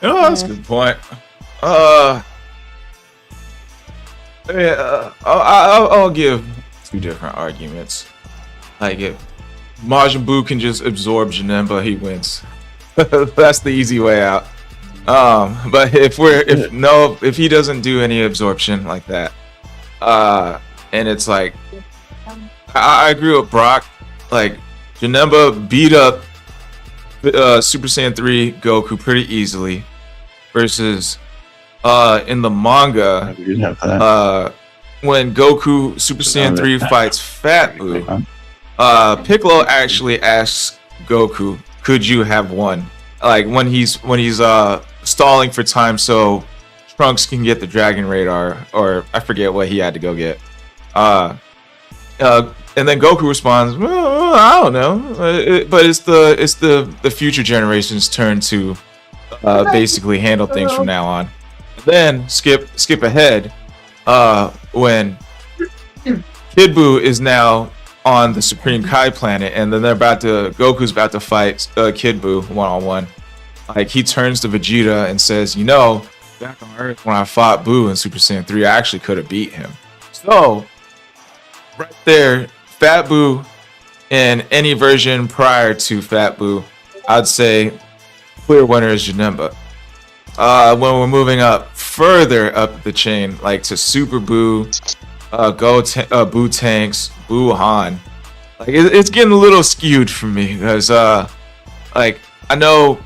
A: Oh, that's a good point. I'll give two different arguments. Like, if Majin Buu can just absorb Janemba, he wins. That's the easy way out. But if he doesn't do any absorption like that, and it's like, I agree with Brock. Like, Janemba beat up Super Saiyan 3 Goku pretty easily, versus in the manga, when Goku Super Saiyan 3 fights Fat Boo, Piccolo actually asks Goku, could you have won? Like, when he's stalling for time so Trunks can get the Dragon Radar, or I forget what he had to go get. And then Goku responds, well, I don't know, but it's the future generation's turn to basically handle things from now on. Then skip ahead, when Kid Buu is now on the Supreme Kai planet, and then Goku's about to fight Kid Buu one-on-one. Like, he turns to Vegeta and says, back on Earth when I fought Buu in Super Saiyan 3, I actually could have beat him. So, right there, Fat Buu in any version prior to Fat Buu, I'd say clear winner is Janemba. When we're moving up further up the chain, like to Super Buu, Buu Tanks, Buu Han, like it's getting a little skewed for me, because like, I know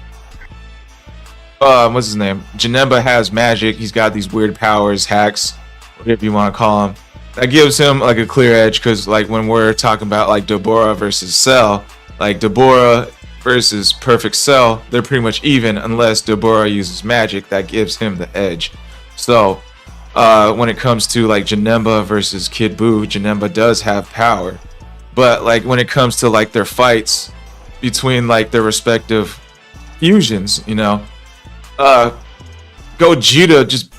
A: what's his name? Janemba has magic. He's got these weird powers, hacks, whatever you want to call them. That gives him like a clear edge because like when we're talking about like Deborah versus Cell, like Deborah versus Perfect Cell, they're pretty much even unless Deborah uses magic. That gives him the edge. So when it comes to like Janemba versus Kid Buu, Janemba does have power. But like when it comes to like their fights between like their respective fusions, you know, Gogeta just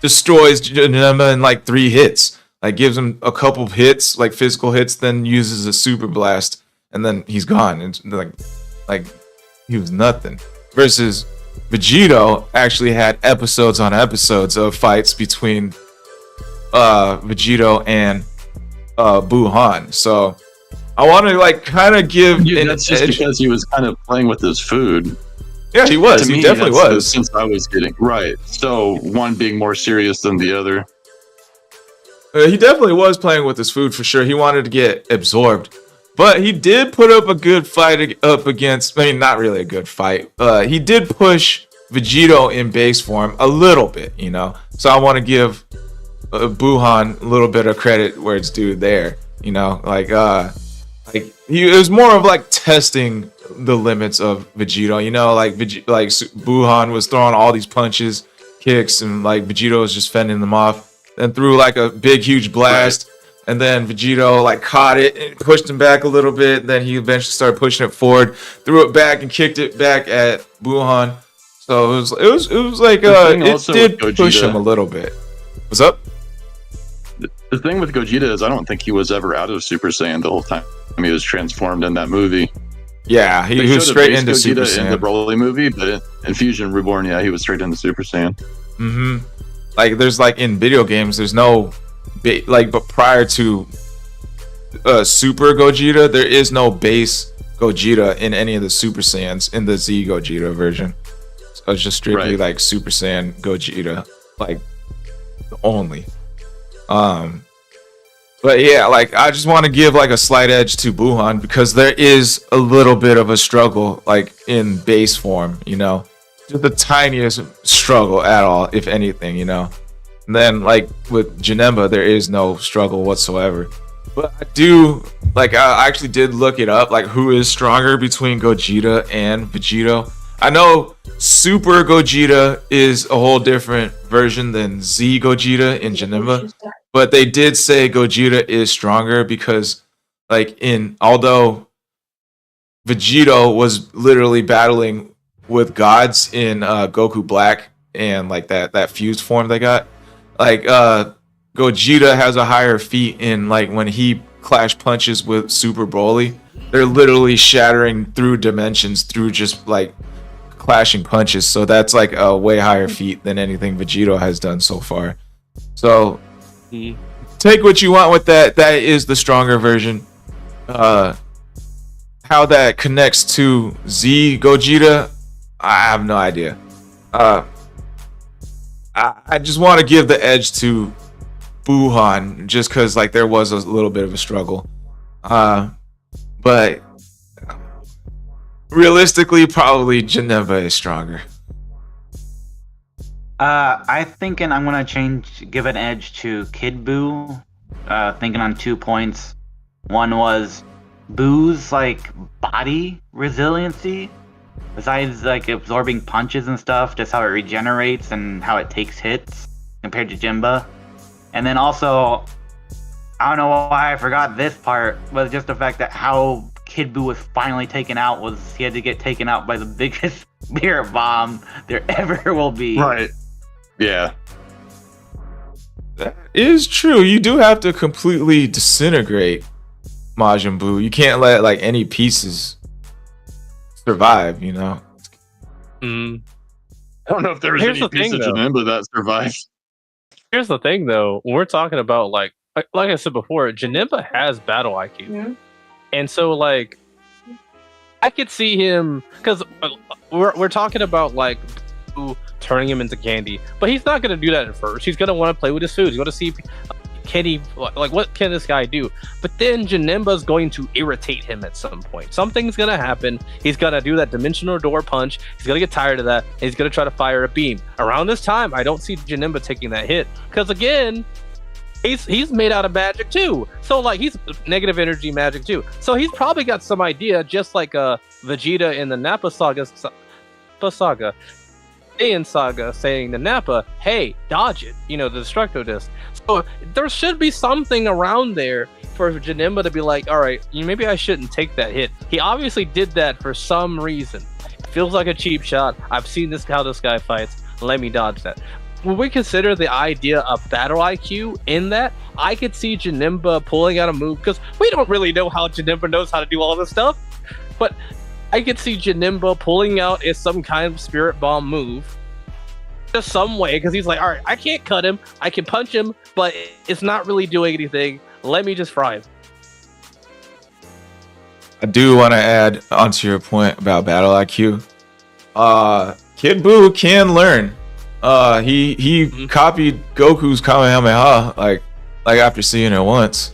A: destroys Janemba in like 3 hits. Like gives him a couple of hits, like physical hits, then uses a super blast, and then he's gone. And like he was nothing. Versus Vegito actually had episodes on episodes of fights between Vegito and Buhan. So I want to like kind of give.
B: Yeah, that's just because he was kind of playing with his food.
A: Yeah, he was. He definitely was.
B: Since I was getting right, so one being more serious than the other.
A: He definitely was playing with his food for sure. He wanted to get absorbed, but he did put up a good fight up against. I mean, not really a good fight. He did push Vegito in base form a little bit, you know. So I want to give Buhan a little bit of credit where it's due there, you know. Like it was more of like testing the limits of Vegito, you know. Like Buhan was throwing all these punches, kicks, and like Vegito was just fending them off. Then threw like a big huge blast, and then Vegito like caught it and pushed him back a little bit. Then he eventually started pushing it forward, threw it back and kicked it back at Buhan. So it was like it did push him a little bit. What's up?
B: The thing with Gogeta is I don't think he was ever out of Super Saiyan the whole time he was transformed in that movie.
A: Yeah, he was straight into Super Saiyan
B: in the Broly movie, but in Fusion Reborn, yeah, he was straight into Super Saiyan.
A: Mm-hmm. Like there's like in video games, there's no but prior to Super Gogeta, there is no base Gogeta in any of the Super Saiyans in the Z Gogeta version. So it's just strictly like Super Saiyan Gogeta, like only. But yeah, like I just want to give like a slight edge to Buhan because there is a little bit of a struggle like in base form, you know. Just the tiniest struggle at all, if anything, you know. And then like with Janemba, there is no struggle whatsoever. But I do like I actually did look it up, like who is stronger between Gogeta and Vegito. I know Super Gogeta is a whole different version than Z Gogeta in Janemba, but they did say Gogeta is stronger because like although Vegito was literally battling with gods in Goku Black and like that fused form they got, like Gogeta has a higher feat in like when he clash punches with Super Broly, they're literally shattering through dimensions through just like clashing punches. So that's like a way higher feat than anything Vegito has done so far. So take what you want with that. That is the stronger version. How that connects to Z Gogeta, I have no idea. I just want to give the edge to Buhan just because like there was a little bit of a struggle. But realistically, probably Janemba is stronger.
E: I thinking I'm gonna give an edge to Kid Buu. Thinking on 2 points. One was Buu's like body resiliency. Besides like absorbing punches and stuff, just how it regenerates and how it takes hits compared to Jimba. And then also, I don't know why I forgot this part, but just the fact that how Kid Buu was finally taken out was he had to get taken out by the biggest spirit bomb there ever will be.
B: Right. Yeah.
A: That is true. You do have to completely disintegrate Majin Buu. You can't let like any pieces survive, you know.
B: I don't know if there was any piece of Janemba that survived.
C: Here's the thing, though. When we're talking about like I said before, Janemba has battle IQ, and so like I could see him because we're talking about like turning him into candy, but he's not gonna do that at first. He's gonna want to play with his food. He's gonna see can he like what can this guy do? But then Janemba's going to irritate him at some point. Something's gonna happen. He's gonna do that dimensional door punch. He's gonna get tired of that. And he's gonna try to fire a beam. Around this time, I don't see Janemba taking that hit because again, he's made out of magic too. So like he's negative energy magic too. So he's probably got some idea, just like Vegeta in the Nappa saga, Saiyan saga, saying to Nappa, "Hey, dodge it." You know, the Destructo Disc. So there should be something around there for Janemba to be like, "All right, maybe I shouldn't take that hit." He obviously did that for some reason. It feels like a cheap shot. I've seen how this guy fights. Let me dodge that. When we consider the idea of battle IQ in that, I could see Janemba pulling out a move because we don't really know how Janemba knows how to do all this stuff, but I could see Janemba pulling out some kind of Spirit Bomb move, just some way, because he's like, all right, I can't cut him, I can punch him, but it's not really doing anything. Let me just fry him.
A: I do want to add onto your point about battle IQ. Kid Buu can learn. He copied Goku's Kamehameha like after seeing it once.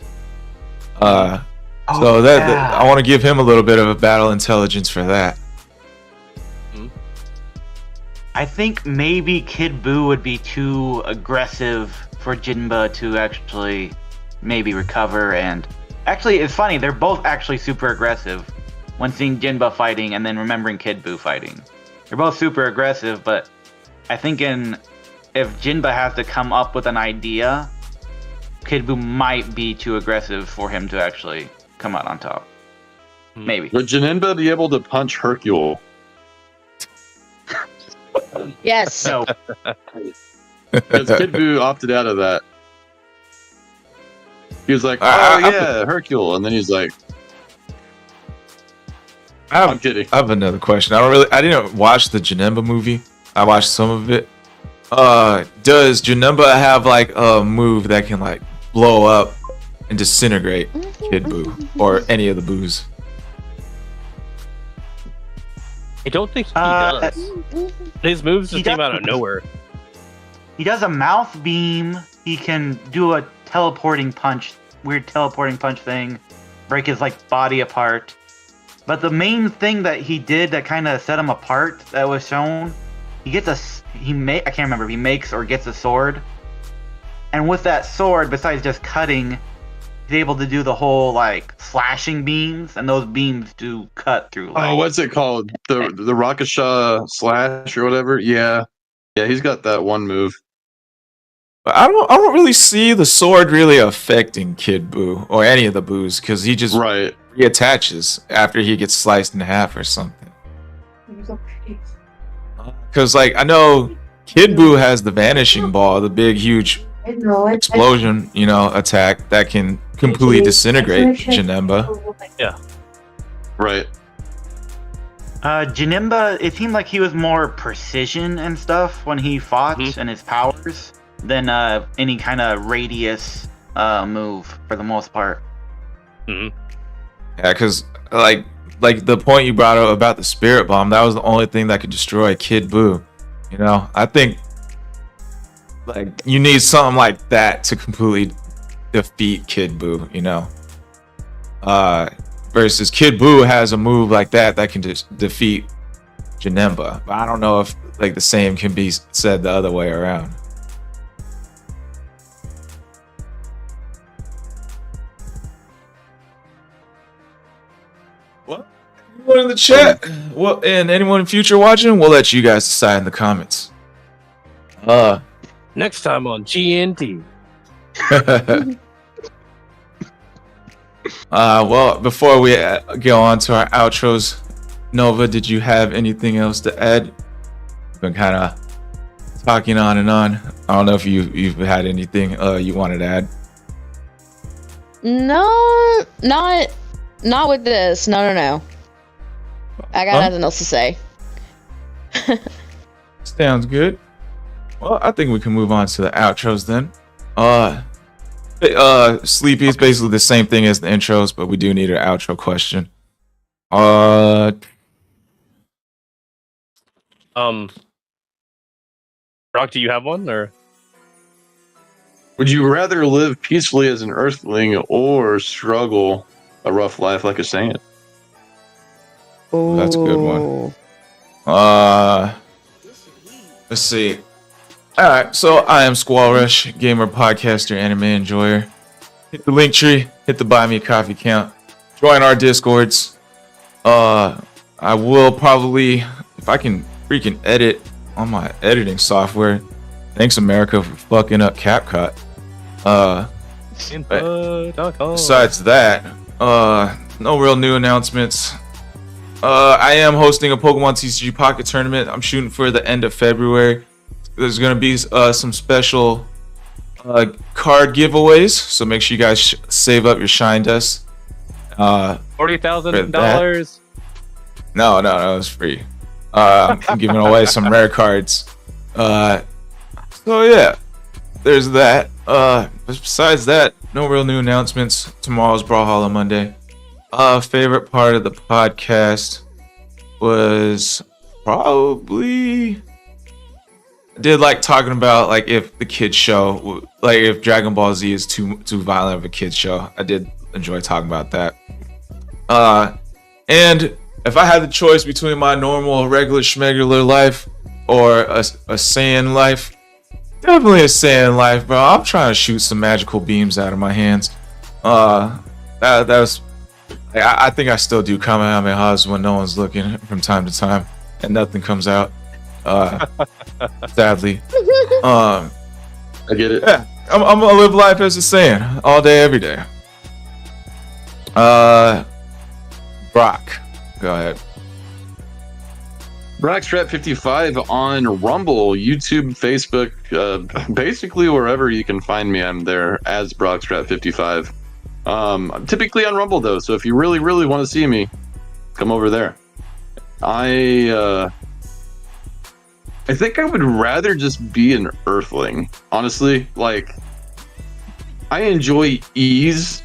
A: So that I want to give him a little bit of a battle intelligence for that.
F: I think maybe Kid Buu would be too aggressive for Jinba to actually maybe recover. And actually, it's funny, they're both actually super aggressive when seeing Jinba fighting and then remembering Kid Buu fighting. They're both super aggressive, but I think if Jinba has to come up with an idea, Kid Buu might be too aggressive for him to actually come out on top. Maybe.
B: Would Janemba be able to punch Hercule?
D: Yes.
F: No.
B: Because Kid Buu opted out of that. He was like, "Oh yeah, Hercule," and then he's like, "I'm kidding."
A: I have another question. I didn't watch the Janemba movie. I watched some of it. Does Janemba have like a move that can like blow up and disintegrate Kid Buu or any of the Boos?
C: I don't think he does. His moves just came out of nowhere.
F: He does a mouth beam. He can do a teleporting punch, weird teleporting punch thing, break his like body apart. But the main thing that he did that kind of set him apart that was shown, I can't remember if he makes or gets a sword. And with that sword, besides just cutting, he's able to do the whole like slashing beams, and those beams do cut through. Like,
B: What's it called? The Rakasha slash or whatever? Yeah, he's got that one move.
A: But I don't really see the sword really affecting Kid Buu or any of the Boos because he just reattaches after he gets sliced in half or something. Because like I know Kid Buu has the vanishing ball, the big huge explosion, attack that can completely disintegrate Janemba.
C: Yeah.
B: Right.
F: Janemba, it seemed like he was more precision and stuff when he fought and his powers than any kind of radius move for the most part.
A: Yeah, because like the point you brought up about the Spirit Bomb, that was the only thing that could destroy Kid Buu. I think like you need something like that to completely defeat Kid Buu. Versus Kid Buu has a move like that can just defeat Janemba. But I don't know if like the same can be said the other way around. Well, anyone in the chat, and anyone in future watching, we'll let you guys decide in the comments.
C: Next time on GNT.
A: Well, before we go on to our outros, Nova, did you have anything else to add? We've been kind of talking on and on. I don't know if you've had anything you wanted to add.
D: No, not with this. No. I got nothing else to say.
A: Sounds good. Well, I think we can move on to the outros then. Sleepy is basically the same thing as the intros, but we do need an outro question.
C: Brock, do you have one or?
B: Would you rather live peacefully as an Earthling or struggle a rough life like a Saiyan?
A: Oh, that's a good one. Let's see. All right, so I am Squall Rush, gamer, podcaster, anime enjoyer. Hit the link tree, hit the buy me a coffee count, join our discords. I will probably, if I can freaking edit on my editing software. Thanks America for fucking up CapCut. Besides that, no real new announcements. I am hosting a Pokemon TCG Pocket Tournament. I'm shooting for the end of February. There's going to be some special card giveaways, so make sure you guys save up your shine dust.
C: $40,000.
A: No, it's free. I'm giving away some rare cards. So yeah, there's that. Besides that, no real new announcements. Tomorrow's Brawlhalla Monday. Favorite part of the podcast was probably did like talking about like if the kids show, like if Dragon Ball Z is too violent of a kids show. I did enjoy talking about that. And if I had the choice between my normal regular schmegular life or a Saiyan life, definitely a Saiyan life, bro. I'm trying to shoot some magical beams out of my hands. That was. I think I still do Kamehamehas when no one's looking from time to time, and nothing comes out. Sadly,
B: I get it.
A: Yeah, I'm gonna live life as a Saiyan all day, every day. Brock, go ahead.
B: Brockstrap55 on Rumble, YouTube, Facebook, basically wherever you can find me, I'm there as Brockstrap55. I'm typically on Rumble though, so if you really want to see me, come over there. I think I would rather just be an Earthling, honestly. Like, I enjoy ease.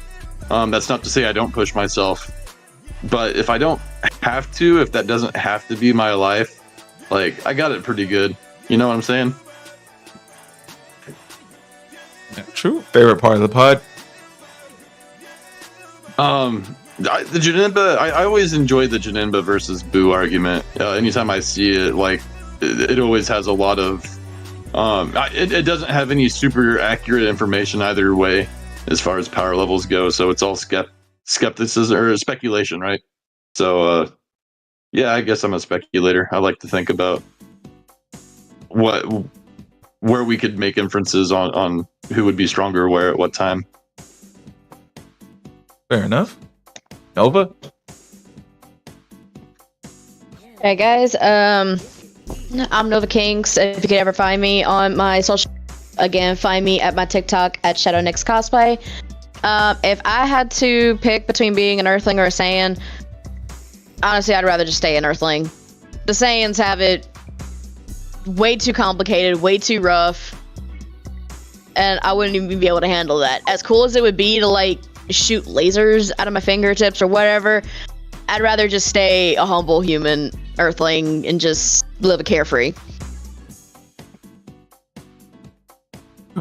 B: That's not to say I don't push myself, but if I don't have to, if that doesn't have to be my life, like, I got it pretty good. You know what I'm saying?
A: Yeah, true. Favorite part of the pod?
B: The Janinba, I always enjoy the Janinba versus Boo argument. Anytime I see it, like, it always has a lot of, it doesn't have any super accurate information either way as far as power levels go, so it's all skepticism or speculation, right? So, yeah, I guess I'm a speculator. I like to think about where we could make inferences on who would be stronger where at what time.
A: Fair enough. Nova?
D: Hey guys, I'm Nova Kings. If you could ever find me on my social, again, find me at my TikTok at ShadowNix Cosplay. If I had to pick between being an Earthling or a Saiyan, honestly, I'd rather just stay an Earthling. The Saiyans have it way too complicated, way too rough, and I wouldn't even be able to handle that. As cool as it would be to, like, shoot lasers out of my fingertips or whatever, I'd rather just stay a humble human Earthling and just live a carefree.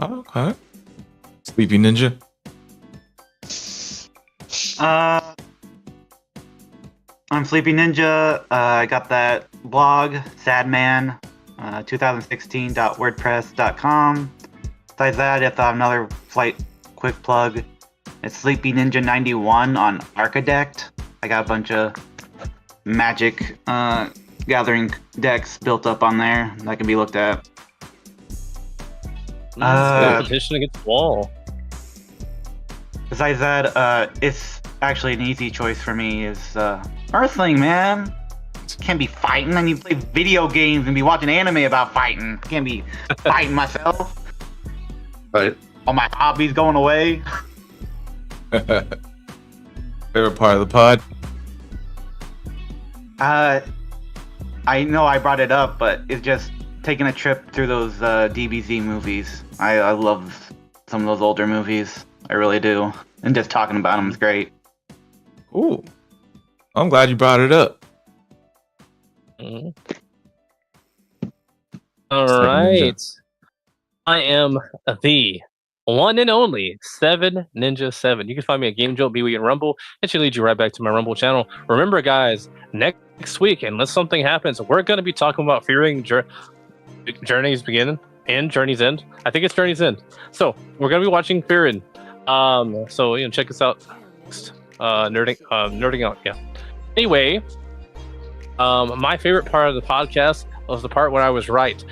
A: Oh, okay. Sleepy Ninja?
F: I'm Sleepy Ninja. I got that blog, Sadman, 2016.wordpress.com. Besides that, if I have another slight quick plug, it's Sleepy Ninja 91 on Archidect. I got a bunch of magic gathering decks built up on there that can be looked at.
C: Competition against Wall.
F: Besides that, it's actually an easy choice for me. Is Earthling, man. Can't be fighting. I need to play video games and be watching anime about fighting. Can't be fighting myself.
B: Right.
F: All my hobbies going away.
A: Favorite part of the pod?
F: I know I brought it up, but it's just taking a trip through those DBZ movies. I love some of those older movies. I really do. And just talking about them is great.
A: Ooh. I'm glad you brought it up.
C: All right. I am the one and only 7 Ninja 7. You can find me at Game Jolt, BWE, and Rumble. It should lead you right back to my Rumble channel. Remember, guys, next week, unless something happens, we're going to be talking about fearing Journey's Beginning and Journey's End. I think it's Journey's End. So we're going to be watching Fearing. So check us out. Nerding out. Yeah. Anyway, my favorite part of the podcast was the part where I was right,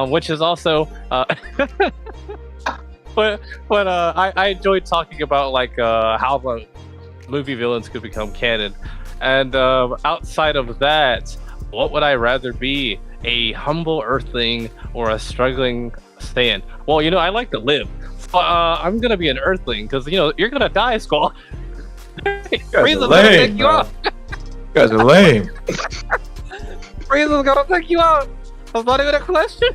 C: which is also but I enjoyed talking about how the movie villains could become canon, and outside of that, what would I rather be, a humble Earthling or a struggling Saiyan? Well, I like to live, so I'm gonna be an Earthling because you're gonna die, Skull.
A: Frieza's gonna take you out. You guys are lame.
C: Frieza's gonna take you out. That's not even a question.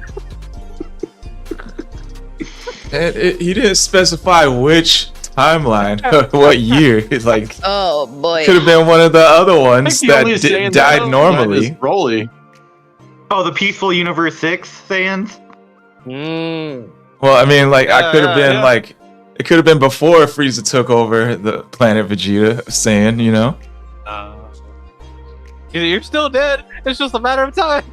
A: And he didn't specify which timeline, what year. It's like,
D: Oh boy.
A: could have been one of the other ones
B: the
A: that
B: only Saiyan
A: died
B: that
A: normally.
B: is Broly.
E: Oh, the Peaceful Universe 6 Saiyans?
A: Well, I mean, I could have been
C: yeah.
A: it could have been before Frieza took over the planet Vegeta, Saiyan,
C: You're still dead. It's just a matter of time.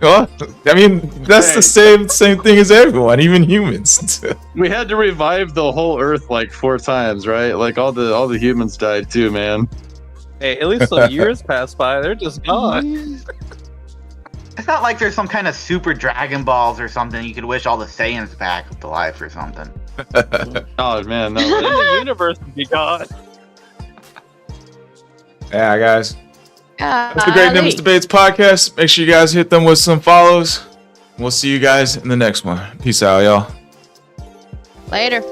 A: Well, I mean, that's the same thing as everyone, even humans.
B: We had to revive the whole Earth 4 times, right? All the humans died too, man.
C: Hey, at least some years passed by. They're just gone.
E: It's not like there's some kind of super Dragon Balls or something you could wish all the Saiyans back to life or something.
B: Oh man, no.
C: Then the universe would be gone.
A: Yeah, guys. That's the Great Nimbus Debates podcast. Make sure you guys hit them with some follows. We'll see you guys in the next one. Peace out, y'all.
D: Later.